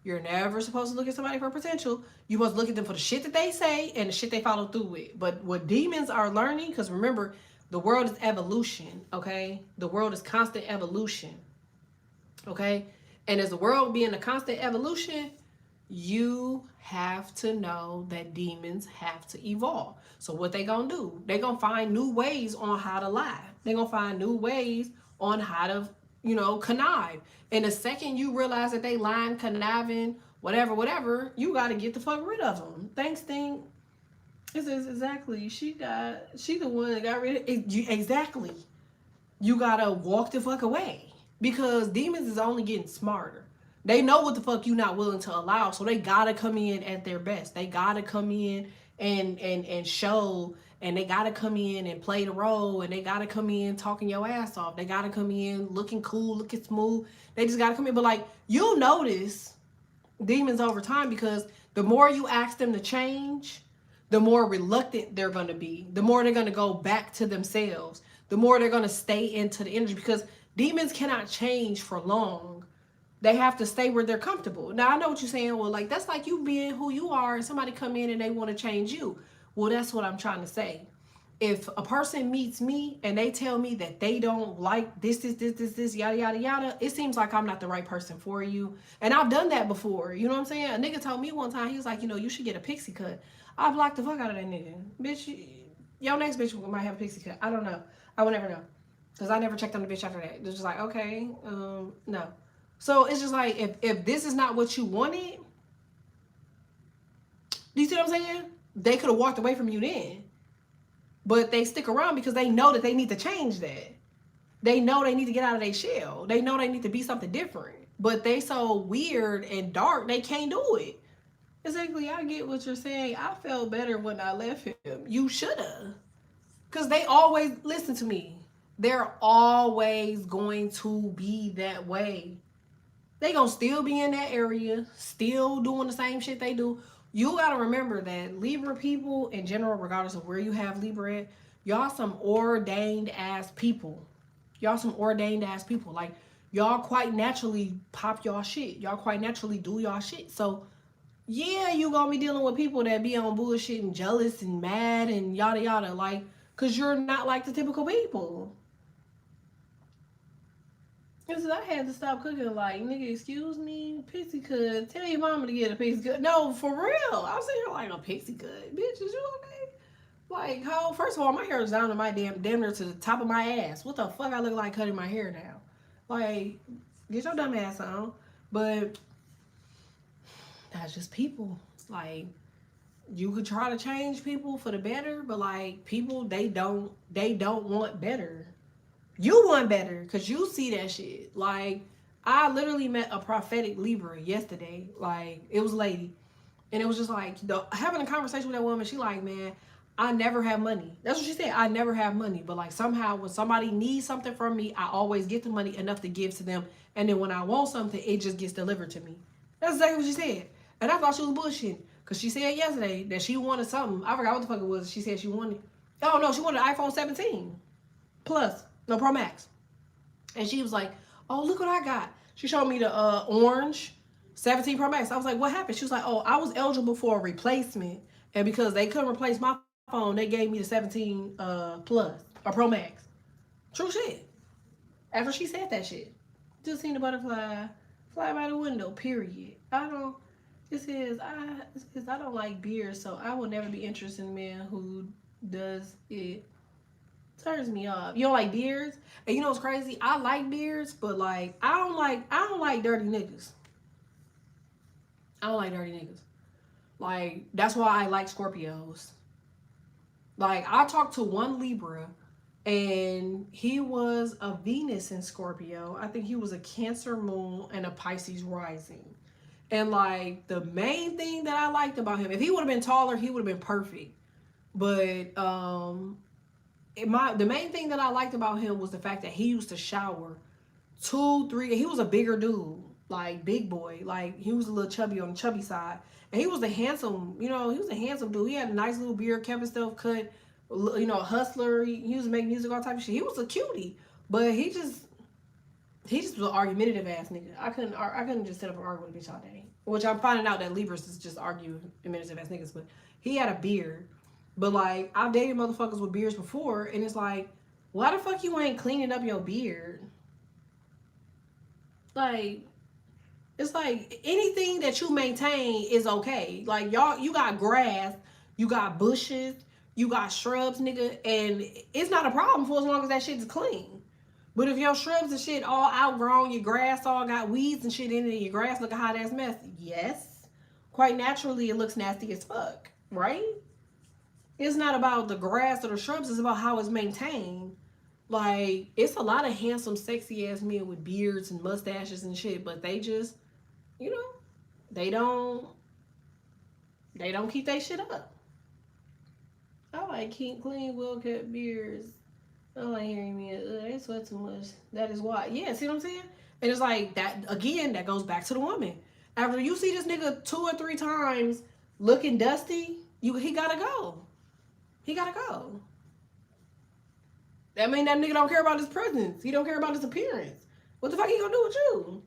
You're never supposed to look at somebody for potential. You're supposed to look at them for the shit that they say and the shit they follow through with. But what demons are learning, because remember, the world is evolution, okay? The world is constant evolution, okay? And as the world being a constant evolution, you have to know that demons have to evolve. So what they gonna do? They gonna find new ways on how to lie. They gonna find new ways on how to, connive. And the second you realize that they lying, conniving, whatever, you gotta get the fuck rid of them. Thanks, thing. It says exactly. She the one that got rid of it. Exactly. You gotta walk the fuck away because demons is only getting smarter. They know what the fuck you not willing to allow, so they gotta come in at their best. They gotta come in and show, and they gotta come in and play the role, and they gotta come in talking your ass off. They gotta come in looking cool, looking smooth. They just gotta come in, but like you'll notice demons over time because the more you ask them to change, the more reluctant they're gonna be. The more they're gonna go back to themselves. The more they're gonna stay into the energy because demons cannot change for long. They have to stay where they're comfortable. Now, I know what you're saying. Well, like, that's like you being who you are and somebody come in and they want to change you. Well, that's what I'm trying to say. If a person meets me and they tell me that they don't like this, yada, yada, yada, it seems like I'm not the right person for you. And I've done that before. You know what I'm saying? A nigga told me one time, he was like, you should get a pixie cut. I blocked the fuck out of that nigga. Bitch, your next bitch might have a pixie cut. I don't know. I will never know. Because I never checked on the bitch after that. It was just like, okay, no. So it's just like, if this is not what you wanted, do you see what I'm saying? They could have walked away from you then. But they stick around because they know that they need to change that. They know they need to get out of their shell. They know they need to be something different. But they so weird and dark, they can't do it. Exactly, I get what you're saying. I felt better when I left him. You should have. Because they always, listen to me, they're always going to be that way. They gonna still be in that area, still doing the same shit they do. You gotta remember that Libra people in general, regardless of where you have Libra at, y'all some ordained ass people. Y'all some ordained ass people. Like, y'all quite naturally pop y'all shit. Y'all quite naturally do y'all shit. So, yeah, you gonna be dealing with people that be on bullshit and jealous and mad and yada yada. Like, cause you're not like the typical people. So I had to stop cooking. Like, nigga, excuse me, pixie cut. Tell your mama to get a pixie cut. No, for real. I was sitting here like a pixie cut. Bitch, is you okay? Like, how? First of all, my hair is down to my damn near to the top of my ass. What the fuck I look like cutting my hair now? Like, get your dumb ass on. But that's just people. Like, you could try to change people for the better, but like people, they don't want better. You want better because you see that shit. Like, I literally met a prophetic Libra yesterday. Like, it was a lady. And it was just like, having a conversation with that woman, she like, man, I never have money. That's what she said. I never have money. But like, somehow when somebody needs something from me, I always get the money enough to give to them. And then when I want something, it just gets delivered to me. That's exactly what she said. And I thought she was bullshitting. Because she said yesterday that she wanted something. I forgot what the fuck it was. She said she wanted. Oh, no, she wanted an iPhone 17 Plus. No, Pro Max. And she was like, oh, look what I got. She showed me the orange 17 Pro Max. I was like, what happened? She was like, oh, I was eligible for a replacement. And because they couldn't replace my phone, they gave me the 17 Plus or Pro Max. True shit. After she said that shit. Just seen the butterfly fly by the window, period. It says, I don't like beers, so I will never be interested in a man who does it. Turns me off. You don't like beards? And you know what's crazy? I like beards, but like I don't like dirty niggas. I don't like dirty niggas. Like, that's why I like Scorpios. Like, I talked to one Libra and he was a Venus in Scorpio. I think he was a Cancer moon and a Pisces rising. And like, the main thing that I liked about him, if he would have been taller, he would have been perfect. But the main thing that I liked about him was the fact that he used to shower 2-3. He was a bigger dude, like big boy. Like, he was a little chubby on the chubby side, and he was a handsome, he was a handsome dude. He had a nice little beard, kept himself cut, a hustler. He used to make music, all type of shit. He was a cutie, but he He just was an argumentative ass nigga. I couldn't just sit up and argue with a bitch all day. Which I'm finding out that Libras is just argumentative ass niggas. But he had a beard. But like, I've dated motherfuckers with beards before, and it's like, why the fuck you ain't cleaning up your beard? Like, it's like anything that you maintain is okay. Like, y'all, you got grass, you got bushes, you got shrubs, nigga, and it's not a problem for as long as that shit is clean. But if your shrubs and shit all outgrown, your grass all got weeds and shit in it, and your grass look a hot ass mess, yes, quite naturally it looks nasty as fuck, right? It's not about the grass or the shrubs, it's about how it's maintained. Like, it's a lot of handsome, sexy ass men with beards and mustaches and shit, but they just, you know, they don't keep their shit up. I like keep clean, well kept beards. I don't like hearing me. They sweat too much. That is why. Yeah, see what I'm saying? And it's like that again. That goes back to the woman. After you see this nigga 2 or 3 times looking dusty, he gotta go. He gotta go. That mean that nigga don't care about his presence. He don't care about his appearance. What the fuck he gonna do with you?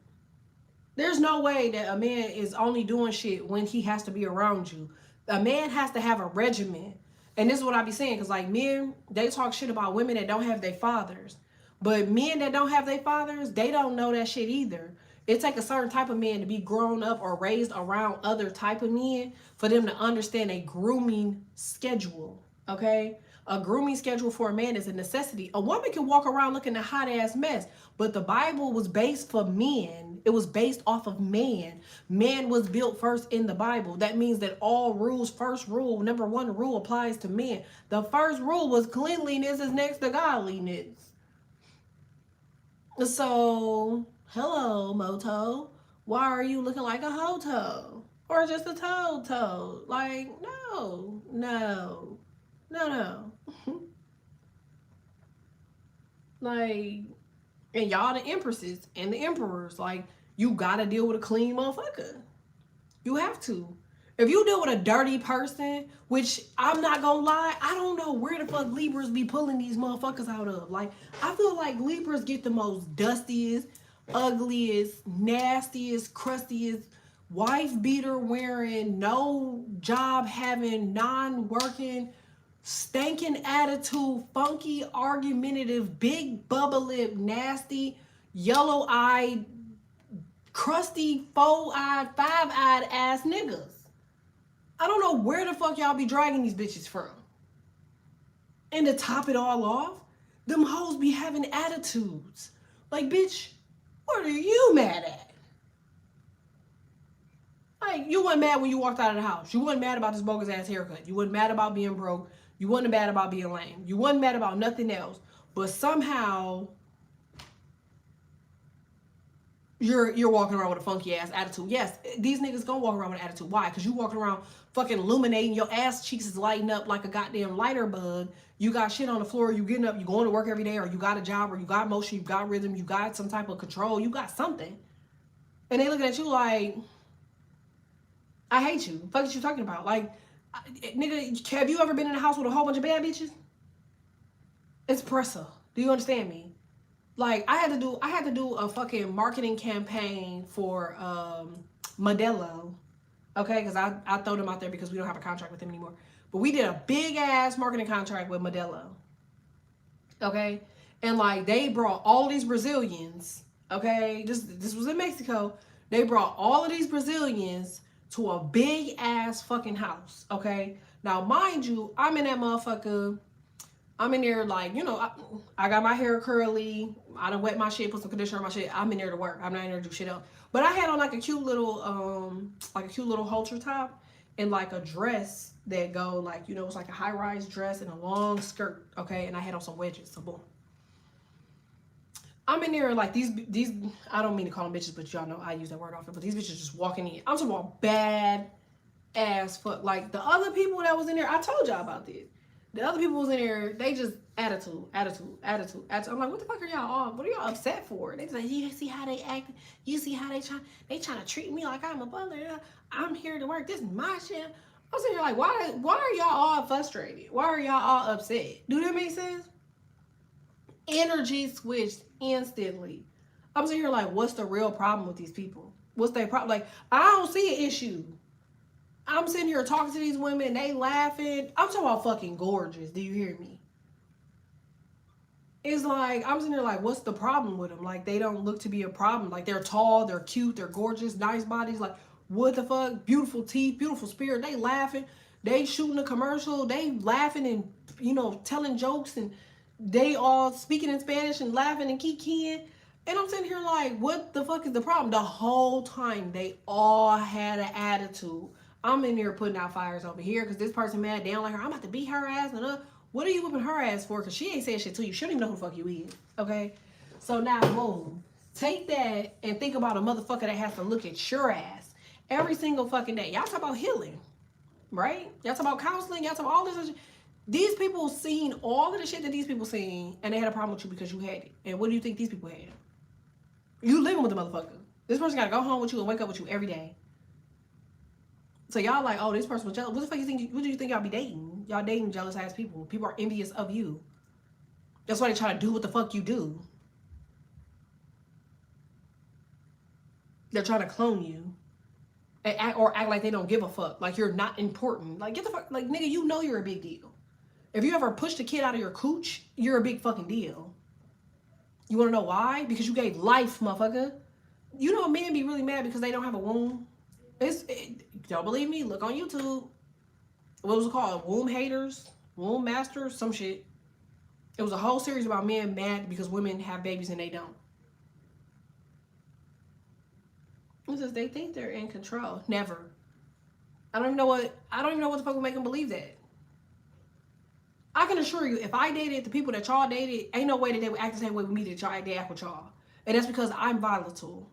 There's no way that a man is only doing shit when he has to be around you. A man has to have a regimen. And this is what I be saying, because like men, they talk shit about women that don't have their fathers. But men that don't have their fathers, they don't know that shit either. It takes a certain type of man to be grown up or raised around other type of men for them to understand a grooming schedule. Okay? A grooming schedule for a man is a necessity. A woman can walk around looking a hot ass mess, but the Bible was based for men. It was based off of man. Man was built first in the Bible. That means that all rules, first rule, number 1 rule applies to men. The first rule was cleanliness is next to godliness. So, hello, Moto. Why are you looking like a hoto? Or just a toe? Like, no. Like, and y'all the empresses and the emperors, like, you gotta deal with a clean motherfucker. You have to. If you deal with a dirty person, which I'm not gonna lie, I don't know where the fuck Libras be pulling these motherfuckers out of. Like, I feel like Libras get the most dustiest, ugliest, nastiest, crustiest, wife beater wearing, no job having, non-working, stinking attitude, funky, argumentative, big bubble lip, nasty, yellow-eyed, crusty, 4-eyed, 5-eyed ass niggas. I don't know where the fuck y'all be dragging these bitches from. And to top it all off, them hoes be having attitudes. Like, bitch, what are you mad at? Like, you wasn't mad when you walked out of the house. You wasn't mad about this bogus ass haircut. You wasn't mad about being broke. You wasn't mad about being lame. You wasn't mad about nothing else. But somehow you're walking around with a funky ass attitude. Yes, these niggas gonna walk around with an attitude. Why? Because you walking around fucking illuminating, your ass cheeks is lighting up like a goddamn lighter bug. You got shit on the floor, you getting up, you going to work every day, or you got a job, or you got motion, you got rhythm, you got some type of control, you got something. And they looking at you like, I hate you. Fuck is you talking about? Like, nigga, have you ever been in a house with a whole bunch of bad bitches? It's pressure. Do you understand me? Like, I had to do a fucking marketing campaign for Modelo. Okay, because I throw them out there because we don't have a contract with them anymore. But we did a big ass marketing contract with Modelo. Okay? And like, they brought all these Brazilians. Okay? This was in Mexico. They brought all of these Brazilians to a big ass fucking house. Okay? Now, mind you, I'm in that motherfucker. I'm in there like, you know, I got my hair curly. I done wet my shit, put some conditioner on my shit. I'm in there to work. I'm not in there to do shit else. But I had on like a cute little halter top and like a dress that go like, you know, it's like a high-rise dress and a long skirt. Okay, and I had on some wedges. So boom. I'm in there like these. I don't mean to call them bitches, but y'all know I use that word often. But these bitches just walking in. I'm talking about bad ass fuck. Like the other people that was in there, I told y'all about this. The other people was in there, they just attitude. I'm like, what the fuck are y'all on? What are y'all upset for? They just like, you see how they act? You see how they trying to treat me like I'm a butler? I'm here to work. This is my shit. I'm sitting here like, why are y'all all frustrated? Why are y'all all upset? Do that make sense? Energy switched instantly. I'm sitting here like, what's the real problem with these people? What's their problem? Like, I don't see an issue. I'm sitting here talking to these women, they laughing. I'm talking about fucking gorgeous. Do you hear me? It's like, I'm sitting here like, what's the problem with them? Like, they don't look to be a problem. Like, they're tall, they're cute, they're gorgeous, nice bodies. Like, what the fuck? Beautiful teeth, beautiful spirit. They laughing. They shooting a commercial. They laughing and, telling jokes. And they all speaking in Spanish and laughing and kikiing. And I'm sitting here like, what the fuck is the problem? The whole time, they all had an attitude. I'm in there putting out fires over here because this person mad. They don't like her. I'm about to beat her ass. And what are you whipping her ass for? Because she ain't saying shit to you. She don't even know who the fuck you is. Okay? So now, boom. Take that and think about a motherfucker that has to look at your ass every single fucking day. Y'all talk about healing, right? Y'all talk about counseling. Y'all talk about all this shit. These people seen all of the shit that these people seen, and they had a problem with you because you had it. And what do you think these people had? You living with the motherfucker. This person got to go home with you and wake up with you every day. So y'all like, oh, this person was jealous. What the fuck you think? What do you think y'all be dating? Y'all dating jealous ass people. People are envious of you. That's why they try to do what the fuck you do. They're trying to clone you. And act like they don't give a fuck. Like you're not important. Like get the fuck, like nigga, you know you're a big deal. If you ever pushed a kid out of your cooch, you're a big fucking deal. You wanna know why? Because you gave life, motherfucker. You know men be really mad because they don't have a womb. Don't believe me? Look on YouTube. What was it called? Womb haters, womb masters, some shit. It was a whole series about men mad because women have babies and they don't. It says they think they're in control. Never. I don't even know what the fuck would make them believe that. I can assure you, if I dated the people that y'all dated, ain't no way that they would act the same way with me that y'all act with y'all. And that's because I'm volatile.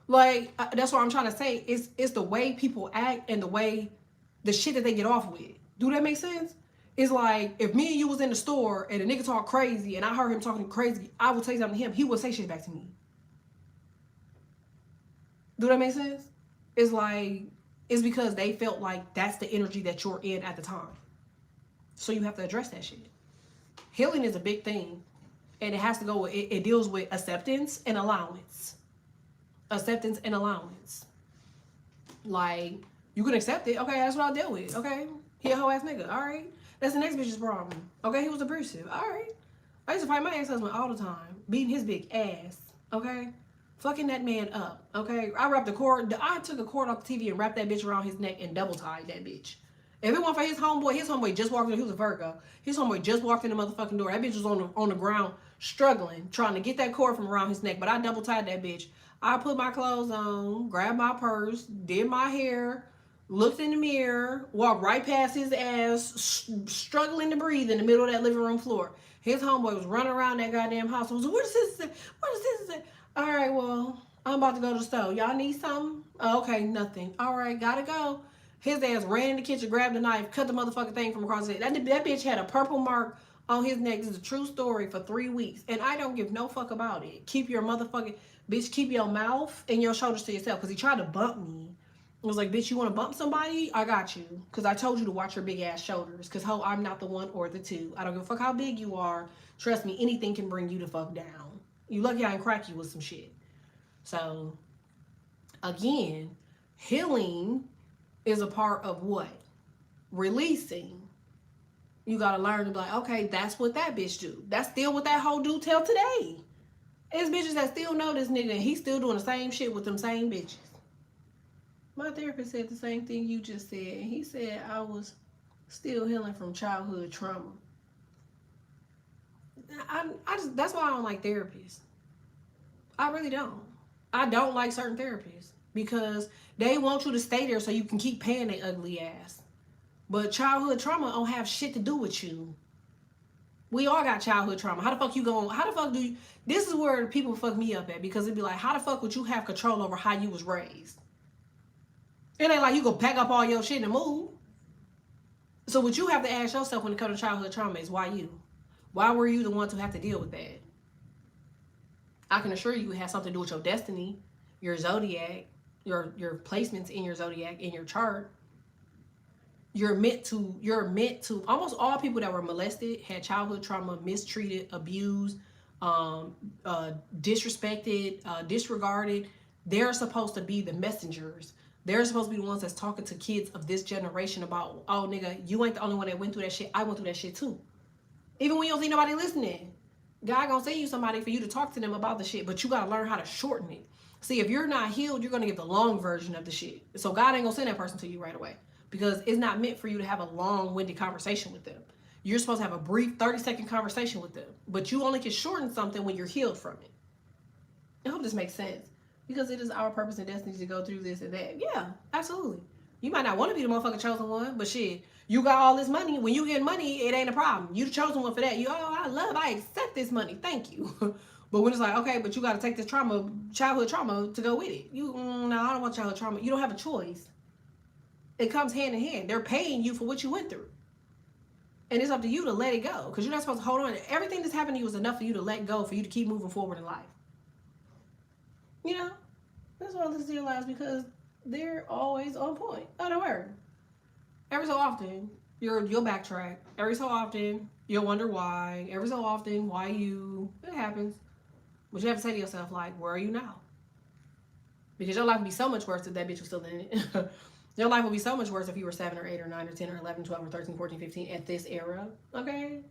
Like, that's what I'm trying to say. It's the way people act and the shit that they get off with. Do that make sense? It's like, if me and you was in the store and a nigga talk crazy and I heard him talking crazy, I would say something to him. He would say shit back to me. Do that make sense? It's like, it's because they felt like that's the energy that you're in at the time. So you have to address that shit. Healing is a big thing. And it has to go with, it deals with acceptance and allowance. Acceptance and allowance. Like, you can accept it. Okay, that's what I'll deal with. Okay, he a hoe ass nigga. All right, that's the next bitch's problem. Okay, he was abusive. All right, I used to fight my ex-husband all the time, beating his big ass. Okay, fucking that man up. Okay, I wrapped the cord. I took a cord off the TV and wrapped that bitch around his neck and double tied that bitch. If it weren't for his homeboy just walked in. He was a Virgo. His homeboy just walked in the motherfucking door. That bitch was on the ground struggling, trying to get that cord from around his neck. But I double tied that bitch. I put my clothes on, grabbed my purse, did my hair, looked in the mirror, walked right past his ass, struggling to breathe in the middle of that living room floor. His homeboy was running around that goddamn house. I was like, what is this? What is this? All right, well, I'm about to go to the store. Y'all need something? Oh, okay, nothing. All right, gotta go. His ass ran in the kitchen, grabbed a knife, cut the motherfucking thing from across his head. That bitch had a purple mark on his neck. This is a true story for 3 weeks. And I don't give no fuck about it. Keep your motherfucking... Bitch, keep your mouth and your shoulders to yourself. Because he tried to bump me. I was like, bitch, you want to bump somebody? I got you. Because I told you to watch your big ass shoulders. Because, ho, I'm not the one or the two. I don't give a fuck how big you are. Trust me, anything can bring you the fuck down. You lucky I didn't crack you with some shit. So, again, healing is a part of what? Releasing. You got to learn to be like, okay, that's what that bitch do. That's still what that hoe do till today. It's bitches that still know this nigga and he's still doing the same shit with them same bitches. My therapist said the same thing you just said. He said I was still healing from childhood trauma. That's why I don't like therapists. I really don't. I don't like certain therapists because they want you to stay there so you can keep paying their ugly ass. But childhood trauma don't have shit to do with you. We all got childhood trauma. How the fuck do you... This is where people fuck me up at, because it'd be like, how the fuck would you have control over how you was raised? It ain't like you go pack up all your shit and move. So what you have to ask yourself when it comes to childhood trauma is why you? Why were you the one to have to deal with that? I can assure you it has something to do with your destiny, your zodiac, your placements in your zodiac, in your chart. You're meant to, almost all people that were molested had childhood trauma, mistreated, abused, disrespected, disregarded. They're supposed to be the messengers. They're supposed to be the ones that's talking to kids of this generation about, oh nigga, you ain't the only one that went through that shit. I went through that shit too. Even when you don't see nobody listening, God gonna send you somebody for you to talk to them about the shit, but you gotta learn how to shorten it. See, if you're not healed, you're gonna get the long version of the shit. So God ain't gonna send that person to you right away because it's not meant for you to have a long-winded conversation with them. You're supposed to have a brief 30-second conversation with them, but you only can shorten something when you're healed from it. I hope this makes sense because it is our purpose and destiny to go through this and that. Yeah, absolutely. You might not want to be the motherfucking chosen one, but shit, you got all this money. When you get money, it ain't a problem. You the chosen one for that. You, oh, I accept this money. Thank you. But when it's like, okay, but you got to take this trauma, childhood trauma, to go with it. You, no, I don't want childhood trauma. You don't have a choice. It comes hand in hand. They're paying you for what you went through. And it's up to you to let it go because you're not supposed to hold on. Everything that's happened to you is enough for you to let go, for you to keep moving forward in life. You know, that's why I listen to your lives because they're always on point. Oh, don't worry. Every so often, you'll backtrack. Every so often, you'll wonder why. Every so often, why you? It happens. But you have to say to yourself, like, where are you now? Because your life would be so much worse if that bitch was still in it. Your life would be so much worse if you were 7 or 8 or 9 or 10 or 11, 12 or 13, 14, 15 at this era. Okay?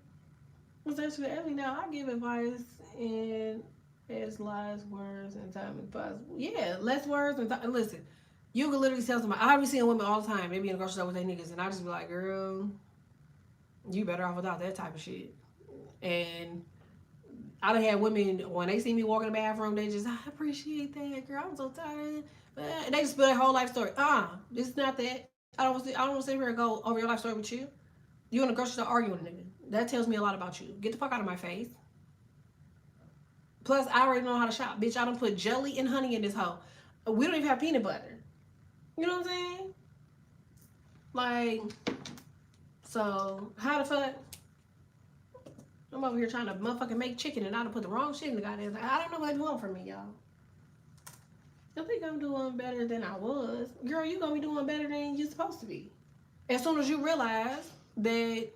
Especially early now, I give advice in as less words and time as possible. Yeah, less words and time. Listen, you can literally tell somebody. I be seeing women all the time. They be in the grocery store with their niggas, and I just be like, girl, you better off without that type of shit. And I done had women, when they see me walk in the bathroom, they just, I appreciate that, girl. I'm so tired. And they just spill their whole life story. This is not that. I don't want to sit here and go over your life story with you. You in the grocery store arguing with a nigga. That tells me a lot about you. Get the fuck out of my face. Plus, I already know how to shop. Bitch, I don't put jelly and honey in this hoe. We don't even have peanut butter. You know what I'm saying? Like, so, how the fuck? I'm over here trying to motherfucking make chicken and I done put the wrong shit in the goddamn thing. I don't know what you want from me, y'all. I think I'm doing better than I was. Girl, you gonna be doing better than you're supposed to be. As soon as you realize that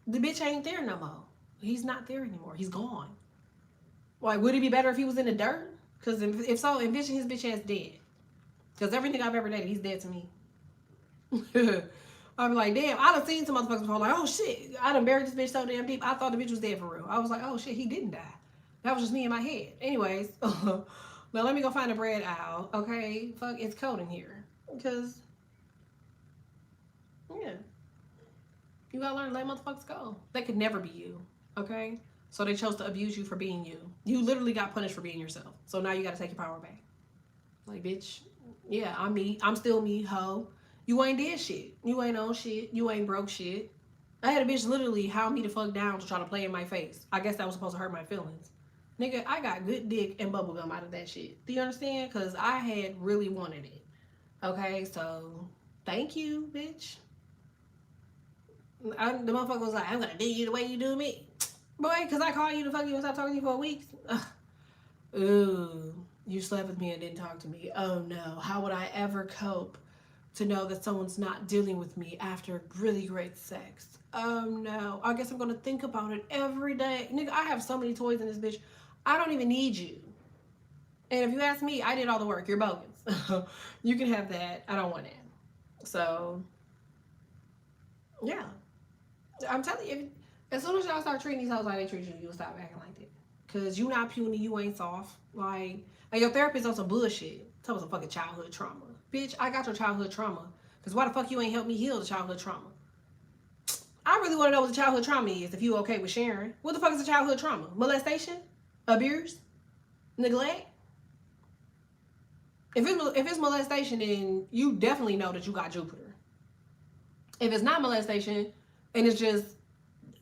the bitch ain't there no more. He's not there anymore. He's gone. Like, would it be better if he was in the dirt? Because if so, envision his bitch ass dead. Because everything I've ever dated, he's dead to me. I'd be like, damn, I done seen some motherfuckers before, like, oh shit, I done buried this bitch so damn deep, I thought the bitch was dead for real. I was like, oh shit, he didn't die. That was just me in my head. Anyways, now let me go find a bread aisle, okay? Fuck, it's cold in here. Because, yeah. You gotta learn to let motherfuckers go. They could never be you, okay? So they chose to abuse you for being you. You literally got punished for being yourself. So now you gotta take your power back. Like, bitch, yeah, I'm me. I'm still me, ho. You ain't did shit. You ain't on shit. You ain't broke shit. I had a bitch literally hound me the fuck down to try to play in my face. I guess that was supposed to hurt my feelings. Nigga, I got good dick and bubblegum out of that shit. Do you understand? Because I had really wanted it. Okay, so thank you, bitch. The motherfucker was like, I'm gonna do you the way you do me. Boy, because I called you to fuck you and stop talking to you for a week. Ooh, you slept with me and didn't talk to me. Oh no, how would I ever cope to know that someone's not dealing with me after really great sex? Oh no, I guess I'm gonna think about it every day. Nigga, I have so many toys in this bitch. I don't even need you. And if you ask me, I did all the work. You're bogus. You can have that. I don't want it. So, yeah. I'm telling you, as soon as y'all start treating these hoes like they treat you, you'll stop acting like that. Because you not puny, you ain't soft. Like, and your therapist on some bullshit. Tell me some fucking childhood trauma. Bitch, I got your childhood trauma. Because why the fuck you ain't help me heal the childhood trauma? I really want to know what the childhood trauma is, if you okay with sharing. What the fuck is a childhood trauma? Molestation? Abuse? Neglect? If it's molestation, then you definitely know that you got Jupiter. If it's not molestation, and it's just,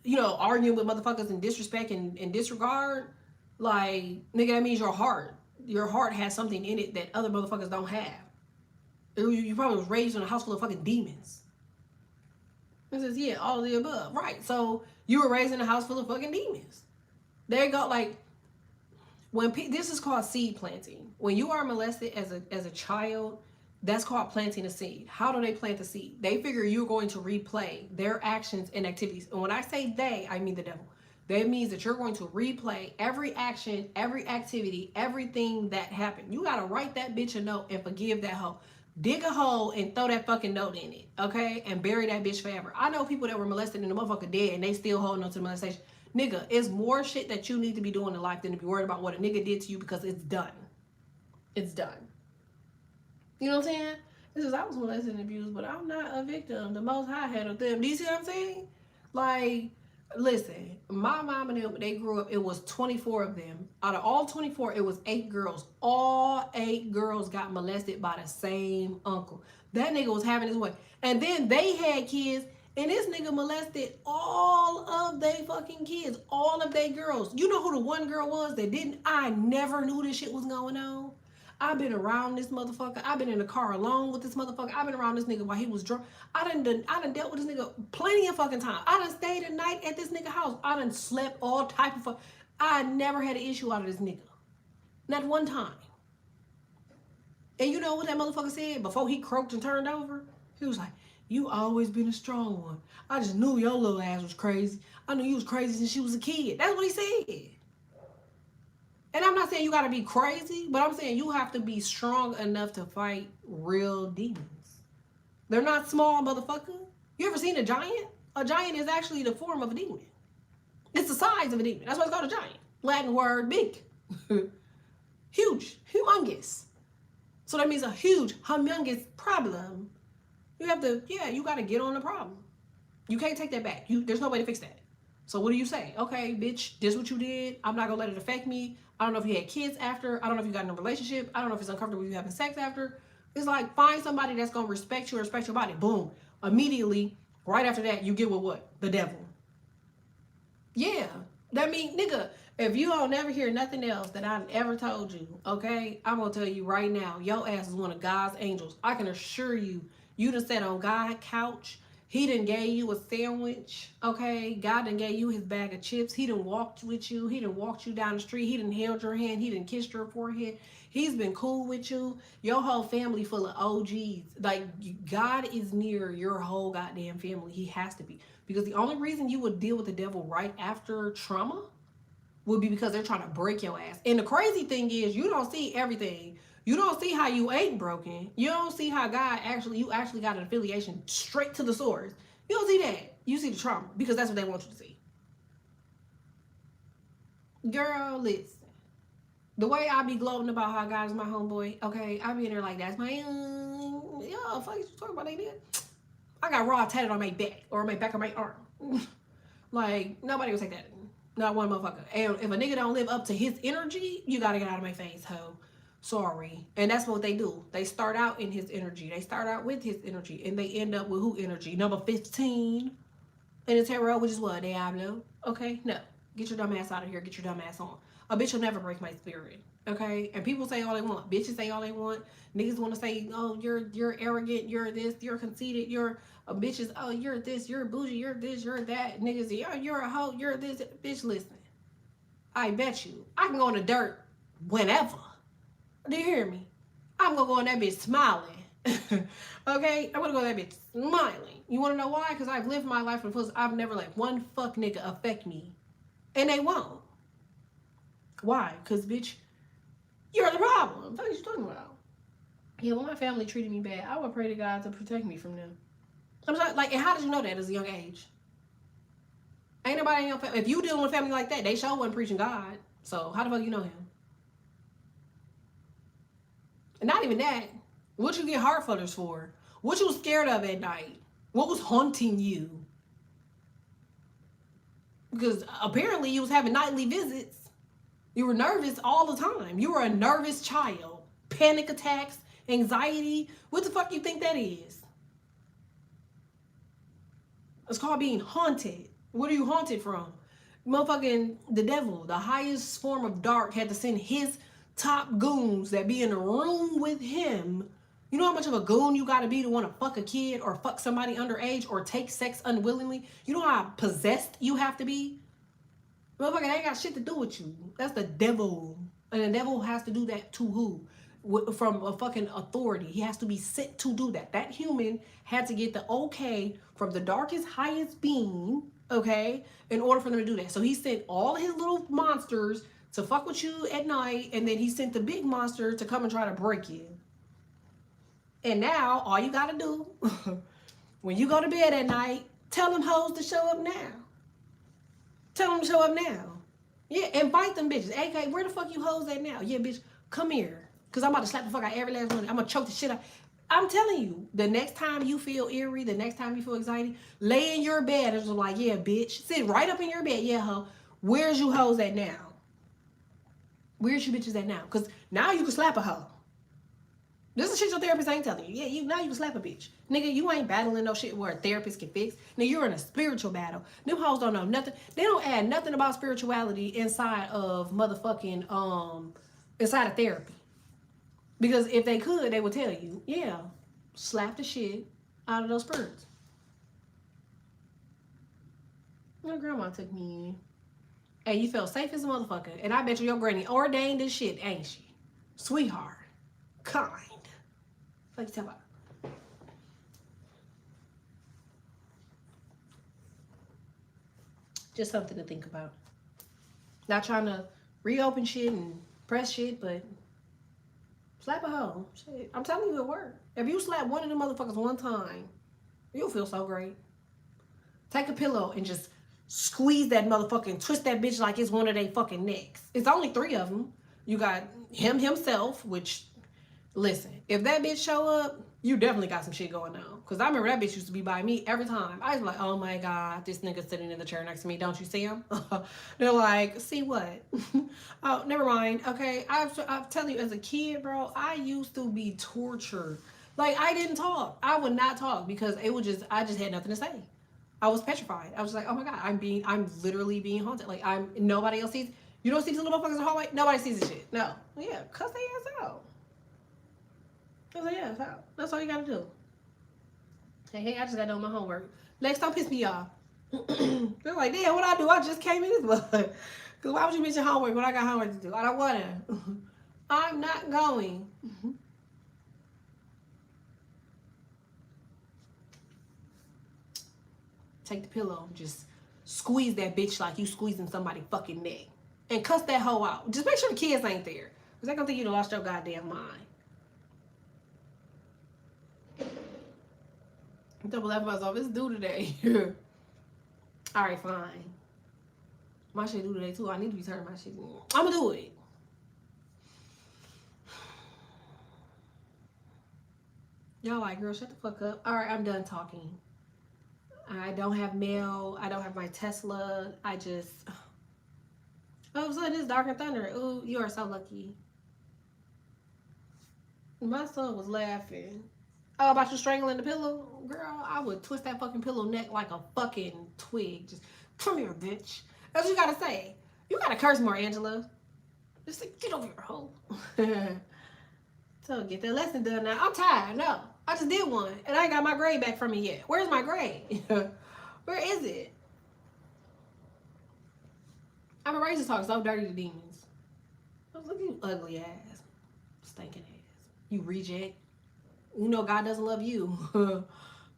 you know, arguing with motherfuckers and disrespect and disregard, like, nigga, that means your heart has something in it that other motherfuckers don't have. You probably was raised in a house full of fucking demons. It says, yeah, all of the above. Right. So you were raised in a house full of fucking demons. There you go. Like, this is called seed planting. When you are molested as a child, that's called planting a seed. How do they plant the seed? They figure you're going to replay their actions and activities. And when I say they, I mean the devil. That means that you're going to replay every action, every activity, everything that happened. You gotta write that bitch a note and forgive that hoe. Dig a hole and throw that fucking note in it, okay? And bury that bitch forever. I know people that were molested and the motherfucker dead and they still holding on to the molestation. Nigga, it's more shit that you need to be doing in life than to be worried about what a nigga did to you, because it's done. It's done. You know what I'm saying? This is, I was molested and abused, but I'm not a victim. The Most High handled them. Do you see what I'm saying? Like, listen, my mom and them, they grew up, it was 24 of them. Out of all 24, it was 8 girls. All 8 girls got molested by the same uncle. That nigga was having his way. And then they had kids, and this nigga molested all of they fucking kids, all of they girls. You know who the one girl was that didn't? I never knew this shit was going on. I've been around this motherfucker. I've been in the car alone with this motherfucker. I've been around this nigga while he was drunk. I done dealt with this nigga plenty of fucking time. I done stayed a night at this nigga house. I done slept all type of fuck. I never had an issue out of this nigga. Not one time. And you know what that motherfucker said before he croaked and turned over? He was like, you always been a strong one. I just knew your little ass was crazy. I knew you was crazy since you was a kid. That's what he said. And I'm not saying you gotta be crazy, but I'm saying you have to be strong enough to fight real demons. They're not small, motherfucker. You ever seen a giant? A giant is actually the form of a demon. It's the size of a demon. That's why it's called a giant. Latin word, big. Huge, humongous. So that means a huge, humongous problem. You have to, you gotta get on the problem. You can't take that back. There's no way to fix that. So what do you say? Okay, bitch, this is what you did. I'm not gonna let it affect me. I don't know if you had kids after. I don't know if you got in a relationship. I don't know if it's uncomfortable with you having sex after. It's like, find somebody that's gonna respect you, respect your body. Boom. Immediately, right after that, you get with what? The devil. Yeah. That mean, nigga, if you don't never hear nothing else that I've ever told you, okay, I'm gonna tell you right now, your ass is one of God's angels. I can assure you, you done sat on God's couch. He done gave you a sandwich, okay? God done gave you his bag of chips. He done walked with you. He done walked you down the street. He done held your hand. He done kissed your forehead. He's been cool with you. Your whole family full of OGs. Like, God is near your whole goddamn family. He has to be. Because the only reason you would deal with the devil right after trauma would be because they're trying to break your ass. And the crazy thing is, you don't see everything. You don't see how you ain't broken. You don't see how you actually got an affiliation straight to the source. You don't see that. You see the trauma, because that's what they want you to see. Girl, listen. The way I be gloating about how God is my homeboy, okay, I be in there like, that's my, fuck you talking about, they did. I got raw tatted on my back, or my back of my arm. Like, nobody will take that. Not one motherfucker. And if a nigga don't live up to his energy, you gotta get out of my face, ho. Sorry. And that's what they do. They start out in his energy. They start out with his energy. And they end up with who energy? Number 15 in the tarot, which is what? Diablo. Okay? No. Get your dumb ass out of here. Get your dumb ass on. A bitch will never break my spirit. Okay? And people say all they want. Bitches say all they want. Niggas want to say, oh, you're arrogant. You're this. You're conceited. You're a bitches. Oh, you're this. You're bougie. You're this. You're that. Niggas, you're a hoe. You're this. Bitch, listen. I bet you. I can go in the dirt whenever. Do you hear me? I'm gonna go on that bitch smiling. Okay? I'm gonna go on that bitch smiling. You wanna know why? Because I've lived my life for the fullest. I've never let one fuck nigga affect me. And they won't. Why? Because, bitch, you're the problem. What are you talking about? Yeah, when my family treated me bad, I would pray to God to protect me from them. I'm sorry, like, and how did you know that at a young age? Ain't nobody in your family. If you dealing with a family like that, they sure wasn't preaching God. So how the fuck you know him? And not even that. What you get heart flutters for? What you was scared of at night? What was haunting you? Because apparently you was having nightly visits. You were nervous all the time. You were a nervous child. Panic attacks, anxiety. What the fuck you think that is? It's called being haunted. What are you haunted from? Motherfucking the devil, the highest form of dark, had to send his top goons that be in a room with him. You know how much of a goon you gotta be to want to fuck a kid or fuck somebody underage or take sex unwillingly? You know how possessed you have to be? Motherfucker, they ain't got shit to do with you. That's the devil. And the devil has to do that to who? From a fucking authority. He has to be sent to do that. That human had to get the okay from the darkest, highest being okay, in order for them to do that. So he sent all his little monsters to fuck with you at night, and then he sent the big monster to come and try to break you. And now, all you gotta do, when you go to bed at night, tell them hoes to show up now. Tell them to show up now. Yeah, invite them bitches. AK, where the fuck you hoes at now? Yeah, bitch, come here. Because I'm about to slap the fuck out every last one. I'm going to choke the shit out. I'm telling you, the next time you feel eerie, the next time you feel anxiety, lay in your bed and just like, yeah, bitch. Sit right up in your bed. Yeah, ho. Where's you hoes at now? Where's you bitches at now? Because now you can slap a hoe. This is shit your therapist ain't telling you. Yeah, now you can slap a bitch. Nigga, you ain't battling no shit where a therapist can fix. Now you're in a spiritual battle. Them hoes don't know nothing. They don't add nothing about spirituality inside of motherfucking inside of therapy. Because if they could, they would tell you, yeah, slap the shit out of those spirits. My grandma took me in. And you felt safe as a motherfucker. And I bet you your granny ordained this shit, ain't she? Sweetheart. Kind. Like you tell about. Just something to think about. Not trying to reopen shit and press shit, but slap a hoe. Shit. I'm telling you it worked. If you slap one of them motherfuckers one time, you'll feel so great. Take a pillow and just squeeze that motherfucker and twist that bitch like it's one of they fucking necks. It's only 3 of them. You got him himself, which, listen, if that bitch show up, you definitely got some shit going on. Because I remember that bitch used to be by me every time. I was like, oh my God, this nigga sitting in the chair next to me. Don't you see him? They're like, see what? Oh, never mind. Okay, I'm telling you, as a kid, bro, I used to be tortured. Like, I didn't talk. I would not talk because I just had nothing to say. I was petrified. I was like, oh my God, I'm literally being haunted. Like, nobody else sees. You don't see these little motherfuckers in the hallway? Nobody sees this shit. No. Yeah, cuss their ass out. I was like, yeah, that's all you gotta do. Hey, I just gotta do my homework. Lex, don't piss me off. They're like, damn, what I do? I just came in this mother. Because why would you miss your homework when I got homework to do? I don't want to. I'm not going. Take the pillow, just squeeze that bitch like you squeezing somebody's fucking neck. And cuss that hoe out. Just make sure the kids ain't there. Because they're gonna think you lost your goddamn mind. Double F myself. It's due today. Alright, fine. My shit due today too. I need to be turning my shit in. I'ma do it. Y'all like, girl, shut the fuck up. Alright, I'm done talking. I don't have mail. I don't have my Tesla. I just... All of a sudden, it's Dark and Thunder. Ooh, you are so lucky. My son was laughing. Oh, about you strangling the pillow? Girl, I would twist that fucking pillow neck like a fucking twig. Just, come here, bitch. That's what you gotta say. You gotta curse more, Angela. Just like, get over here, hoe. So, get that lesson done now. I'm tired. No, I just did one. And I ain't got my grade back from me yet. Where's my grade? Where is it? I'm ready to talk so dirty to demons. Look at you ugly ass. Stinking ass. You reject. You know God doesn't love you. You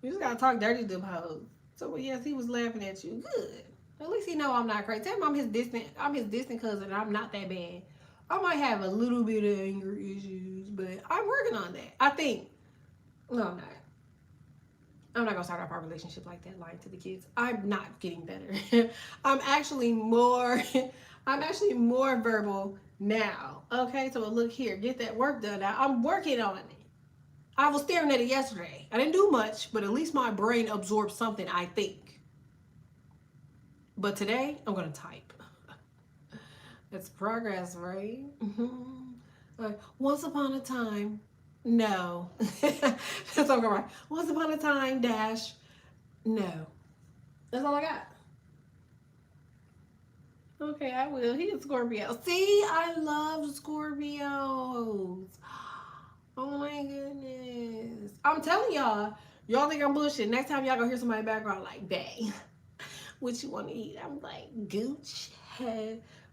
just gotta talk dirty to them hoes. So yes, he was laughing at you. Good. At least he know I'm not crazy. Tell him I'm his distant cousin and I'm not that bad. I might have a little bit of anger issues, but I'm working on that. I think. No, I'm not. I'm not gonna start off our relationship like that, lying to the kids. I'm not getting better. I'm actually more verbal now. Okay, so look here, get that work done now. I'm working on it. I was staring at it yesterday. I didn't do much, but at least my brain absorbed something, I think. But today, I'm gonna type. It's progress, right? Once upon a time. No. That's all right. Once upon a time, dash. No. That's all I got. Okay, I will. He is Scorpio. See, I love Scorpios. Oh my goodness. I'm telling y'all think I'm bullshit. Next time y'all gonna hear somebody background like, bang, what you want to eat? I'm like, gooch.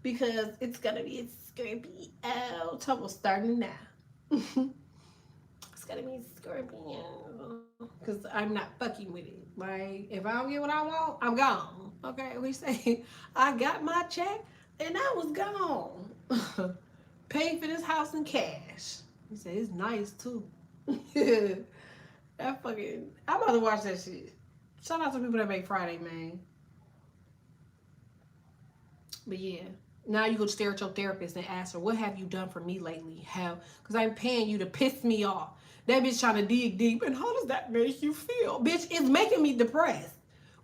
Because it's gonna be Scorpio. Trouble starting now. It's gonna be Scorpio. Because I'm not fucking with it. Like, if I don't get what I want, I'm gone. Okay, we say, I got my check and I was gone. Paid for this house in cash. He said, it's nice too. That fucking, I'm about to watch that shit. Shout out to people that make Friday, man. But yeah. Now you go stare at your therapist and ask her, what have you done for me lately? How? Because I'm paying you to piss me off. That bitch trying to dig deep. And how does that make you feel? Bitch, it's making me depressed.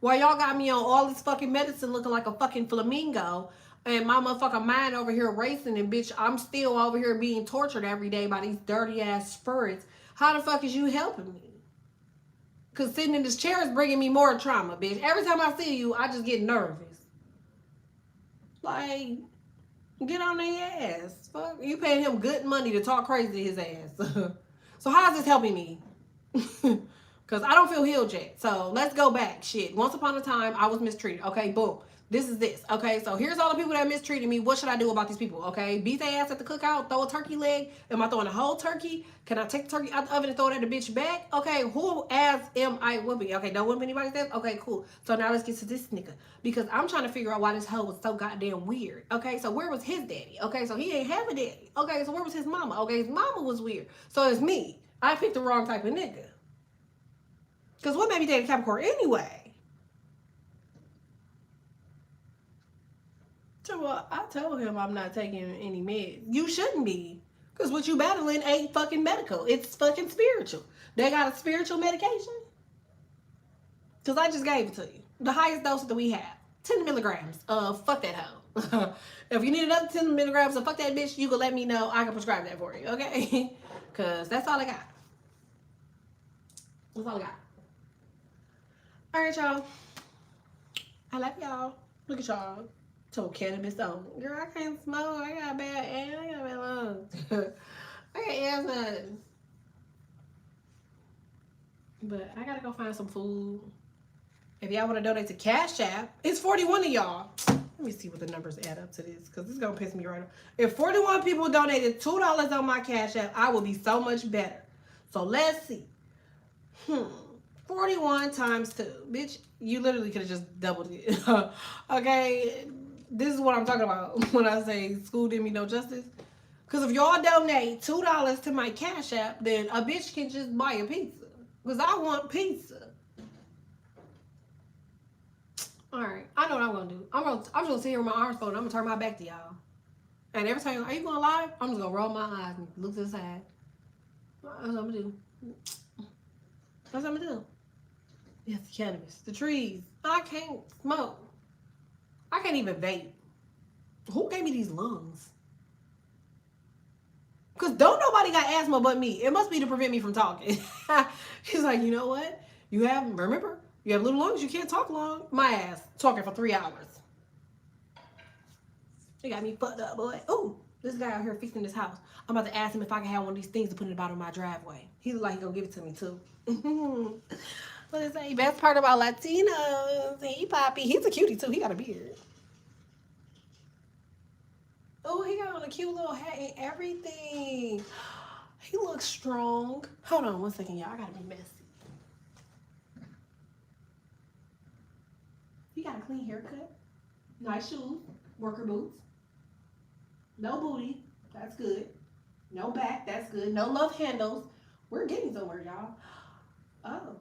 While y'all got me on all this fucking medicine looking like a fucking flamingo. And my motherfucking mind over here racing. And bitch, I'm still over here being tortured every day by these dirty ass spirits. How the fuck is you helping me? Because sitting in this chair is bringing me more trauma, bitch. Every time I see you, I just get nervous. Like, get on their ass. Fuck, you paying him good money to talk crazy to his ass. So how is this helping me? Because I don't feel healed yet. So let's go back. Shit. Once upon a time, I was mistreated. Okay, boom. This is this. Okay, so here's all the people that mistreated me. What should I do about these people? Okay, beat their ass at the cookout, throw a turkey leg. Am I throwing a whole turkey? Can I take the turkey out the oven and throw it at the bitch back? Okay, who ass am I whooping? Okay, don't whoop anybody's ass? Okay, cool. So now let's get to this nigga. Because I'm trying to figure out why this hoe was so goddamn weird. Okay, so where was his daddy? Okay, so he ain't have a daddy. Okay, so where was his mama? Okay, his mama was weird. So it's me. I picked the wrong type of nigga. Because what made me date a Capricorn anyway? So I told him I'm not taking any meds. You shouldn't be. Because what you battling ain't fucking medical. It's fucking spiritual. They got a spiritual medication? Because I just gave it to you. The highest dose that we have. 10 milligrams of fuck that hoe. If you need another 10 milligrams of fuck that bitch, you can let me know. I can prescribe that for you, okay? Because that's all I got. That's all I got. All right, y'all. I love y'all. Look at y'all. Told cannabis on. Girl, I can't smoke. I got bad ass. I got bad lungs. I got asthma. But I gotta go find some food. If y'all want to donate to Cash App, it's 41 of y'all. Let me see what the numbers add up to this, because this is gonna piss me right off. If 41 people donated $2 on my Cash App, I will be so much better. So let's see. 41 times 2. Bitch, you literally could have just doubled it. Okay? This is what I'm talking about when I say school did me no justice. Because if y'all donate $2 to my Cash App, then a bitch can just buy a pizza. Because I want pizza. Alright, I know what I'm going to do. I'm just going to sit here with my arms folded. I'm going to turn my back to y'all. And every time, are you going live? I'm just going to roll my eyes and look to the side. That's what I'm going to do. That's what I'm going to do. Yes, the cannabis. The trees. I can't smoke. I can't even vape. Who gave me these lungs? Because don't nobody got asthma but me. It must be to prevent me from talking. She's like, you know what? Remember, you have little lungs. You can't talk long. My ass. Talking for 3 hours. They got me fucked up, boy. Ooh, this guy out here fixing this house. I'm about to ask him if I can have one of these things to put in the bottom of my driveway. He look like he gonna give it to me, too. What is that? Best part about Latinos. Hey, Poppy. He's a cutie, too. He got a beard. Oh, he got on a cute little hat and everything. He looks strong. Hold on one second, y'all. I gotta be messy. He got a clean haircut. Nice shoes. Worker boots. No booty. That's good. No back. That's good. No love handles. We're getting somewhere, y'all. Oh.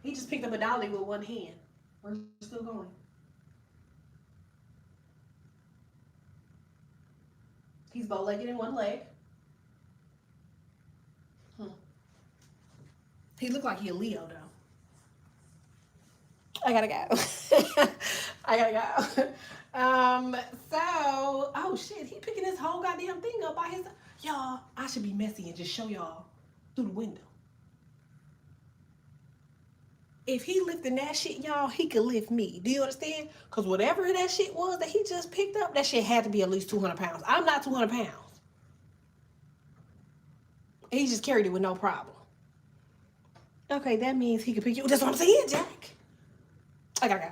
He just picked up a dolly with one hand. We're still going. He's bow-legged in one leg. He looked like he a Leo, though. I gotta go. I gotta go. Oh shit, he picking this whole goddamn thing up by his... Y'all, I should be messy and just show y'all through the window. If he lifting that shit, y'all, he could lift me. Do you understand? Because whatever that shit was that he just picked up, that shit had to be at least 200 pounds. I'm not 200 pounds. He just carried it with no problem. Okay, that means he could pick you. That's what I'm saying, Jack. I gotta go.